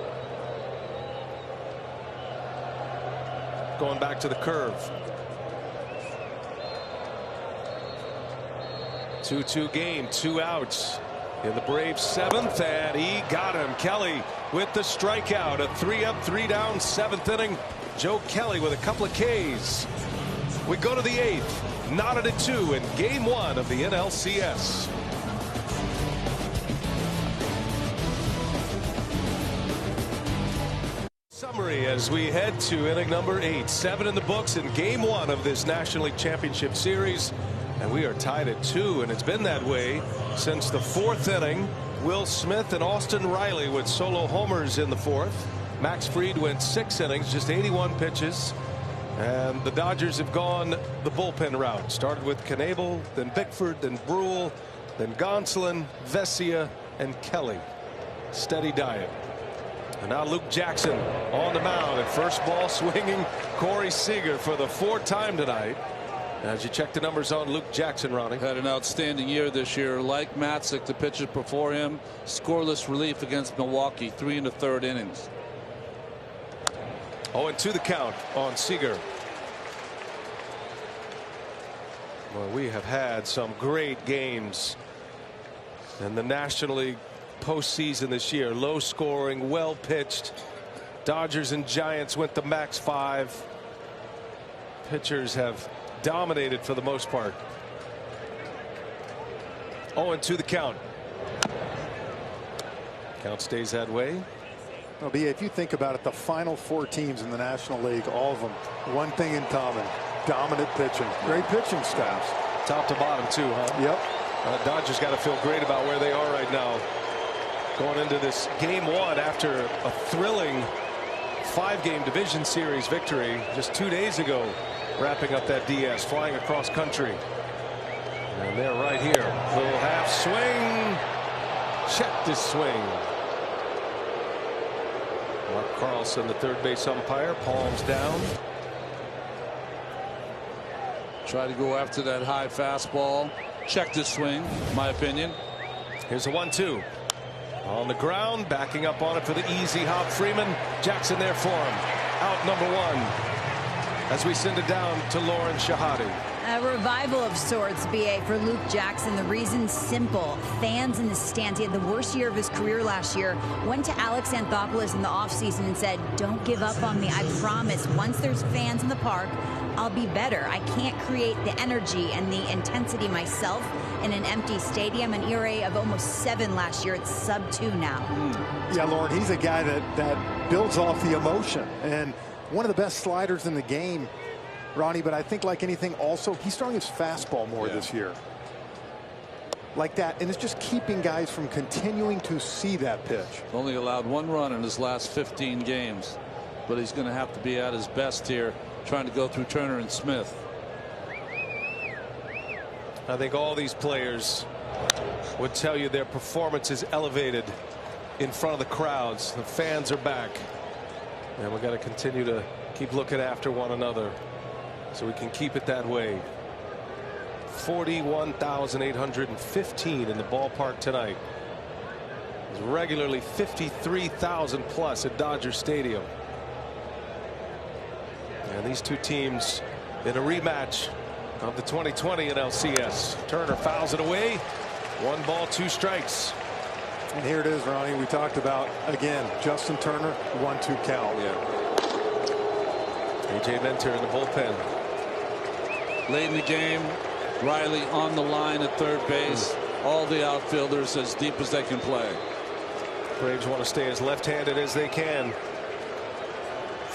Going back to the curve. 2-2 game, 2 outs in the Braves 7th, and he got him. Kelly with the strikeout. A 3 up, 3 down, 7th inning. Joe Kelly with a couple of Ks. We go to the 8th, knotted at 2 in game 1 of the NLCS. Summary as we head to inning number 8. 7 in the books in game 1 of this National League Championship Series. And we are tied at 2, and it's been that way since the 4th inning. Will Smith and Austin Riley with solo homers in the 4th. Max Fried went 6 innings, just 81 pitches. And the Dodgers have gone the bullpen route. Started with Knebel, then Bickford, then Brule, then Gonsolin, Vesia, and Kelly. Steady diet. And now Luke Jackson on the mound at first ball, swinging Corey Seager for the 4th time tonight. As you check the numbers on Luke Jackson, Ronnie. Had an outstanding year this year. Like Matzik, the pitcher before him, scoreless relief against Milwaukee, 3 1/3 innings. 0-2 the count on Seager. Well, we have had some great games in the National League postseason this year. Low scoring, well pitched. Dodgers and Giants went the max 5. Pitchers have dominated for the most part. 0-2 the count. Count stays that way. Well, B, if you think about it, the final 4 teams in the National League, all of them, one thing in common: dominant pitching. Great pitching staffs. Top to bottom too, huh? Yep. Dodgers got to feel great about where they are right now. going into this game 1 after a thrilling 5-game division series victory just 2 days ago, wrapping up that DS, flying across country. And they're right here. Little half swing. Checked his swing. Mark Carlson, the third base umpire, palms down. Try to go after that high fastball. Checked his swing, in my opinion. Here's a 1-2. On the ground, backing up on it for the easy hop. Freeman, Jackson there for him. Out number 1 as we send it down to Lauren Shahadi. A revival of sorts, BA, for Luke Jackson. The reason's simple. Fans in the stands. He had the worst year of his career last year. Went to Alex Anthopoulos in the offseason and said, don't give up on me. I promise once there's fans in the park, I'll be better. I can't create the energy and the intensity myself in an empty stadium. An ERA of almost 7 last year. It's sub-2 now. Yeah, Lauren, he's a guy that builds off the emotion. And one of the best sliders in the game, Ronnie, but I think like anything also, he's throwing his fastball more this year. Like that, and it's just keeping guys from continuing to see that pitch. Only allowed 1 run in his last 15 games, but he's going to have to be at his best here, trying to go through Turner and Smith. I think all these players would tell you their performance is elevated in front of the crowds. The fans are back, and we've got to continue to keep looking after one another so we can keep it that way. 41,815 in the ballpark tonight. There's regularly 53,000 plus at Dodger Stadium. And these two teams in a rematch of the 2020 NLCS. Turner fouls it away. 1 ball, 2 strikes. And here it is, Ronnie. We talked about, again, Justin Turner, 1-2 count. A.J. Minter in the bullpen. Late in the game, Riley on the line at third base. All the outfielders as deep as they can play. Braves want to stay as left-handed as they can.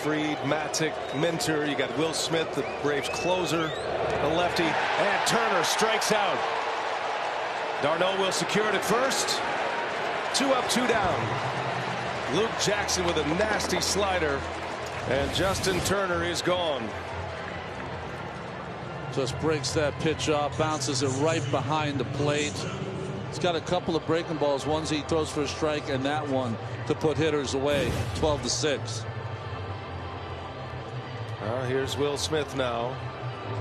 Fried, Matic, Minter. You got Will Smith, the Braves closer, the lefty, and Turner strikes out. Darno will secure it at first. 2 up, 2 down. Luke Jackson with a nasty slider, and Justin Turner is gone. Just breaks that pitch off, bounces it right behind the plate. He's got a couple of breaking balls. Ones he throws for a strike, and that one to put hitters away. 12-6. Here's Will Smith now.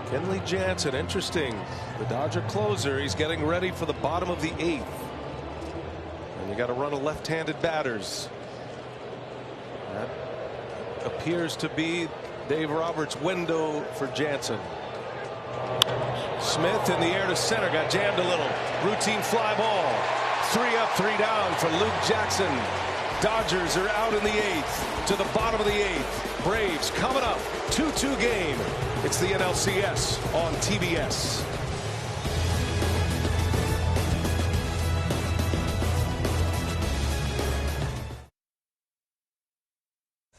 Kenley Jansen, interesting. The Dodger closer. He's getting ready for the bottom of the 8th. And you got a run of left-handed batters. That appears to be Dave Roberts' window for Jansen. Smith in the air to center, got jammed a little. Routine fly ball. 3 up, 3 down for Luke Jackson. Dodgers are out in the 8th to the bottom of the 8th. Braves coming up. 2-2 game. It's the NLCS on TBS.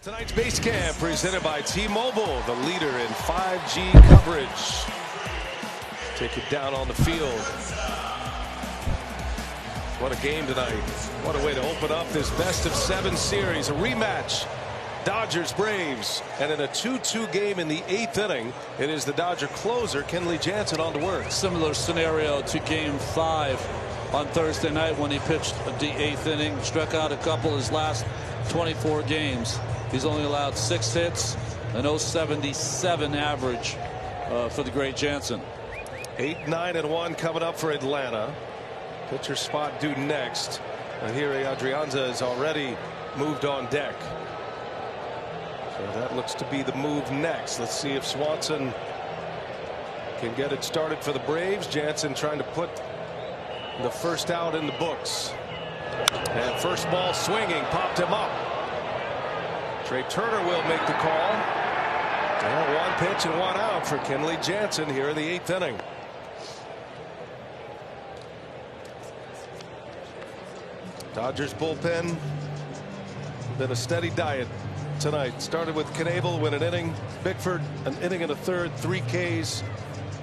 Tonight's base camp presented by T-Mobile, the leader in 5G coverage. Take it down on the field. What a game tonight. What a way to open up this best-of-7 series. A rematch. Dodgers Braves, and in a 2-2 game in the 8th inning, it is the Dodger closer Kenley Jansen on to work. Similar scenario to game 5 on Thursday night when he pitched the 8th inning, struck out a couple his last 24 games. He's only allowed 6 hits, an 0.77 average for the great Jansen. 8-9-1 coming up for Atlanta. Pitcher spot due next. And here Adrianza is already moved on deck. So that looks to be the move next. Let's see if Swanson can get it started for the Braves. Jansen trying to put the first out in the books. And first ball swinging, popped him up. Trey Turner will make the call. And 1 pitch and 1 out for Kenley Jansen here in the 8th inning. Dodgers bullpen been a steady diet tonight. Started with Knebel, win an inning. Bickford, an inning and a third, 3 Ks.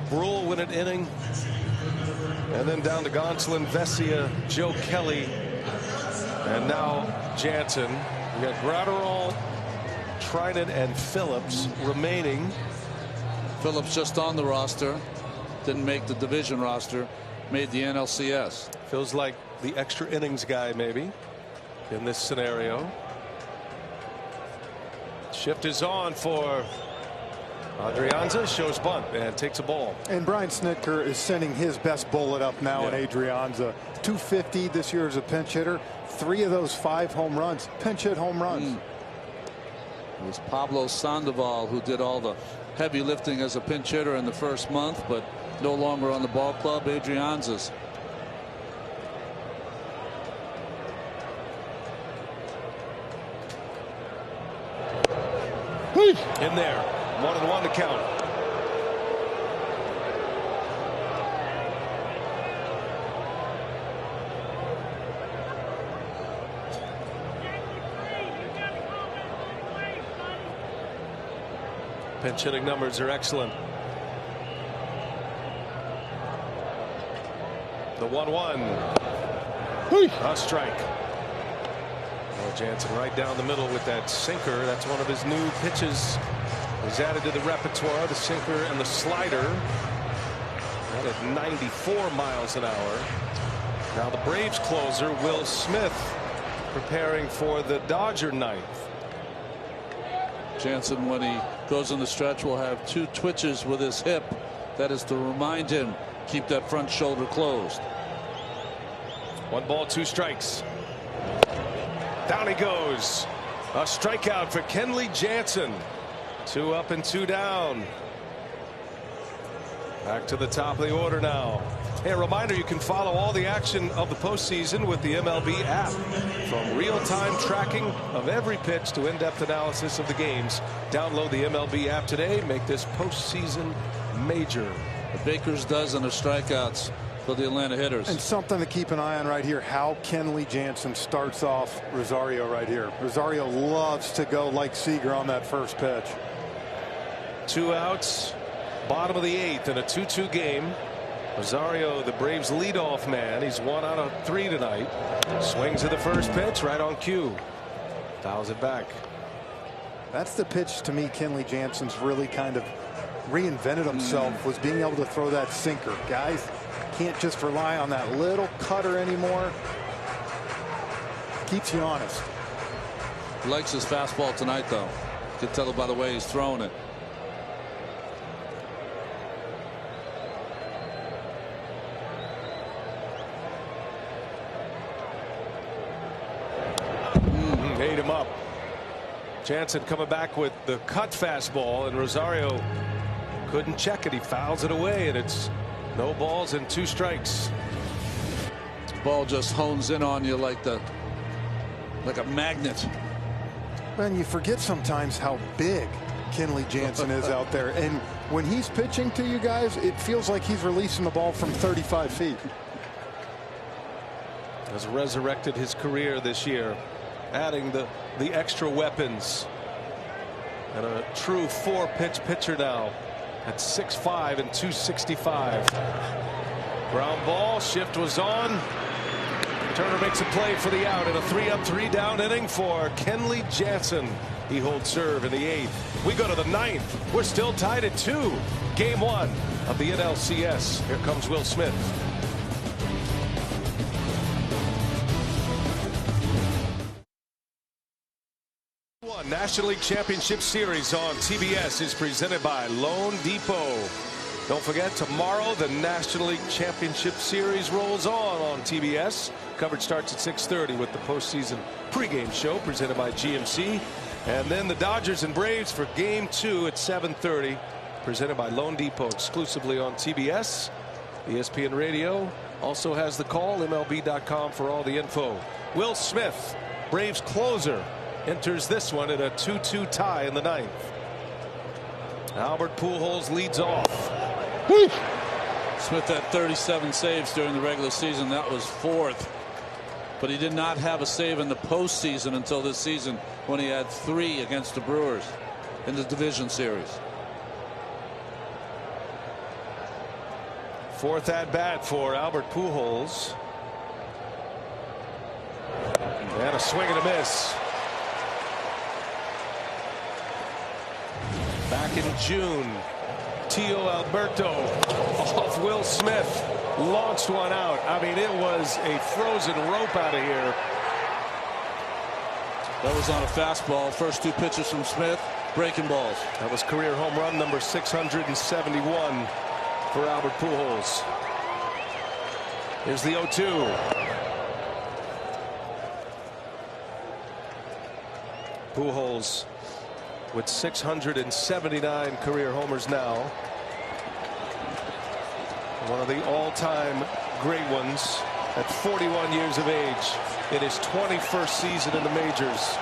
Brule, win an inning. And then down to Gonsolin, Vesia, Joe Kelly. And now Jansen. We got Gratterall, Trinan, and Phillips remaining. Phillips just on the roster. Didn't make the division roster. Made the NLCS. Feels like the extra innings guy maybe in this scenario. Shift is on for Adrianza. Shows bunt and takes a ball. And Brian Snitker is sending his best bullet up now in Adrianza. 250 this year as a pinch hitter. 3 of those 5 home runs, pinch hit home runs. It was Pablo Sandoval who did all the heavy lifting as a pinch hitter in the first month, but no longer on the ball club. Adrianza's. In there, 1-1 to count. Pinch hitting numbers are excellent. The 1-1. A strike. Well, Jansen right down the middle with that sinker. That's one of his new pitches. He's added to the repertoire, the sinker and the slider. That at 94 miles an hour. Now the Braves closer, Will Smith, preparing for the Dodger ninth. Jansen, when he goes in the stretch, will have 2 twitches with his hip. That is to remind him, keep that front shoulder closed. 1 ball, 2 strikes. Down he goes. A strikeout for Kenley Jansen. 2 up and 2 down. Back to the top of the order now. Hey, a reminder, you can follow all the action of the postseason with the MLB app. From real-time tracking of every pitch to in-depth analysis of the games. Download the MLB app today. Make this postseason major. The baker's dozen of strikeouts for the Atlanta hitters. And something to keep an eye on right here, how Kenley Jansen starts off Rosario right here. Rosario loves to go like Seager on that first pitch. 2 outs, bottom of the 8th in a 2-2 game. Rosario, the Braves leadoff man. He's 1 out of 3 tonight. Swings at the first pitch right on cue. Fouls it back. That's the pitch to me Kenley Jansen's really kind of reinvented himself, was being able to throw that sinker. Guys can't just rely on that little cutter anymore. Keeps you honest. He likes his fastball tonight, though. You can tell by the way he's throwing it. Ate him up. Jansen coming back with the cut fastball, and Rosario couldn't check it. He fouls it away, and it's no balls and 2 strikes. Ball just hones in on you like a magnet. And you forget sometimes how big Kenley Jansen is out there, and when he's pitching to you guys, it feels like he's releasing the ball from 35 feet. Has resurrected his career this year, adding the extra weapons, and a true 4-pitch pitcher now at 6'5" and 265. Ground ball, shift was on. Turner makes a play for the out in a 3-up 3-down inning for Kenley Jansen. He holds serve in the 8th. We go to the 9th. We're still tied at 2. Game 1 of the NLCS. Here comes Will Smith. National League Championship Series on TBS is presented by Loan Depot. Don't forget, tomorrow the National League Championship Series rolls on TBS. Coverage starts at 6:30 with the postseason pregame show presented by GMC. And then the Dodgers and Braves for Game 2 at 7:30 presented by Loan Depot exclusively on TBS. ESPN Radio also has the call. MLB.com for all the info. Will Smith, Braves closer, enters this one at a 2-2 tie in the 9th. Albert Pujols leads off. Smith had 37 saves during the regular season. That was 4th. But he did not have a save in the postseason until this season, when he had 3 against the Brewers in the division series. 4th at bat for Albert Pujols. And a swing and a miss. Back in June, Tio Alberto off Will Smith launched one out. I mean, it was a frozen rope out of here. That was on a fastball. First two pitches from Smith, breaking balls. That was career home run number 671 for Albert Pujols. Here's the 0-2. Pujols with 679 career homers now. One of the all-time great ones at 41 years of age in his 21st season in the majors.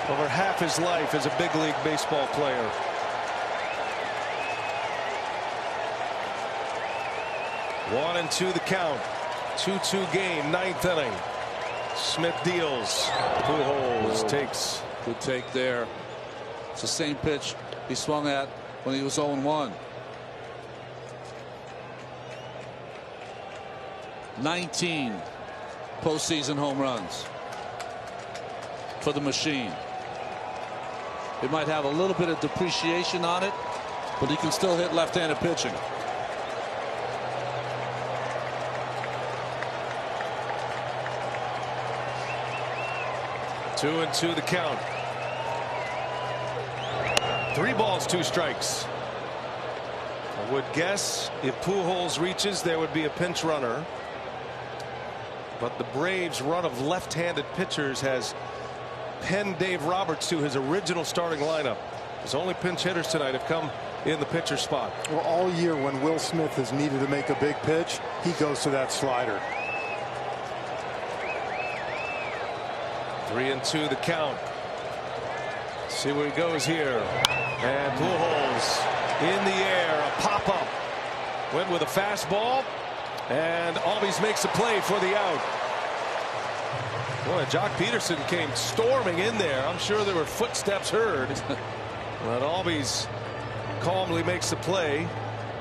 Over half his life as a big league baseball player. One and two the count. 2-2 game, ninth inning. Smith deals. Pujols takes. Good take there. It's the same pitch he swung at when he was 0-1. 19 postseason home runs for the machine. It might have a little bit of depreciation on it, but he can still hit left-handed pitching. Two and two the count. 3 balls, 2 strikes. I would guess if Pujols reaches, there would be a pinch runner. But the Braves' run of left-handed pitchers has penned Dave Roberts to his original starting lineup. His only pinch hitters tonight have come in the pitcher spot. Well, all year when Will Smith has needed to make a big pitch, he goes to that slider. 3 and 2 the count. See where he goes here. And Pujols in the air, a pop-up. Went with a fastball, and Albies makes a play for the out. Boy, Jock Peterson came storming in there. I'm sure there were footsteps heard. But Albies calmly makes the play,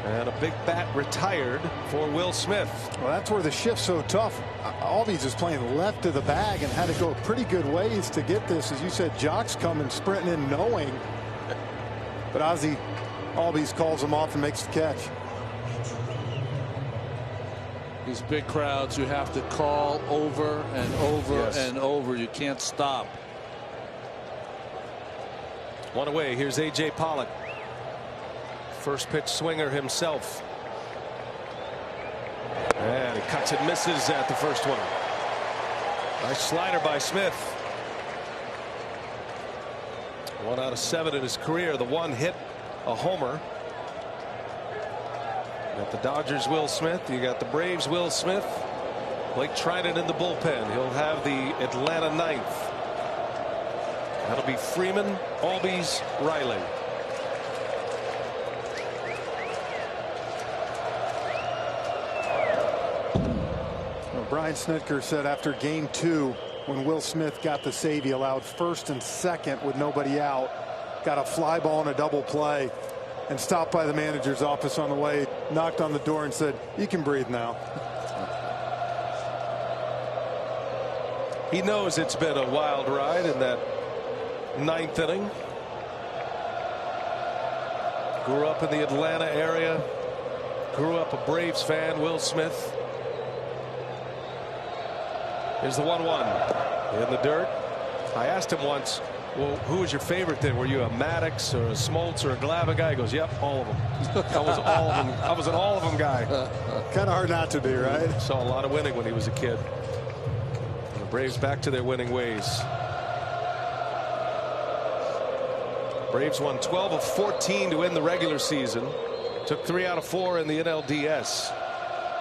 and a big bat retired for Will Smith. Well, that's where the shift's so tough. Albies is playing left of the bag and had to go pretty good ways to get this. As you said, Jock's coming sprinting in knowing. But Albies calls him off and makes the catch. These big crowds, you have to call over and over and over. You can't stop. One away. Here's A.J. Pollock. First pitch swinger himself. And he cuts and misses at the first one. Nice slider by Smith. 1 out of 7 in his career. The one hit, a homer. You got the Dodgers Will Smith. You got the Braves Will Smith. Blake Trinan in the bullpen. He'll have the Atlanta ninth. That'll be Freeman, Albies, Riley. Brian Snitker said after game 2, when Will Smith got the save, he allowed first and second with nobody out, got a fly ball and a double play, and stopped by the manager's office on the way, knocked on the door and said, "You can breathe now." He knows it's been a wild ride in that ninth inning. Grew up in the Atlanta area, grew up a Braves fan. Will Smith. Here's the 1-1 in the dirt. I asked him once, well, who was your favorite then? Were you a Maddox or a Smoltz or a Glava guy? He goes, yep, all of them. I was all of them. I was an all of them guy. Kind of hard not to be, right? Saw a lot of winning when he was a kid. And the Braves back to their winning ways. Braves won 12 of 14 to win the regular season. Took 3 out of 4 in the NLDS.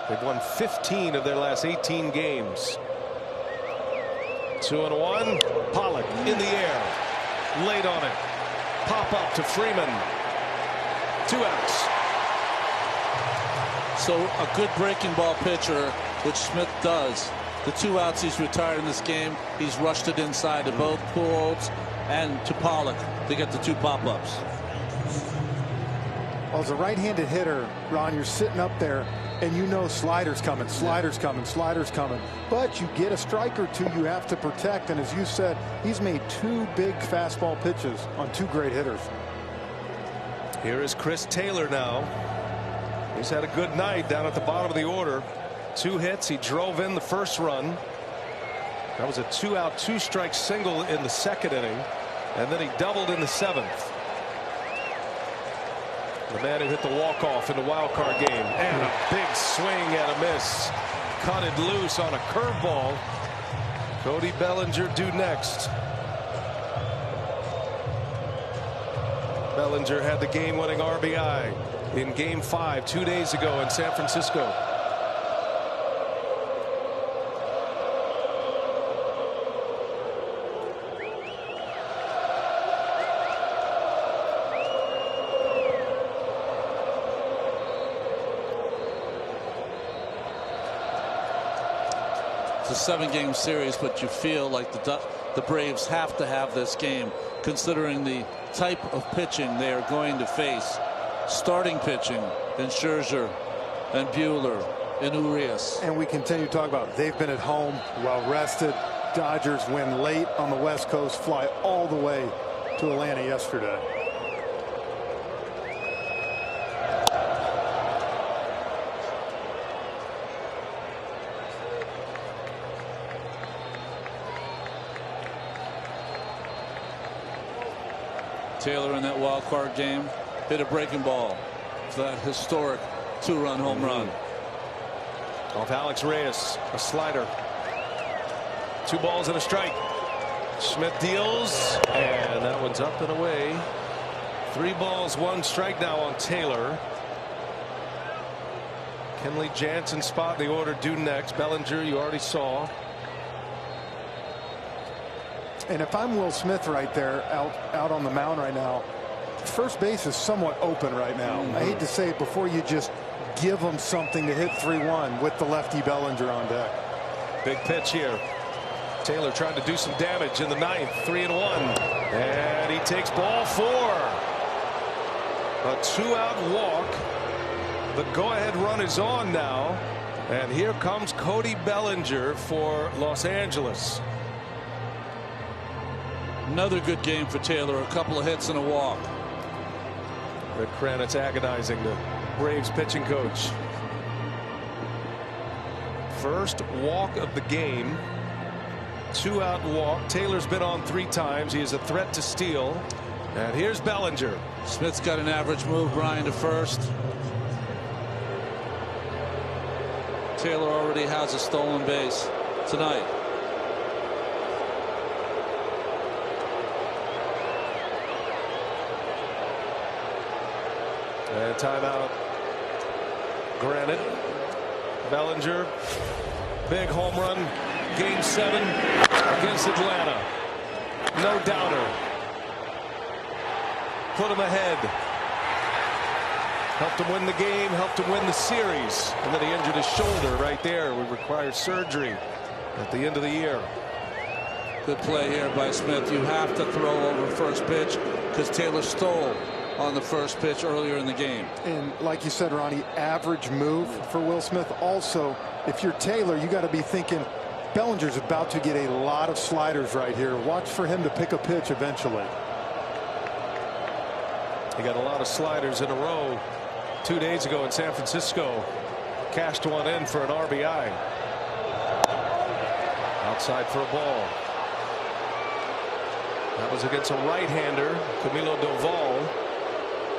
They've won 15 of their last 18 games. 2-1. Pollock in the air. Late on it. Pop up to Freeman. 2 outs. So a good breaking ball pitcher, which Smith does. The 2 outs he's retired in this game, he's rushed it inside to both Pujols and to Pollock to get the 2 pop-ups. Well, as a right-handed hitter, Ron, you're sitting up there and you know sliders coming, sliders coming, sliders coming. But you get a strike or two you have to protect. And as you said, he's made 2 big fastball pitches on 2 great hitters. Here is Chris Taylor now. He's had a good night down at the bottom of the order. 2 hits. He drove in the first run. That was a 2-out, 2-strike single in the 2nd inning. And then he doubled in the 7th. The man who hit the walk-off in the wild card game. And a big swing and a miss. Cut it loose on a curveball. Cody Bellinger due next. Bellinger had the game-winning RBI in Game 5 2 days ago in San Francisco. It's a 7-game series, but you feel like the Braves have to have this game, considering the type of pitching they are going to face. Starting pitching in Scherzer and Buehler and Urias. And we continue to talk about they've been at home, well rested. Dodgers win late on the West Coast, fly all the way to Atlanta yesterday. Taylor in that wild card game hit a breaking ball for that historic 2-run home run. Off Alex Reyes, a slider. 2 balls and a strike. Schmidt deals, and that one's up and away. 3 balls, 1 strike now on Taylor. Kenley Jansen spot in the order due next. Bellinger you already saw. And if I'm Will Smith right there out on the mound right now, first base is somewhat open right now. I hate to say it before you just give them something to hit 3-1 with the lefty Bellinger on deck. Big pitch here. Taylor trying to do some damage in the 9th. 3-1. And he takes ball 4. A 2-out walk. The go-ahead run is on now. And here comes Cody Bellinger for Los Angeles. Another good game for Taylor. A couple of hits and a walk. Rick Kranitz agonizing, the Braves pitching coach. First walk of the game. 2-out walk. Taylor's been on 3 times. He is a threat to steal. And here's Bellinger. Smith's got an average move. Brian to first. Taylor already has a stolen base tonight. And timeout granted. Bellinger, big home run, Game 7 against Atlanta. No doubter. Put him ahead. Helped him win the game, helped him win the series. And then he injured his shoulder right there. Would require surgery at the end of the year. Good play here by Smith. You have to throw over first pitch because Taylor stole on the first pitch earlier in the game. And like you said, Ronnie, average move for Will Smith. Also, if you're Taylor, you got to be thinking Bellinger's about to get a lot of sliders right here. Watch for him to pick a pitch eventually. He got a lot of sliders in a row 2 days ago in San Francisco. Cashed one in for an RBI. Outside for a ball. That was against a right-hander, Camilo Doval,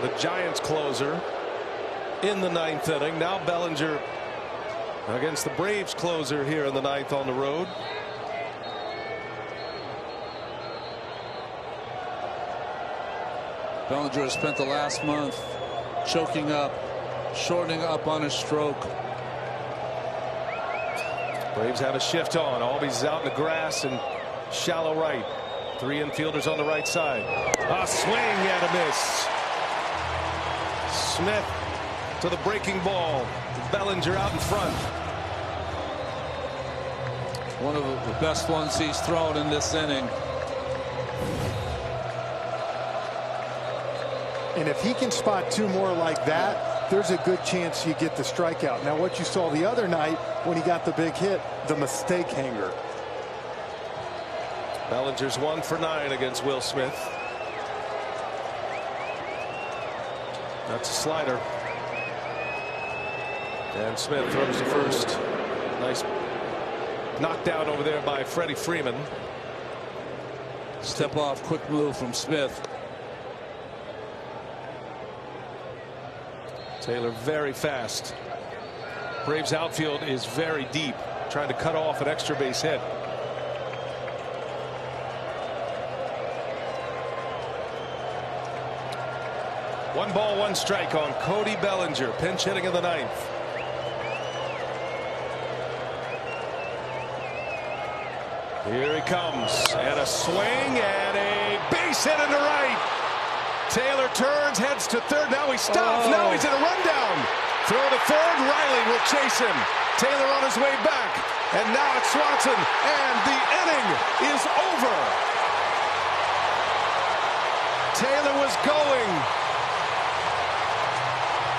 the Giants closer in the 9th inning. Now Bellinger against the Braves closer here in the 9th on the road. Bellinger has spent the last month choking up, shortening up on his stroke. Braves have a shift on. Albies out in the grass and shallow right. 3 infielders on the right side. A swing and a miss. Smith to the breaking ball. Bellinger out in front. One of the best ones he's thrown in this inning. And if he can spot 2 more like that, there's a good chance you get the strikeout. Now, what you saw the other night when he got the big hit, the mistake hanger. Bellinger's 1 for 9 against Will Smith. That's a slider. And Smith throws to first. Nice knockdown over there by Freddie Freeman. Step off, quick move from Smith. Taylor very fast. Braves outfield is very deep, trying to cut off an extra base hit. One ball, one strike on Cody Bellinger, pinch hitting in the 9th. Here he comes, and a swing and a base hit into right. Taylor turns, heads to third. Now he stops. Now he's in a rundown. Throw to third. Riley will chase him. Taylor on his way back. And now it's Swanson. And the inning is over. Taylor was going.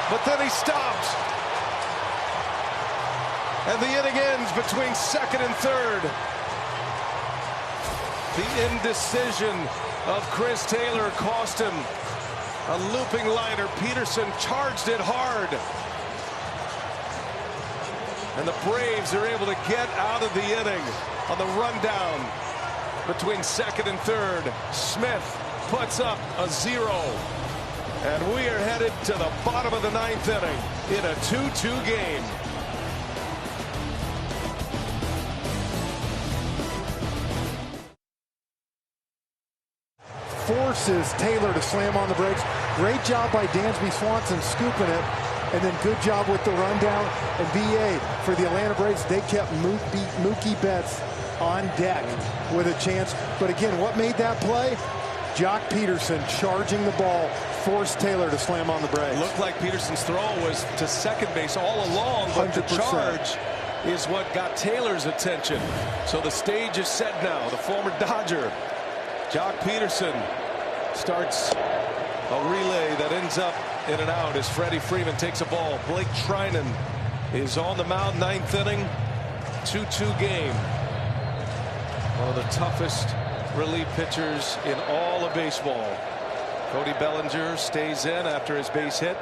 But then he stopped. And the inning ends between second and third. The indecision of Chris Taylor cost him a looping liner. Peterson charged it hard. And the Braves are able to get out of the inning on the rundown between second and third. Smith puts up a 0. And we are headed to the bottom of the 9th inning in a 2-2 game. Forces Taylor to slam on the brakes. Great job by Dansby Swanson scooping it. And then good job with the rundown. And BA for the Atlanta Braves, they kept Mookie Betts on deck with a chance. But again, what made that play? Jock Peterson charging the ball forced Taylor to slam on the brakes. Looked like Peterson's throw was to second base all along, but 100%. The charge is what got Taylor's attention. So the stage is set now. The former Dodger, Jock Peterson, starts a relay that ends up in and out as Freddie Freeman takes a ball. Blake Trinan is on the mound, 9th inning, 2-2 game. One of the toughest relief pitchers in all of baseball. Cody Bellinger stays in after his base hit.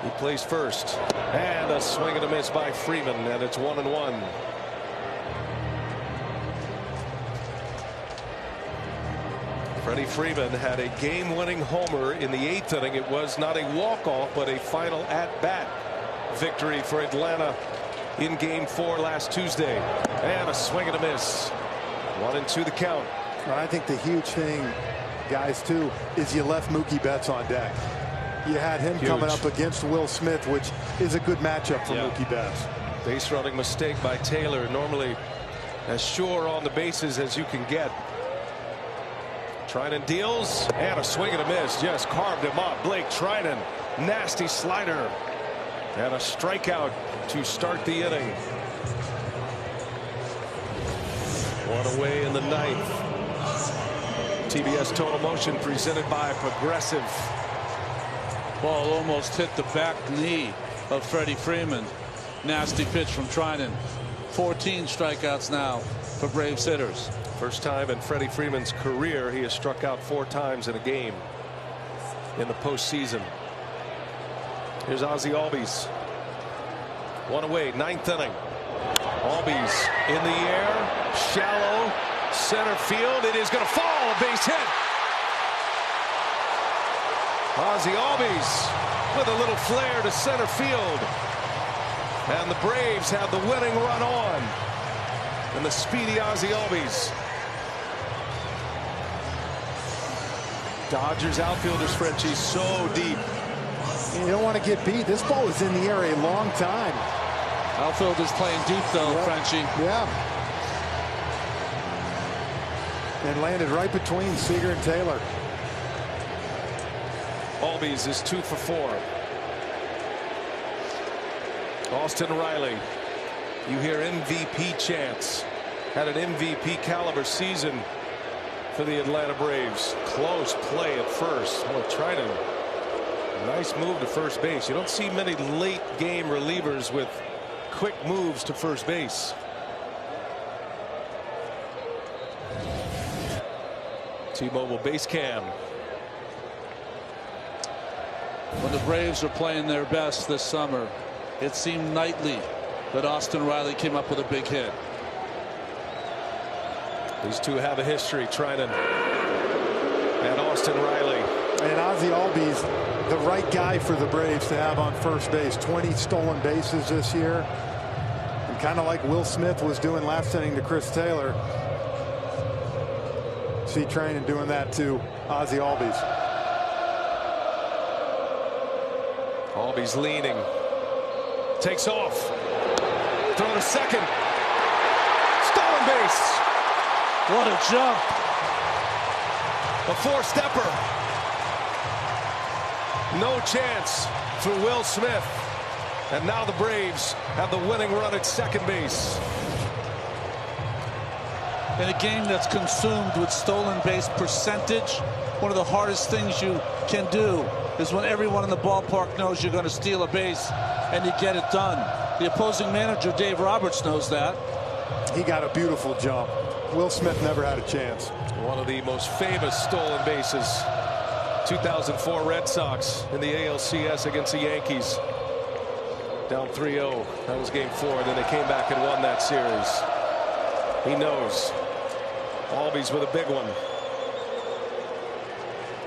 He plays first. And a swing and a miss by Freeman, and it's 1-1. Freddie Freeman had a game-winning homer in the 8th inning. It was not a walk-off, but a final at-bat victory for Atlanta in Game 4 last Tuesday. And a swing and a miss. 1-2 the count. I think the huge thing, guys, too, is you left Mookie Betts on deck. You had him coming up against Will Smith, which is a good matchup for Mookie Betts. Base running mistake by Taylor, normally as sure on the bases as you can get. Trinan deals, and a swing and a miss. Just carved him up. Blake Trinan, nasty slider, and a strikeout to start the inning. One away in the 9th. TBS Total Motion presented by Progressive. Ball almost hit the back knee of Freddie Freeman. Nasty pitch from Trinan. 14 strikeouts now for Braves hitters. First time in Freddie Freeman's career he has struck out 4 times in a game in the postseason. Here's Ozzie Albies. One away, 9th inning. Albies in the air, shallow, center field. It is going to fall, base hit. Ozzie Albies with a little flare to center field. And the Braves have the winning run on. And the speedy Ozzie Albies. Dodgers outfielders, Frenchie, so deep. You don't want to get beat. This ball is in the air a long time. Outfielders playing deep, though, Frenchie. Yeah. And landed right between Seager and Taylor. Albies is 2 for 4. Austin Riley. You hear MVP chants. Had an MVP caliber season for the Atlanta Braves. Close play at first. Well, Trinan Nice move to first base. You don't see many late game relievers with quick moves to first base. T-Mobile base cam. When the Braves were playing their best this summer, it seemed nightly that Austin Riley came up with a big hit. These two have a history, Trinan and Austin Riley. And Ozzie Albies, the right guy for the Braves to have on first base. 20 stolen bases this year. And kind of like Will Smith was doing last inning to Chris Taylor. See Trinan doing that to Ozzie Albies. Albies leaning. Takes off. Throw to second. Stolen base. What a jump. A four-stepper. No chance for Will Smith. And now the Braves have the winning run at second base. In a game that's consumed with stolen base percentage, one of the hardest things you can do is when everyone in the ballpark knows you're going to steal a base and you get it done. The opposing manager, Dave Roberts, knows that. He got a beautiful jump. Will Smith never had a chance. One of the most famous stolen bases. 2004 Red Sox in the ALCS against the Yankees. Down 3-0. That was game 4. Then they came back and won that series. He knows. Albies with a big one.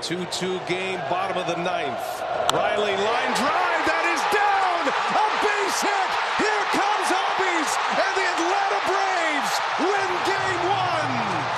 2-2 game, bottom of the 9th. Riley line drive, that is down! A base hit! Here comes Albies, and the Atlanta Braves win game 1!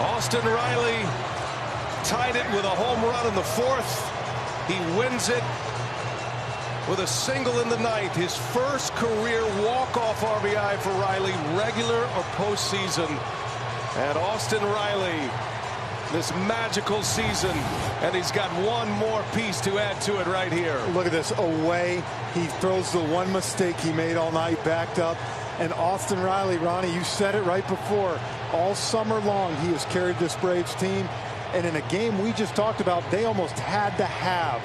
Austin Riley tied it with a home run in the 4th. He wins it with a single in the 9th. His first career walk-off RBI for Riley, regular or postseason. And Austin Riley, this magical season, and he's got one more piece to add to it right here. Look at this, away. He throws the one mistake he made all night, backed up. And Austin Riley, Ronnie, you said it right before. All summer long, he has carried this Braves team. And in a game we just talked about, they almost had to have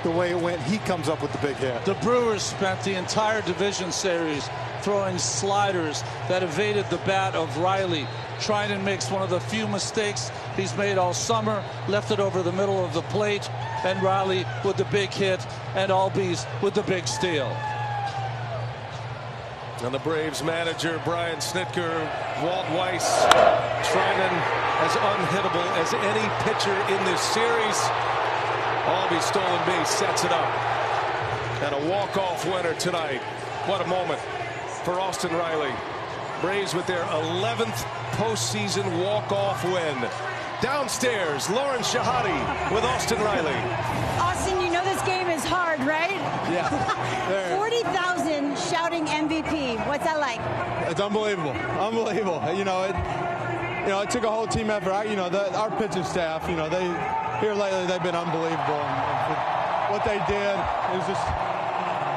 the way it went. He comes up with the big hit. The Brewers spent the entire division series throwing sliders that evaded the bat of Riley. Trinan makes one of the few mistakes he's made all summer, left it over the middle of the plate, and Riley with the big hit, and Albies with the big steal. And the Braves manager, Brian Snitker, Walt Weiss, Trinan as unhittable as any pitcher in this series. Albies stolen base sets it up. And a walk-off winner tonight. What a moment for Austin Riley. Braves with their 11th postseason walk-off win. Downstairs, Lauren Shahadi with Austin Riley. Austin, you know this game is hard, right? Yeah. 40,000 shouting MVP. What's that like? It's unbelievable. Unbelievable. It took a whole team effort. Our pitching staff, here lately they've been unbelievable. And what they did is just,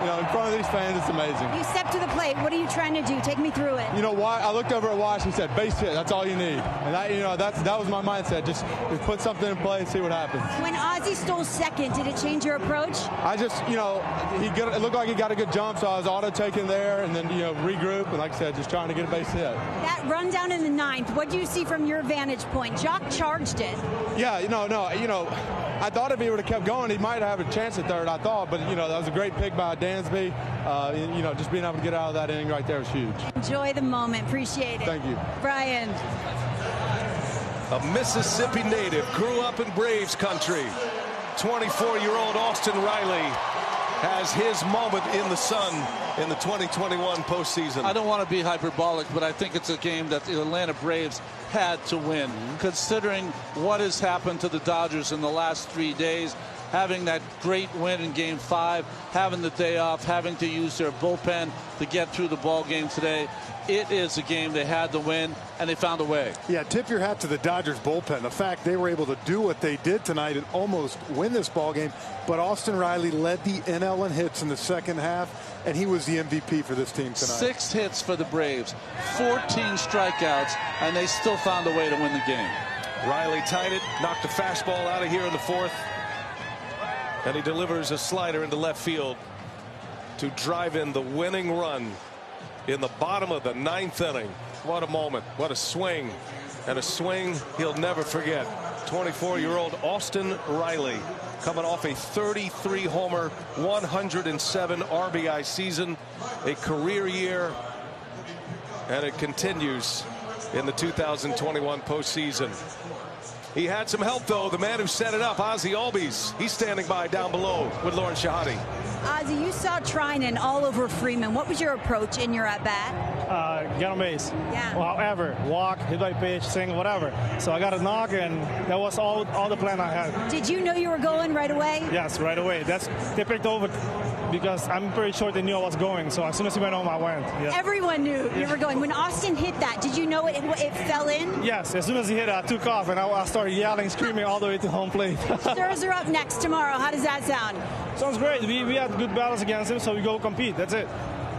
in front of these fans, it's amazing. You step to the plate. What are you trying to do? Take me through it. I looked over at Wash. He said, "Base hit. That's all you need." And that was my mindset. Just put something in play and see what happens. When Ozzie stole second, did it change your approach? I just, it looked like he got a good jump, so I was auto taking there, and then regroup, and like I said, just trying to get a base hit. That run down in the 9th. What do you see from your vantage point? Jock charged it. Yeah, I thought if he would have kept going, he might have a chance at third, I thought. But, you know, that was a great pick by Dansby. You know, just being able to get out of that inning right there was huge. Enjoy the moment. Appreciate it. Thank you. Brian. A Mississippi native, grew up in Braves country. 24-year-old Austin Riley has his moment in the sun in the 2021 postseason. I don't want to be hyperbolic, but I think it's a game that the Atlanta Braves had to win, considering what has happened to the Dodgers in the last 3 days, having that great win in Game 5, having the day off, having to use their bullpen to get through the ball game today. It is a game they had to win, and they found a way. Yeah, tip your hat to the Dodgers bullpen. The fact they were able to do what they did tonight and almost win this ball game. But Austin Riley led the NL in hits in the second half, and he was the MVP for this team tonight. 6 hits for the Braves, 14 strikeouts, and they still found a way to win the game. Riley tied it, knocked a fastball out of here in the fourth, and he delivers a slider into left field to drive in the winning run in the bottom of the 9th inning. What a moment. What a swing. And a swing he'll never forget. 24-year-old Austin Riley coming off a 33-homer, 107 RBI season, a career year, and it continues in the 2021 postseason. He had some help, though. The man who set it up, Ozzie Albies, he's standing by down below with Lauren Shahadi. Ozzie, you saw Trinan all over Freeman. What was your approach in your at-bat? Get on base. Yeah. Well, however, walk, hit by pitch, single, whatever. So I got a knock, and that was all the plan I had. Did you know you were going right away? Yes, right away. They picked over because I'm pretty sure they knew I was going. So as soon as he went home, I went. Yeah. Everyone knew you were going. When Austin hit that, did you know it fell in? Yes. As soon as he hit it, I took off, and I started yelling, screaming all the way to home plate. Stars are up next tomorrow. How does that sound? Sounds great. We had good battles against him, so we go compete. That's it.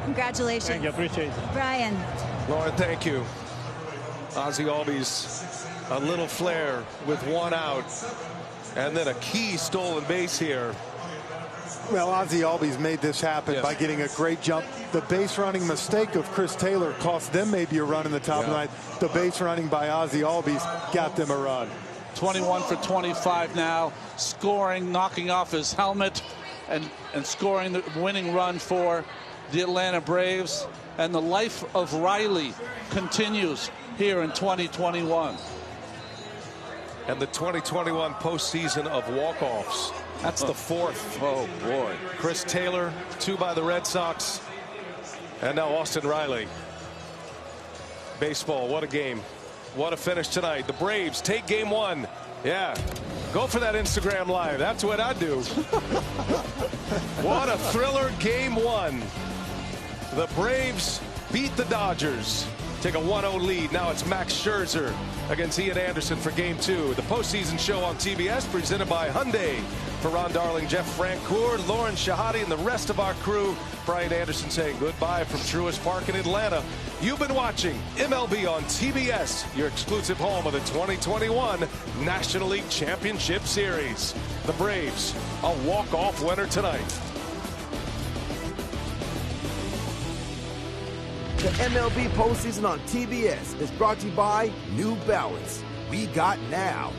Congratulations. Thank you. Appreciate it. Brian. Lauren, thank you. Ozzie Albies, a little flare with one out, and then a key stolen base here. Well, Ozzie Albies made this happen by getting a great jump. The base running mistake of Chris Taylor cost them maybe a run in the top of the ninth. The base running by Ozzie Albies got them a run. 21 for 25 now, scoring, knocking off his helmet, and scoring the winning run for the Atlanta Braves. And the life of Riley continues here in 2021. And the 2021 postseason of walk-offs. That's the fourth. Oh, boy. Chris Taylor, 2 by the Red Sox. And now Austin Riley. Baseball, what a game. What a finish tonight. The Braves take game 1. Yeah. Go for that Instagram Live. That's what I do. What a thriller, game 1. The Braves beat the Dodgers. Take a 1-0 lead. Now it's Max Scherzer against Ian Anderson for game 2. The postseason show on TBS presented by Hyundai. For Ron Darling, Jeff Francoeur, Lauren Shahadi, and the rest of our crew, Brian Anderson saying goodbye from Truist Park in Atlanta. You've been watching MLB on TBS, your exclusive home of the 2021 National League Championship Series. The Braves, a walk-off winner tonight. The MLB postseason on TBS is brought to you by New Balance. We got now.